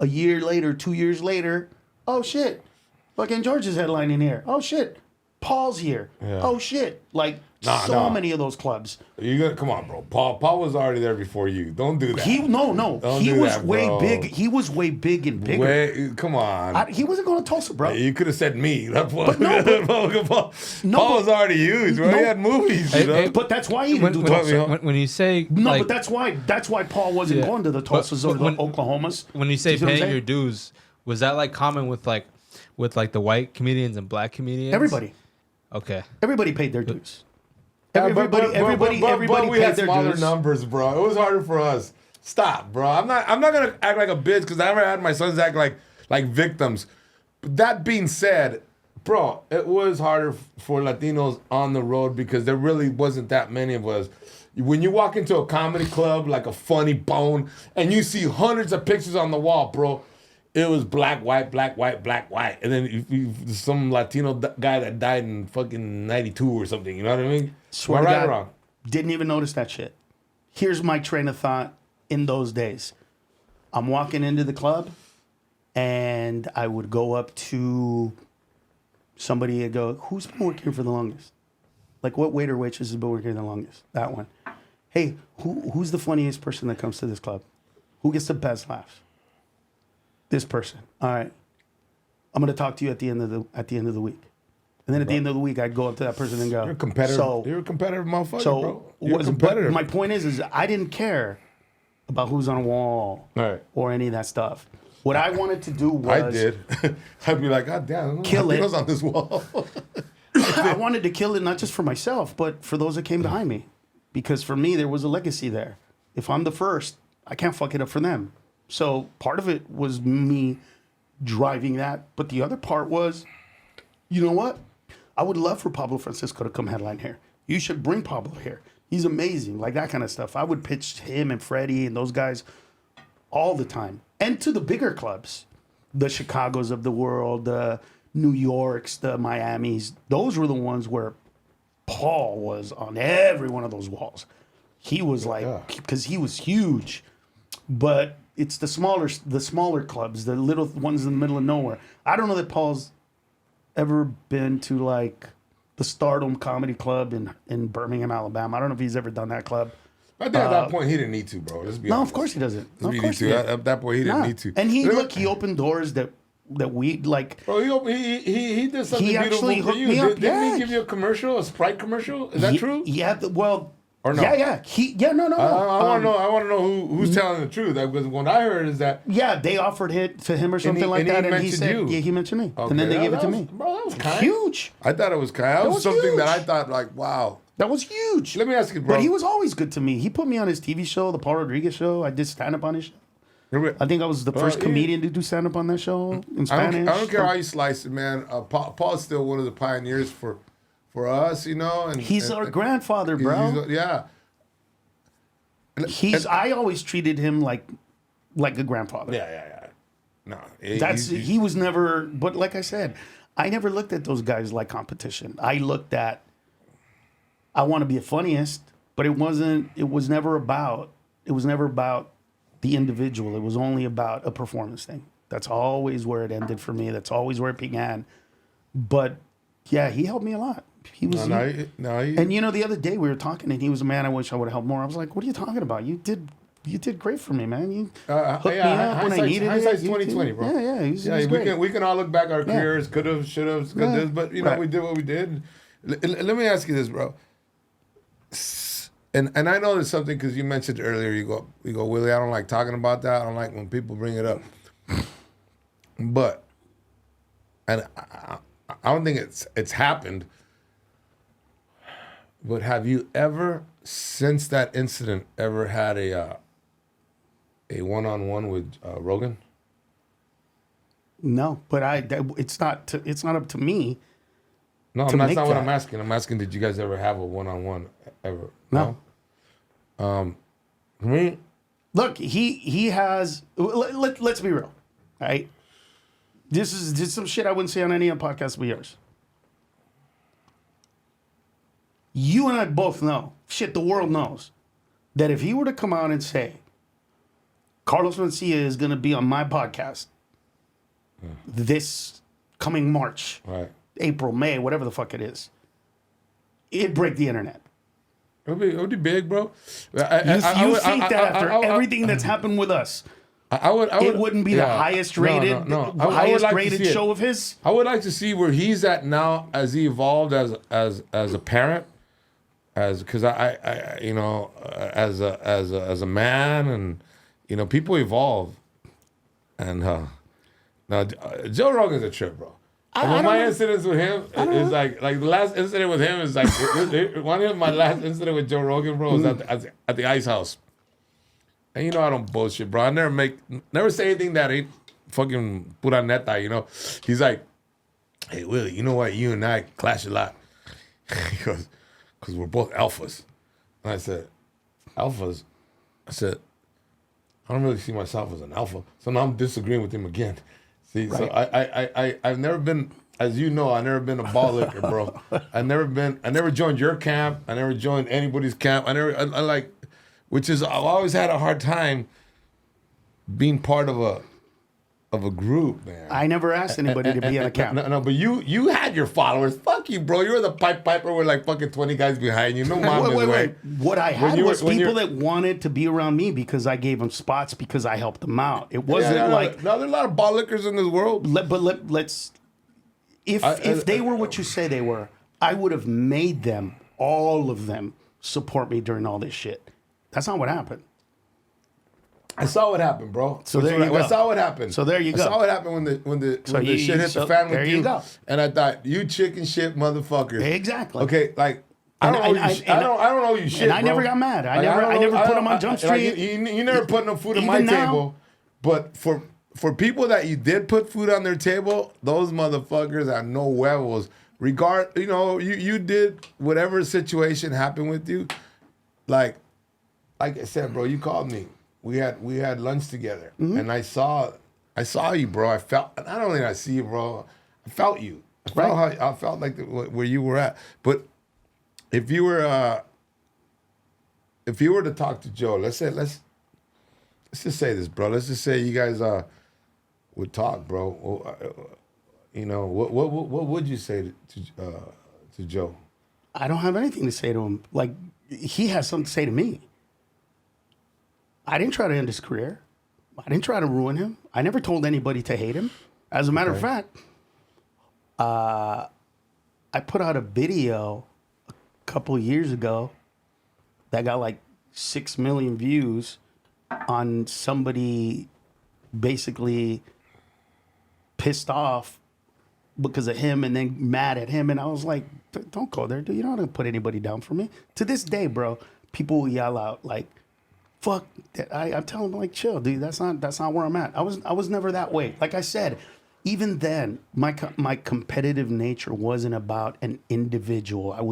Speaker 2: a year later, 2 years later, oh shit, fucking George is headlining here. Oh shit, Paul's here.
Speaker 1: Yeah.
Speaker 2: Oh shit! Like many of those clubs.
Speaker 1: You gotta come on, bro. Paul was already there before you. Don't do that.
Speaker 2: He was way
Speaker 1: bro.
Speaker 2: big. He was way big and bigger.
Speaker 1: Come on.
Speaker 2: He wasn't going to Tulsa, bro.
Speaker 1: You could have said me. Paul
Speaker 2: No,
Speaker 1: was already huge, bro.
Speaker 2: No.
Speaker 1: He had movies, you know.
Speaker 2: But that's why he didn't do Tulsa.
Speaker 3: When you say
Speaker 2: No,
Speaker 3: like,
Speaker 2: but that's why Paul wasn't going to the Tulsas or the Oklahomas.
Speaker 3: when you say
Speaker 2: You see what I'm
Speaker 3: paying your
Speaker 2: saying?
Speaker 3: dues, was that like common with the white comedians and black comedians?
Speaker 2: Everybody paid their dues. Everybody
Speaker 1: but we
Speaker 2: paid
Speaker 1: had
Speaker 2: their
Speaker 1: smaller
Speaker 2: dues.
Speaker 1: numbers, bro. It was harder for us. Stop, bro. I'm not gonna act like a bitch because I never had my sons act like victims. But that being said, bro, it was harder for Latinos on the road because there really wasn't that many of us. When you walk into a comedy club like a Funny Bone and you see hundreds of pictures on the wall, bro, it was black, white, black, white, black, white. And then some Latino guy that died in fucking 92 or something. You know what I mean?
Speaker 2: Swear
Speaker 1: Am
Speaker 2: to
Speaker 1: I right
Speaker 2: God,
Speaker 1: or wrong?
Speaker 2: didn't even notice that shit. Here's my train of thought in those days. I'm walking into the club and I would go up to somebody and go, who's been working here for the longest? Like, what waiter waitress has been working here the longest? That one. Hey, who's the funniest person that comes to this club? Who gets the best laughs? This person. All right. I'm going to talk to you at the end of the week. And then at the end of the week, I'd go up to that person and go,
Speaker 1: You're a competitor. You're a competitive motherfucker, bro. You're a
Speaker 2: but
Speaker 1: competitor.
Speaker 2: my point is I didn't care about who's on a wall
Speaker 1: Right.
Speaker 2: or any of that stuff. What I wanted to do was
Speaker 1: I did. I'd be like, God damn,
Speaker 2: Kill it.
Speaker 1: on this wall.
Speaker 2: I wanted to kill it not just for myself, but for those that came behind me. Because for me, there was a legacy there. If I'm the first, I can't fuck it up for them. So part of it was me driving that. But the other part was, you know what? I would love for Pablo Francisco to come headline here. You should bring Pablo here. He's amazing. Like that kind of stuff. I would pitch him and Freddie and those guys all the time. And to the bigger clubs, the Chicagos of the world, the New Yorks, the Miamis. Those were the ones where Paul was on every one of those walls. He was like, because he was huge. But it's the smaller clubs, the little ones in the middle of nowhere. I don't know that Paul's ever been to like the Stardom Comedy Club in Birmingham, Alabama. I don't know if he's ever done that club.
Speaker 1: I think at that point he didn't need to, bro. Let's be
Speaker 2: No,
Speaker 1: honest.
Speaker 2: of course he doesn't. No, of
Speaker 1: He
Speaker 2: course
Speaker 1: need
Speaker 2: he
Speaker 1: to.
Speaker 2: didn't.
Speaker 1: At that point he didn't
Speaker 2: Nah.
Speaker 1: need to.
Speaker 2: And he opened doors that we like.
Speaker 1: Bro, he did something
Speaker 2: He
Speaker 1: beautiful
Speaker 2: actually
Speaker 1: for
Speaker 2: hooked
Speaker 1: you.
Speaker 2: me up,
Speaker 1: Didn't
Speaker 2: yeah.
Speaker 1: he give you a commercial, a Sprite commercial? Is that true?
Speaker 2: Yeah. Well.
Speaker 1: Or no?
Speaker 2: Yeah. No.
Speaker 1: I want to know who's telling the truth. Because what I heard is that
Speaker 2: Yeah, they offered it to him or something
Speaker 1: he-
Speaker 2: like
Speaker 1: and he
Speaker 2: that, and he
Speaker 1: mentioned
Speaker 2: said,
Speaker 1: you.
Speaker 2: "Yeah, he mentioned me,"
Speaker 1: Okay,
Speaker 2: and then they gave it to
Speaker 1: was-
Speaker 2: me.
Speaker 1: Bro, that was kind.
Speaker 2: Huge.
Speaker 1: I thought it was kind. That was
Speaker 2: was
Speaker 1: something that I
Speaker 2: huge.
Speaker 1: thought like, wow.
Speaker 2: That was huge.
Speaker 1: Let me ask you, bro.
Speaker 2: But he was always good to me. He put me on his TV show, the Paul Rodriguez show. I did stand up on his show. I think I was the first
Speaker 1: yeah.
Speaker 2: comedian to do stand up on that show in Spanish.
Speaker 1: I don't care how you slice it, man. Paul's still one of the pioneers for us, you know. And
Speaker 2: He's our grandfather, bro.
Speaker 1: Yeah.
Speaker 2: I always treated him like a grandfather.
Speaker 1: Yeah. No,
Speaker 2: He was never. But like I said, I never looked at those guys like competition. I looked at. I want to be the funniest, but it wasn't. It was never about. It was never about the individual. It was only about a performance thing. That's always where it ended for me. That's always where it began. But yeah, he helped me a lot. He was. And you know, the other day we were talking, and he was a man I wish I would have helped more. I was like, "What are you talking about? You did great for me, man. You hooked me up when I needed it."
Speaker 1: Hindsight's 2020, bro.
Speaker 2: Yeah, he was great.
Speaker 1: we can all look back at our careers, could have, should have, but you know,
Speaker 2: Right.
Speaker 1: we did what we did. Let me ask you this, bro. And I know there's something because you mentioned earlier. You go, Willie. I don't like talking about that. I don't like when people bring it up. But, and I don't think it's happened. But have you ever, since that incident, ever had a one-on-one with Rogan?
Speaker 2: No, but it's not up to me.
Speaker 1: No,
Speaker 2: to
Speaker 1: that's
Speaker 2: make
Speaker 1: not what
Speaker 2: that.
Speaker 1: I'm asking. I'm asking, did you guys ever have a one-on-one ever?
Speaker 2: No.
Speaker 1: For me,
Speaker 2: Look, he has. Let's be real, all right? This is some shit I wouldn't say on any other podcast but yours. You and I both know, shit, the world knows, that if he were to come out and say, Carlos Mencia is going to be on my podcast this coming March,
Speaker 1: right.
Speaker 2: April, May, whatever the fuck it is, it'd break the internet.
Speaker 1: It would be big, bro.
Speaker 2: You think that after everything that's happened with us, it wouldn't be the highest rated, highest rated show of his?
Speaker 1: I would like to see where he's at now as he evolved as a parent, because I you know, as a man, and you know, people evolve, and now Joe Rogan's a trip, bro. My incidents with him is like the last incident with him is like one of my last incident with Joe Rogan, bro, was at the Ice House. And you know I don't bullshit, bro. I never say anything that ain't fucking pura neta, you know. He's like, hey Willie, you know what? You and I clash a lot. He goes, because we're both alphas. And I said, alphas? I said, I don't really see myself as an alpha. So now I'm disagreeing with him again. See, right. So I've never been, as you know, I've never been a ball licker, bro. I never joined your camp. I never joined anybody's camp. I've always had a hard time being part of a group, man.
Speaker 2: I never asked anybody to be in a camp.
Speaker 1: No, but you had your followers. Fuck you, bro. You were the Pied Piper with like fucking 20 guys behind you. No mom
Speaker 2: wait. What I had was people that wanted to be around me because I gave them spots because I helped them out. It wasn't like...
Speaker 1: No, there are a lot of ball lickers in this world.
Speaker 2: Let's... If they were what you say they were, I would have made them, all of them, support me during all this shit. That's not what happened.
Speaker 1: I saw what happened, bro.
Speaker 2: So there you go.
Speaker 1: I saw what happened.
Speaker 2: So there you go.
Speaker 1: I saw what happened when the shit hit the fan with you.
Speaker 2: There you go.
Speaker 1: And I thought, you chicken shit motherfucker.
Speaker 2: Exactly.
Speaker 1: Okay, like I don't know you shit.
Speaker 2: And I
Speaker 1: bro.
Speaker 2: never got mad. I never put them on Jump Street.
Speaker 1: Like, you never put no food on my table. But for people that you did put food on their table, those motherfuckers have no huevos. You did whatever situation happened with you. Like I said, bro, you called me. We had lunch together, and I saw you, bro. I felt, not only did I see you, bro, I felt you. I felt like where you were at. But if you were to talk to Joe, let's just say this, bro. Let's just say you guys would talk, bro. You know, what would you say to Joe?
Speaker 2: I don't have anything to say to him. Like, he has something to say to me. I didn't try to end his career. I didn't try to ruin him. I never told anybody to hate him. As a matter of fact, I put out a video a couple of years ago that got like 6 million views on somebody basically pissed off because of him and then mad at him. And I was like, don't go there, dude. You're not going to put anybody down for me. To this day, bro, people will yell out like, fuck that. I'm telling them like, chill, dude. That's not where I'm at. I was never that way. Like I said, even then, my competitive nature wasn't about an individual. I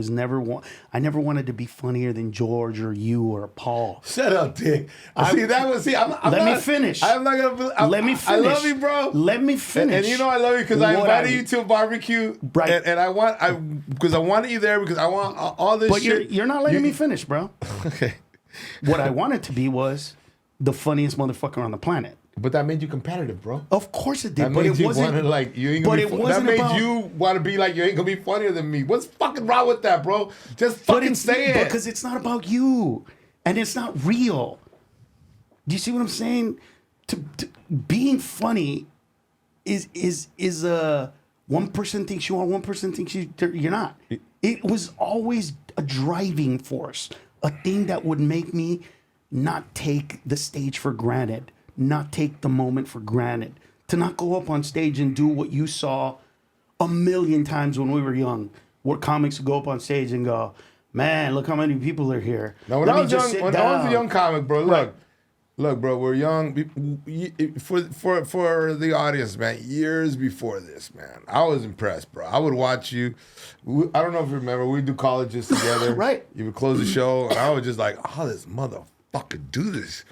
Speaker 2: never wanted to be funnier than George or you or Paul.
Speaker 1: Shut up, Dick. Let
Speaker 2: me finish.
Speaker 1: I'm not gonna.
Speaker 2: Let me finish. I
Speaker 1: love you, bro.
Speaker 2: Let me finish.
Speaker 1: And you know I love you because I invited you to a barbecue,
Speaker 2: right?
Speaker 1: And I wanted you there because I want all this.
Speaker 2: But
Speaker 1: shit.
Speaker 2: you're not letting me finish, bro.
Speaker 1: Okay.
Speaker 2: What I wanted to be was the funniest motherfucker on the planet.
Speaker 1: But that made you competitive, bro.
Speaker 2: Of course it did.
Speaker 1: That made you want to like you ain't gonna be. That made you want to be like you ain't gonna be funnier than me. What's fucking wrong with that, bro? Just fucking say it.
Speaker 2: Because it's not about you, and it's not real. Do you see what I'm saying? To being funny is one person thinks you are, one person thinks you're not. It was always a driving force, a thing that would make me not take the stage for granted. Not take the moment for granted, to not go up on stage and do what you saw a million times when we were young, where comics would go up on stage and go, man, look how many people are here.
Speaker 1: Now, when I was a young comic, bro, look, bro, we're young. For the audience, man, years before this, man, I was impressed, bro. I would watch you. I don't know if you remember, we'd do colleges together.
Speaker 2: Right.
Speaker 1: You would close the show, and I was just like, oh, this motherfucker do this.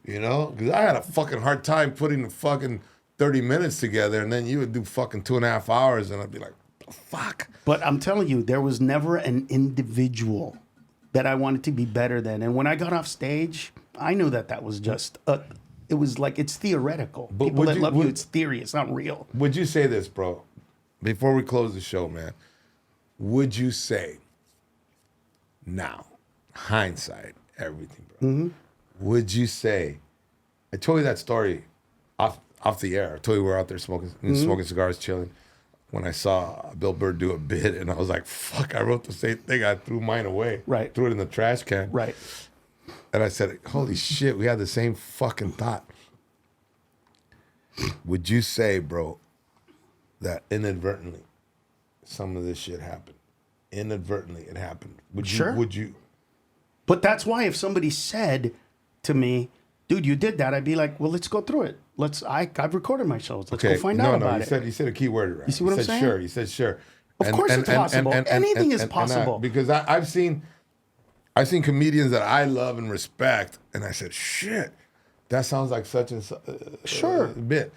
Speaker 1: You know, because I had a fucking hard time putting the fucking 30 minutes together, and then you would do fucking 2.5 hours, and I'd be like, fuck.
Speaker 2: But I'm telling you, there was never an individual that I wanted to be better than. And when I got off stage, I knew that was just, it was like, it's theoretical. But people that love you, it's theory, it's not real.
Speaker 1: Would you say this, bro? before we close the show, man, would you say now, hindsight, everything, bro, would you say, I told you that story off the air. I told you we were out there smoking cigars, chilling, when I saw Bill Burr do a bit, and I was like, fuck, I wrote the same thing. I threw mine away.
Speaker 2: Right.
Speaker 1: Threw it in the trash can.
Speaker 2: Right.
Speaker 1: And I said, holy shit, we had the same fucking thought. Would you say, bro, that inadvertently some of this shit happened? Inadvertently it happened.
Speaker 2: Sure.
Speaker 1: Would you?
Speaker 2: But that's why if somebody said to me, dude, you did that, I'd be like, well, let's go through it. I've recorded my shows. Let's go find out about it.
Speaker 1: You said a key word, right?
Speaker 2: You see what I'm saying?
Speaker 1: Sure. You said sure.
Speaker 2: Of course it's possible. Anything is possible.
Speaker 1: Because I've seen comedians that I love and respect, and I said, shit, that sounds like such and such
Speaker 2: Sure.
Speaker 1: bit.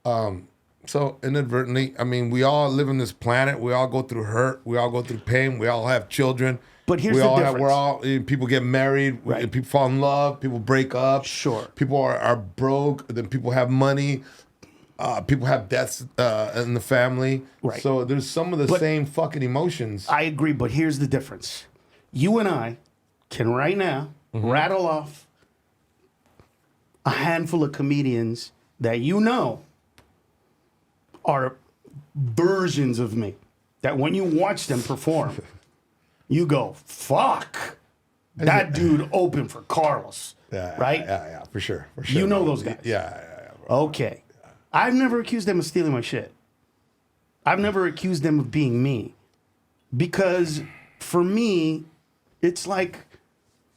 Speaker 1: So inadvertently, I mean, we all live on this planet. We all go through hurt. We all go through pain. We all have children.
Speaker 2: But here's the difference.
Speaker 1: People get married.
Speaker 2: Right.
Speaker 1: People fall in love. People break up.
Speaker 2: Sure.
Speaker 1: People are broke. Then people have money. People have deaths in the family.
Speaker 2: Right.
Speaker 1: So there's some of the same fucking emotions.
Speaker 2: I agree, but here's the difference. You and I can right now rattle off a handful of comedians that you know are versions of me. That when you watch them perform, you go, fuck, that dude opened for Carlos. Right?
Speaker 1: Yeah, for sure.
Speaker 2: You know those guys.
Speaker 1: Yeah, bro.
Speaker 2: Okay. I've never accused them of stealing my shit. I've never accused them of being me. Because for me, it's like,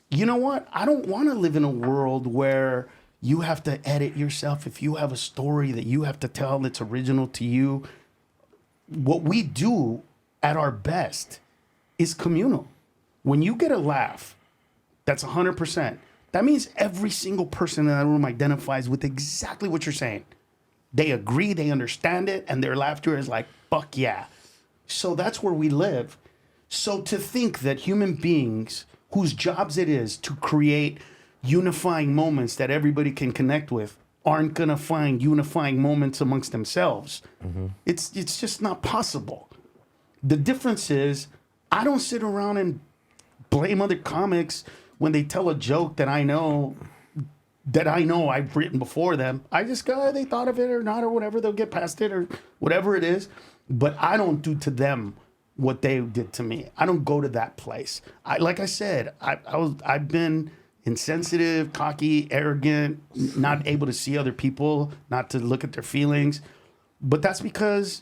Speaker 2: you know what? I don't want to live in a world where you have to edit yourself. If you have a story that you have to tell that's original to you, what we do at our best is communal. When you get a laugh, that's 100%. That means every single person in that room identifies with exactly what you're saying. They agree, they understand it, and their laughter is like, fuck yeah. So that's where we live. So to think that human beings whose jobs it is to create unifying moments that everybody can connect with aren't gonna find unifying moments amongst themselves. It's just not possible. The difference is I don't sit around and blame other comics when they tell a joke that I know I've written before them. I just go, they thought of it or not or whatever. They'll get past it or whatever it is. But I don't do to them what they did to me. I don't go to that place. Like I said, I've been insensitive, cocky, arrogant, not able to see other people, not to look at their feelings. But that's because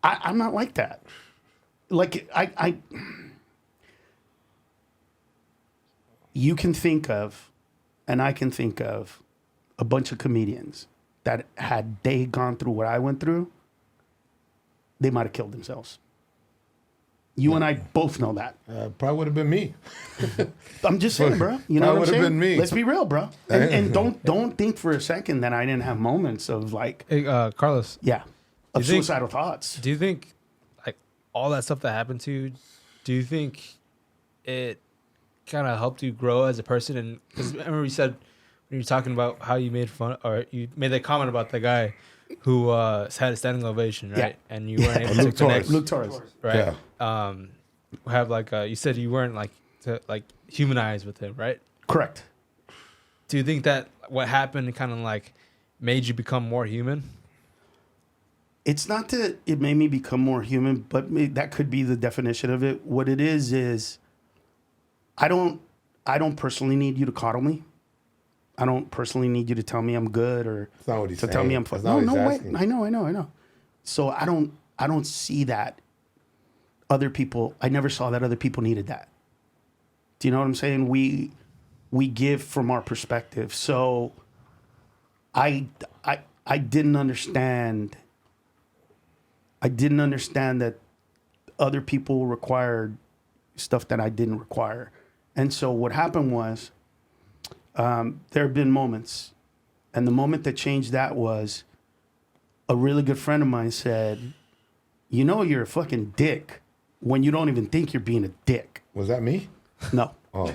Speaker 2: I'm not like that. Like you can think of, and I can think of, a bunch of comedians that had they gone through what I went through, they might have killed themselves. You and I both know that.
Speaker 1: Probably would have been me.
Speaker 2: I'm just saying, bro. You know what I'm saying?
Speaker 1: Been me.
Speaker 2: Let's be real, bro. And don't think for a second that I didn't have moments of like,
Speaker 3: Hey, Carlos,
Speaker 2: of suicidal thoughts.
Speaker 3: do you think like all that stuff that happened to you, do you think it kind of helped you grow as a person? And because I remember you said when you were talking about how you made fun, or you made that comment about the guy who had a standing ovation, right?
Speaker 2: Yeah.
Speaker 3: And you weren't able to connect.
Speaker 2: Luke Torres.
Speaker 3: Right.
Speaker 1: Yeah.
Speaker 3: Have like you said you weren't like to like humanize with him, right?
Speaker 2: Correct.
Speaker 3: Do you think that what happened kind of like made you become more human?
Speaker 2: It's not that it made me become more human, but that could be the definition of it. What it is I don't personally need you to coddle me. I don't personally need you to tell me I'm good or
Speaker 1: That's not what he's
Speaker 2: to
Speaker 1: saying.
Speaker 2: tell me I'm
Speaker 1: That's
Speaker 2: no,
Speaker 1: not what
Speaker 2: no,
Speaker 1: he's
Speaker 2: wait.
Speaker 1: asking.
Speaker 2: I know. So I don't see that other people, I never saw that other people needed that. Do you know what I'm saying? We give from our perspective. So I didn't understand that other people required stuff that I didn't require. And so what happened was, there have been moments, and the moment that changed that was a really good friend of mine said, you know you're a fucking dick when you don't even think you're being a dick.
Speaker 1: Was that me?
Speaker 2: No.
Speaker 1: Oh,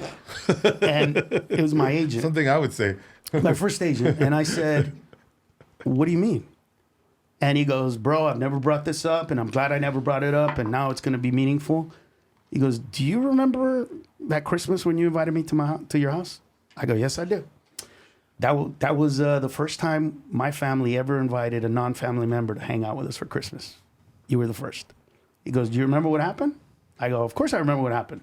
Speaker 2: And it was my agent.
Speaker 1: something I would say.
Speaker 2: My first agent, and I said, what do you mean? And he goes, bro, I've never brought this up, and I'm glad I never brought it up, and now it's going to be meaningful. He goes, do you remember that Christmas when you invited me to your house? I go, yes, I do. That was the first time my family ever invited a non-family member to hang out with us for Christmas. You were the first. He goes, do you remember what happened? I go, of course I remember what happened.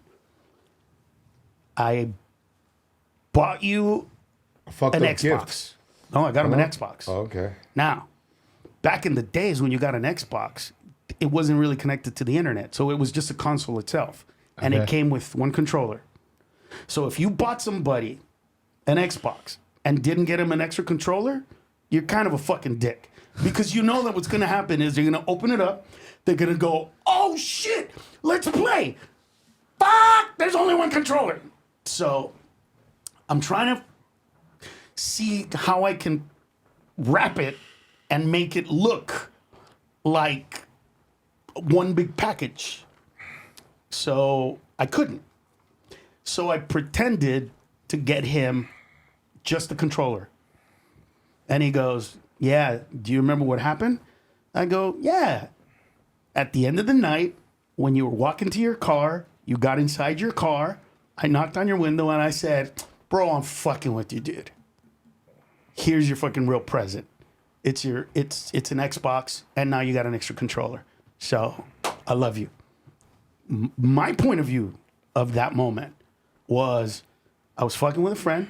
Speaker 2: I bought you an Xbox.
Speaker 1: Gift.
Speaker 2: No, I got him an Xbox.
Speaker 1: Oh, okay.
Speaker 2: Now, back in the days when you got an Xbox, it wasn't really connected to the internet. So it was just a console itself. And it came with one controller. So if you bought somebody an Xbox and didn't get him an extra controller, you're kind of a fucking dick. Because you know that what's going to happen is they're going to open it up. They're going to go, oh shit, let's play. Fuck, there's only one controller. So I'm trying to see how I can wrap it and make it look like one big package. So I couldn't. So I pretended to get him just the controller. And he goes, yeah, do you remember what happened? I go, yeah. At the end of the night, when you were walking to your car, you got inside your car, I knocked on your window and I said, bro, I'm fucking with you, dude. Here's your fucking real present. It's an Xbox, and now you got an extra controller. So I love you. My point of view of that moment was I was fucking with a friend,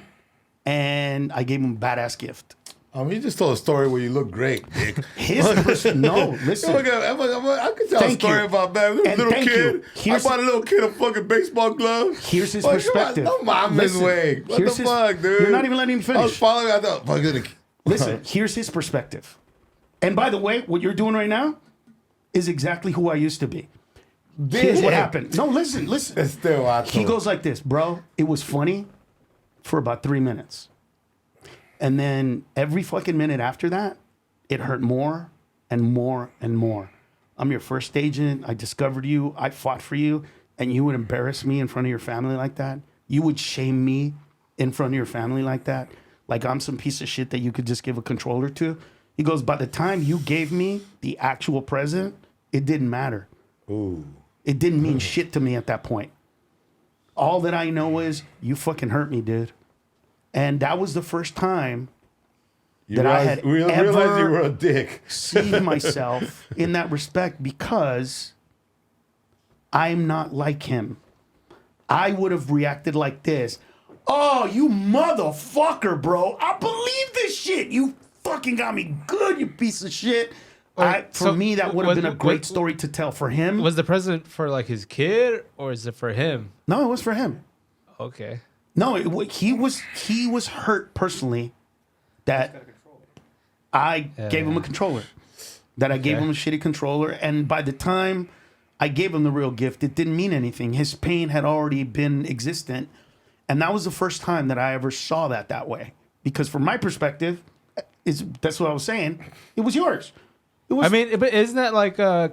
Speaker 2: and I gave him a badass gift.
Speaker 1: You just told a story where you look great, Dick.
Speaker 2: No, listen.
Speaker 1: I could tell a story about that. This little kid. I bought a little kid a fucking baseball glove.
Speaker 2: Here's his perspective.
Speaker 1: No, I'm his way. What the fuck, dude?
Speaker 2: You're not even letting me finish.
Speaker 1: I was following. I thought,
Speaker 2: listen, here's his perspective. And by the way, what you're doing right now is exactly who I used to be. Here's what happened. No, listen.
Speaker 1: It's still
Speaker 2: He goes like this, bro. It was funny for about 3 minutes. And then every fucking minute after that, it hurt more and more and more. I'm your first agent. I discovered you. I fought for you. And you would embarrass me in front of your family like that. You would shame me in front of your family like that. Like I'm some piece of shit that you could just give a controller to. He goes, by the time you gave me the actual present, it didn't matter.
Speaker 1: Ooh.
Speaker 2: It didn't mean shit to me at that point. All that I know is you fucking hurt me, dude. And that was the first time I had
Speaker 1: realized you were a dick.
Speaker 2: seen myself in that respect because I'm not like him. I would have reacted like this. Oh, you motherfucker, bro. I believe this shit. You fucking got me good, you piece of shit. For me, that would have been a great story to tell. For him.
Speaker 3: Was the present for like his kid or is it for him?
Speaker 2: No, it was for him.
Speaker 3: Okay.
Speaker 2: No, he was hurt personally that I gave him a controller. That I gave him a shitty controller. And by the time I gave him the real gift, it didn't mean anything. His pain had already been existent. And that was the first time that I ever saw that way. Because from my perspective, that's what I was saying. It was yours.
Speaker 3: I mean, but isn't that like a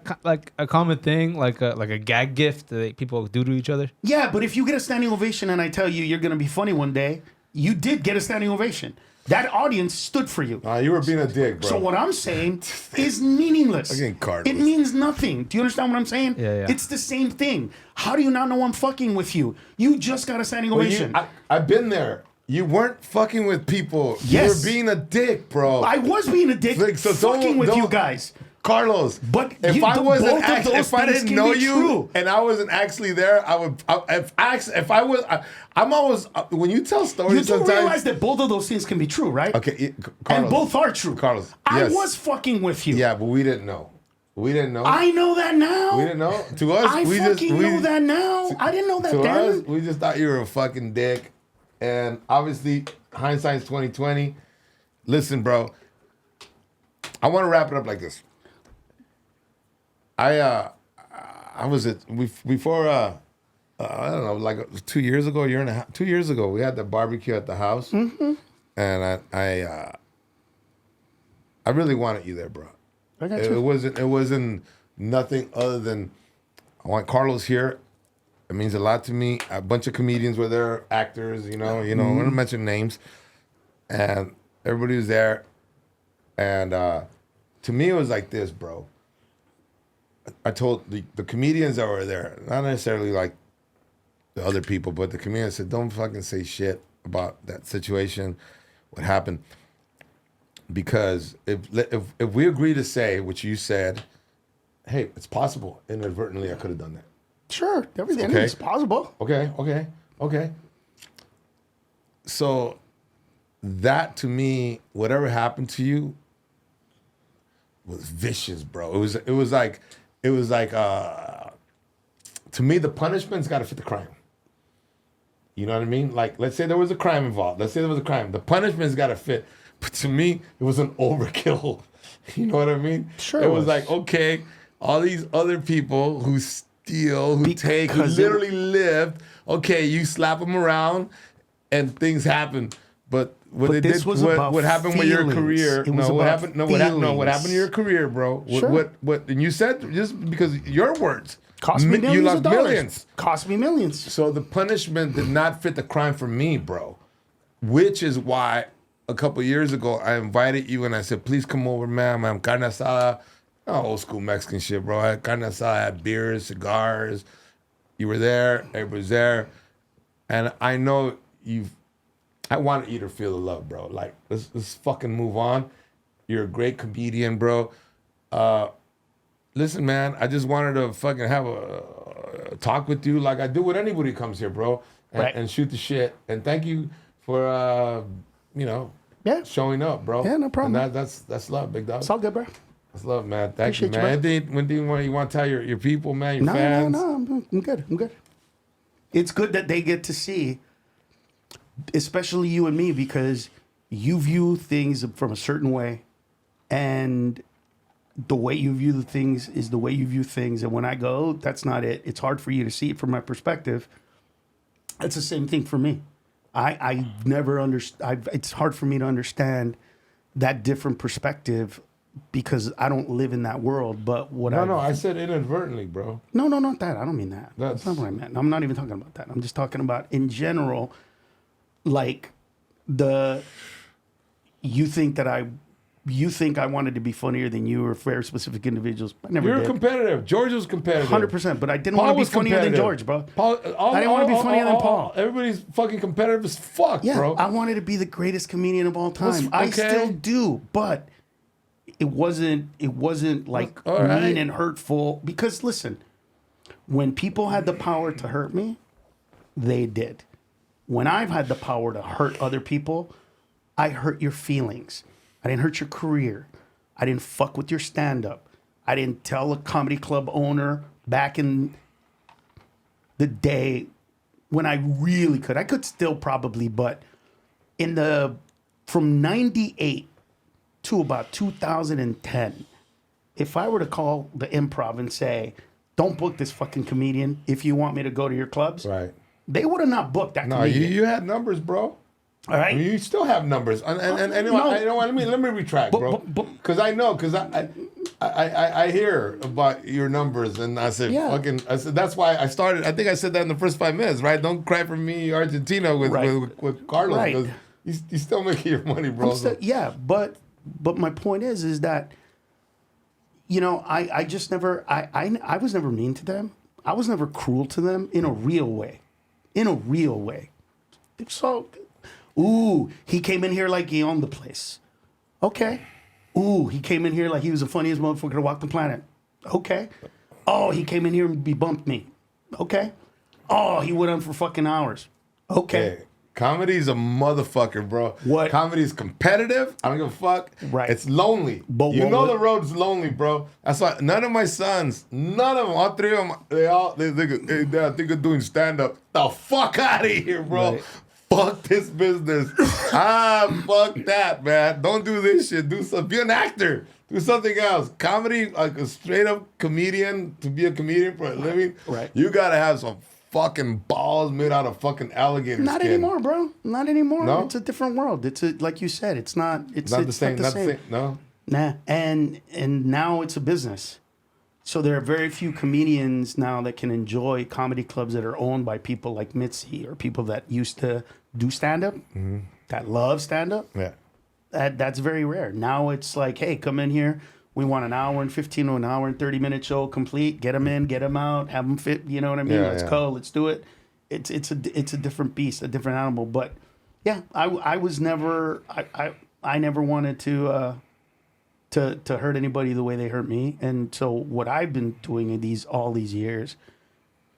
Speaker 3: common thing, like a gag gift that people do to each other?
Speaker 2: Yeah, but if you get a standing ovation and I tell you you're going to be funny one day, you did get a standing ovation. That audience stood for you.
Speaker 1: You were being a dick, bro.
Speaker 2: So what I'm saying is meaningless.
Speaker 1: Again, Cardinals.
Speaker 2: It means nothing. Do you understand what I'm saying?
Speaker 3: Yeah.
Speaker 2: It's the same thing. How do you not know I'm fucking with you? You just got a standing ovation.
Speaker 1: I've been there. You weren't fucking with people.
Speaker 2: Yes.
Speaker 1: You were being a dick, bro.
Speaker 2: I was being a dick, fucking with you guys.
Speaker 1: Carlos,
Speaker 2: but
Speaker 1: if I didn't know you
Speaker 2: true.
Speaker 1: and I wasn't actually there, I'm always when you tell stories.
Speaker 2: You do
Speaker 1: sometimes
Speaker 2: realize that both of those things can be true, right?
Speaker 1: Okay, Carlos,
Speaker 2: and both are true.
Speaker 1: Carlos,
Speaker 2: I
Speaker 1: yes.
Speaker 2: was fucking with you.
Speaker 1: Yeah, but we didn't know. We didn't know.
Speaker 2: I know that now.
Speaker 1: We didn't know. To us,
Speaker 2: I know that now. I didn't know that
Speaker 1: to
Speaker 2: then.
Speaker 1: us, we just thought you were a fucking dick. And obviously, hindsight's 2020. Listen, bro. I want to wrap it up like this. I was before I don't know, like 2 years ago, 2 years ago, we had the barbecue at the house, and I really wanted you there, bro.
Speaker 2: I got you.
Speaker 1: It wasn't nothing other than I want Carlos here. It means a lot to me. A bunch of comedians were there, actors, I'm gonna mention names, and everybody was there, and to me, it was like this, bro. I told the comedians that were there, not necessarily like the other people, but the comedians said, don't fucking say shit about that situation, what happened. Because if we agree to say what you said, hey, it's possible. Inadvertently, I could have done that.
Speaker 2: Sure, everything
Speaker 1: Okay.
Speaker 2: is possible.
Speaker 1: Okay. So that to me, whatever happened to you was vicious, bro. It was like to me, the punishment's got to fit the crime. You know what I mean? Like, let's say there was a crime involved. The punishment's got to fit. But to me, it was an overkill. You know what I mean?
Speaker 2: Sure
Speaker 1: It
Speaker 2: it
Speaker 1: was
Speaker 2: was.
Speaker 1: like, okay, all these other people who steal, who take, who
Speaker 2: Because it-
Speaker 1: literally lived, okay, you slap them around and things happen. But what they
Speaker 2: this
Speaker 1: did,
Speaker 2: was about
Speaker 1: what happened with your
Speaker 2: feelings.
Speaker 1: career?
Speaker 2: It was
Speaker 1: No, what
Speaker 2: about
Speaker 1: happened? No, what happened to your career, bro?
Speaker 2: Sure.
Speaker 1: What? And you said just because your words
Speaker 2: Cost me millions
Speaker 1: you lost
Speaker 2: of dollars.
Speaker 1: millions.
Speaker 2: Cost me millions.
Speaker 1: So the punishment did not fit the crime for me, bro. Which is why a couple years ago I invited you and I said, please come over, man. I'm carne asada. Oh, old school Mexican shit, bro. I had carne asada, I had beers, cigars. You were there, everybody's there. And I know I want you to feel the love, bro. Like, let's fucking move on. You're a great comedian, bro. Listen, man, I just wanted to fucking have a talk with you like I do with anybody who comes here, bro.
Speaker 2: Right.
Speaker 1: And shoot the shit. And thank you for,
Speaker 2: Yeah.
Speaker 1: showing up, bro.
Speaker 2: Yeah, no problem.
Speaker 1: And that's love, big dog.
Speaker 2: It's all good, bro.
Speaker 1: That's love, man. Thank you,
Speaker 2: Appreciate you,
Speaker 1: man.
Speaker 2: bro.
Speaker 1: Anything, when do you want to tell your people, man, your
Speaker 2: No,
Speaker 1: fans?
Speaker 2: I'm good. I'm good. It's good that they get to see, especially you and me, because you view things from a certain way, and the way you view the things is the way you view things. And when I go, that's not it. It's hard for you to see it from my perspective. It's the same thing for me. I never understand. It's hard for me to understand that different perspective because I don't live in that world. But what
Speaker 1: No, I said inadvertently, bro.
Speaker 2: No, not that. I don't mean that.
Speaker 1: That's-
Speaker 2: That's not what I meant. I'm not even talking about that. I'm just talking about in general, like you think I wanted to be funnier than you or very specific individuals. I never
Speaker 1: You're
Speaker 2: did.
Speaker 1: competitive. George was competitive.
Speaker 2: 100%, but I didn't
Speaker 1: Paul
Speaker 2: want to be
Speaker 1: was
Speaker 2: funnier than
Speaker 1: competitive.
Speaker 2: George, bro.
Speaker 1: I
Speaker 2: didn't wanna be funnier than Paul.
Speaker 1: Everybody's fucking competitive as fuck,
Speaker 2: Yeah,
Speaker 1: bro.
Speaker 2: I wanted to be the greatest comedian of all time. I
Speaker 1: okay.
Speaker 2: still do, but it wasn't like
Speaker 1: All right.
Speaker 2: mean and hurtful. Because listen, when people had the power to hurt me, they did. When I've had the power to hurt other people, I hurt your feelings. I didn't hurt your career. I didn't fuck with your stand-up. I didn't tell a comedy club owner back in the day when I really could. I could still probably, but from 98 to about 2010, if I were to call the Improv and say, don't book this fucking comedian if you want me to go to your clubs,
Speaker 1: Right.
Speaker 2: they would have not booked that
Speaker 1: No,
Speaker 2: comedian.
Speaker 1: you had numbers, bro.
Speaker 2: All right?
Speaker 1: I mean, you still have numbers, and you
Speaker 2: No.
Speaker 1: know what? Let me retract,
Speaker 2: But-
Speaker 1: bro. Because I hear about your numbers, and I said,
Speaker 2: Yeah.
Speaker 1: I said that's why I started. I think I said that in the first 5 minutes, right? Don't cry for me, Argentina, with
Speaker 2: Right.
Speaker 1: with Carlos,
Speaker 2: Right.
Speaker 1: because you still making your money, bro.
Speaker 2: Yeah, but my point is that I just never I was never mean to them. I was never cruel to them in a real way. So, ooh, he came in here like he owned the place. Okay. Ooh, he came in here like he was the funniest motherfucker to walk the planet. Okay. Oh, he came in here and he bumped me. Okay. Oh, he went on for fucking hours. Okay.
Speaker 1: Hey, comedy's a motherfucker, bro.
Speaker 2: What?
Speaker 1: Comedy's competitive. I don't give a fuck.
Speaker 2: Right.
Speaker 1: It's lonely.
Speaker 2: But
Speaker 1: you
Speaker 2: what
Speaker 1: know
Speaker 2: would-
Speaker 1: the road's lonely, bro. That's why none of my sons, all three of them, they think of doing stand up. The fuck out of here, bro.
Speaker 2: Right.
Speaker 1: Fuck this business. Fuck that, man. Don't do this shit. Do something. Be an actor. Do something else. Comedy, like a straight up comedian, to be a comedian for a living,
Speaker 2: Right.
Speaker 1: you gotta have some fucking balls made out of fucking alligator
Speaker 2: Not
Speaker 1: skin.
Speaker 2: anymore, bro. Not anymore.
Speaker 1: No?
Speaker 2: It's a different world. Like you said, it's not. It's
Speaker 1: Not the
Speaker 2: it's
Speaker 1: same.
Speaker 2: Not the same.
Speaker 1: No.
Speaker 2: Nah, and now it's a business. So there are very few comedians now that can enjoy comedy clubs that are owned by people like Mencia or people that used to do stand-up, that love stand-up.
Speaker 1: Yeah.
Speaker 2: That's very rare. Now it's like, hey, come in here. We want an hour and 15 or an hour and 30-minute show complete. Get them in, get them out, have them fit. You know what I mean?
Speaker 1: Yeah,
Speaker 2: Let's
Speaker 1: yeah.
Speaker 2: go. Let's do it. It's a different beast, a different animal. But yeah, I was never I never wanted to hurt anybody the way they hurt me. And so what I've been doing in all these years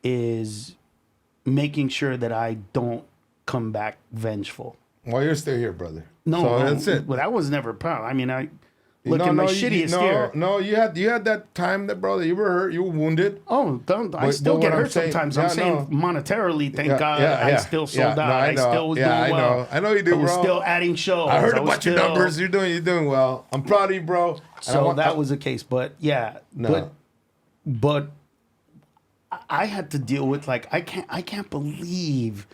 Speaker 2: is making sure that I don't come back vengeful.
Speaker 1: Well, you're still here, brother.
Speaker 2: No,
Speaker 1: so that's it.
Speaker 2: But I was never proud. I mean, I look at my shittiest year.
Speaker 1: No, you had that time that, bro, that you were hurt, you were wounded.
Speaker 2: Oh, I still
Speaker 1: but
Speaker 2: get
Speaker 1: what I'm
Speaker 2: hurt
Speaker 1: saying-
Speaker 2: sometimes.
Speaker 1: yeah,
Speaker 2: I'm saying
Speaker 1: no.
Speaker 2: monetarily, thank God, I still sold
Speaker 1: No,
Speaker 2: out. I still was doing well.
Speaker 1: I know you do,
Speaker 2: I was
Speaker 1: bro.
Speaker 2: still adding shows.
Speaker 1: I heard
Speaker 2: was
Speaker 1: about your
Speaker 2: still-
Speaker 1: numbers. You're doing well. I'm proud of you, bro. And
Speaker 2: So that was the case. But yeah,
Speaker 1: No.
Speaker 2: but I had to deal with, like, I can't believe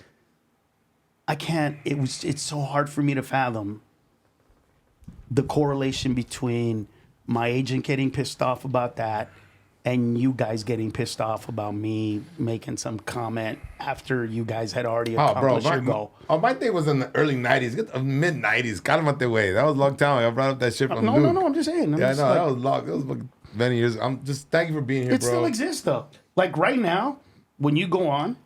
Speaker 2: it's so hard for me to fathom the correlation between my agent getting pissed off about that and you guys getting pissed off about me making some comment after you guys had already accomplished your goal.
Speaker 1: My thing was in the early 90s, mid 90s. Cálmate, way. That was a long time ago. I brought up that shit from
Speaker 2: No,
Speaker 1: Luke.
Speaker 2: I'm just saying.
Speaker 1: Yeah, no, that was long. That was like many years. I'm just thank you for being here,
Speaker 2: It
Speaker 1: bro.
Speaker 2: still exists though. Like right now, when you go on,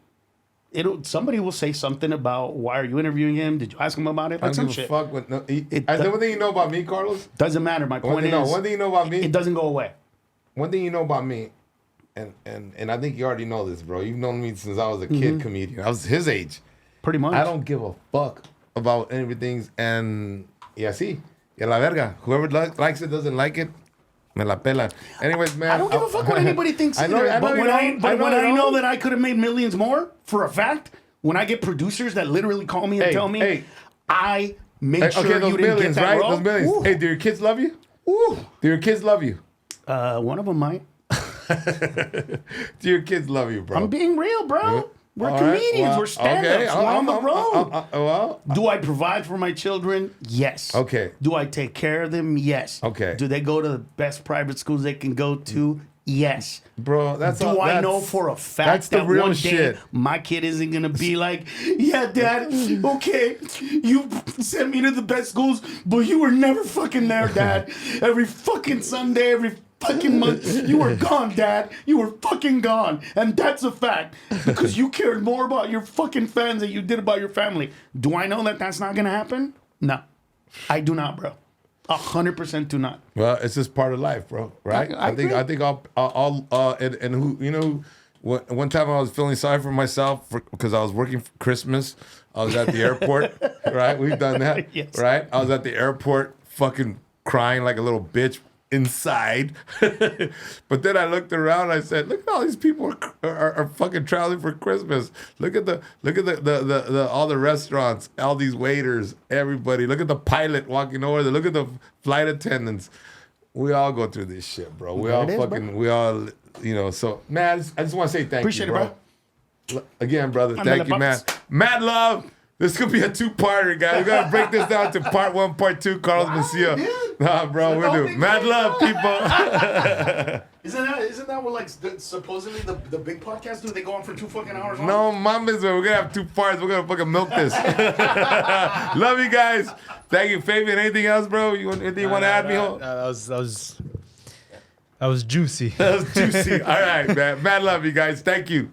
Speaker 2: somebody will say something about, why are you interviewing him? Did you ask him about it?
Speaker 1: I
Speaker 2: Like
Speaker 1: don't
Speaker 2: some
Speaker 1: give a
Speaker 2: shit.
Speaker 1: fuck. The one thing you know about me, Carlos.
Speaker 2: Doesn't matter. My point is,
Speaker 1: One thing you know about me.
Speaker 2: it doesn't go away.
Speaker 1: One thing you know about me, and I think you already know this, bro. You've known me since I was a kid comedian. I was his age.
Speaker 2: Pretty much.
Speaker 1: I don't give a fuck about anything. And sí, y a la verga. Whoever likes it, doesn't like it, me la pela. Anyways, man.
Speaker 2: I don't give a fuck what anybody thinks
Speaker 1: I know-
Speaker 2: either.
Speaker 1: I know
Speaker 2: But
Speaker 1: you
Speaker 2: when
Speaker 1: don't.
Speaker 2: I know that I could have made millions more, for a fact, when I get producers that literally call me and
Speaker 1: Hey,
Speaker 2: tell me,
Speaker 1: hey.
Speaker 2: I made sure
Speaker 1: Okay,
Speaker 2: you
Speaker 1: those
Speaker 2: didn't
Speaker 1: millions,
Speaker 2: get that
Speaker 1: right?
Speaker 2: role.
Speaker 1: Those millions.
Speaker 2: Ooh.
Speaker 1: Hey, do your kids love you?
Speaker 2: Ooh.
Speaker 1: Do your kids love you?
Speaker 2: One of them might.
Speaker 1: Do your kids love you, bro?
Speaker 2: I'm being real, bro. We're
Speaker 1: All right,
Speaker 2: comedians.
Speaker 1: well,
Speaker 2: We're stand-ups. We're on the road.
Speaker 1: Well,
Speaker 2: Do I provide for my children? Yes.
Speaker 1: Okay.
Speaker 2: Do I take care of them? Yes.
Speaker 1: Okay.
Speaker 2: Do they go to the best private schools they can go to? Yes.
Speaker 1: bro, that's
Speaker 2: Do I know for a fact
Speaker 1: that's the
Speaker 2: that
Speaker 1: real
Speaker 2: one day
Speaker 1: shit.
Speaker 2: my kid isn't gonna be like, yeah, Dad, okay, you sent me to the best schools, but you were never fucking there, Dad. Every fucking Sunday, every fucking month, you were gone, Dad. You were fucking gone. And that's a fact. Because you cared more about your fucking fans than you did about your family. Do I know that that's not gonna happen? No. I do not, bro. 100% do not.
Speaker 1: Well, it's just part of life, bro. Right?
Speaker 2: I
Speaker 1: think I'll and who you know, one time I was feeling sorry for myself because I was working for Christmas. I was at the airport. Right? We've done that.
Speaker 2: Yes.
Speaker 1: Right? I was at the airport, fucking crying like a little bitch inside. But then I looked around and I said, look at all these people are fucking traveling for Christmas. Look at the all the restaurants, all these waiters, everybody. Look at the pilot walking over there. Look at the flight attendants. We all go through this shit, bro. We all you know, so man, I just want to say thank
Speaker 2: Appreciate
Speaker 1: you,
Speaker 2: it,
Speaker 1: bro. Again, brother,
Speaker 2: I'm
Speaker 1: thank
Speaker 2: in the
Speaker 1: you, man.
Speaker 2: box.
Speaker 1: Mad love. This could be a two-parter, guys. We gotta break this down to part 1, part 2. Carlos Mencia.
Speaker 2: dude.
Speaker 1: Nah, bro, we're
Speaker 2: all
Speaker 1: doing
Speaker 2: big
Speaker 1: mad
Speaker 2: thing,
Speaker 1: love, people.
Speaker 2: Isn't that what, like, supposedly the big podcast do? They go on for 2 fucking hours long?
Speaker 1: No, mames, we're gonna have 2 parts. We're gonna fucking milk this. Love you guys. Thank you, Fabian. Anything else, bro? Anything you want to add, mijo?
Speaker 3: That was juicy.
Speaker 1: That was juicy. All right, man. Mad love, you guys. Thank you.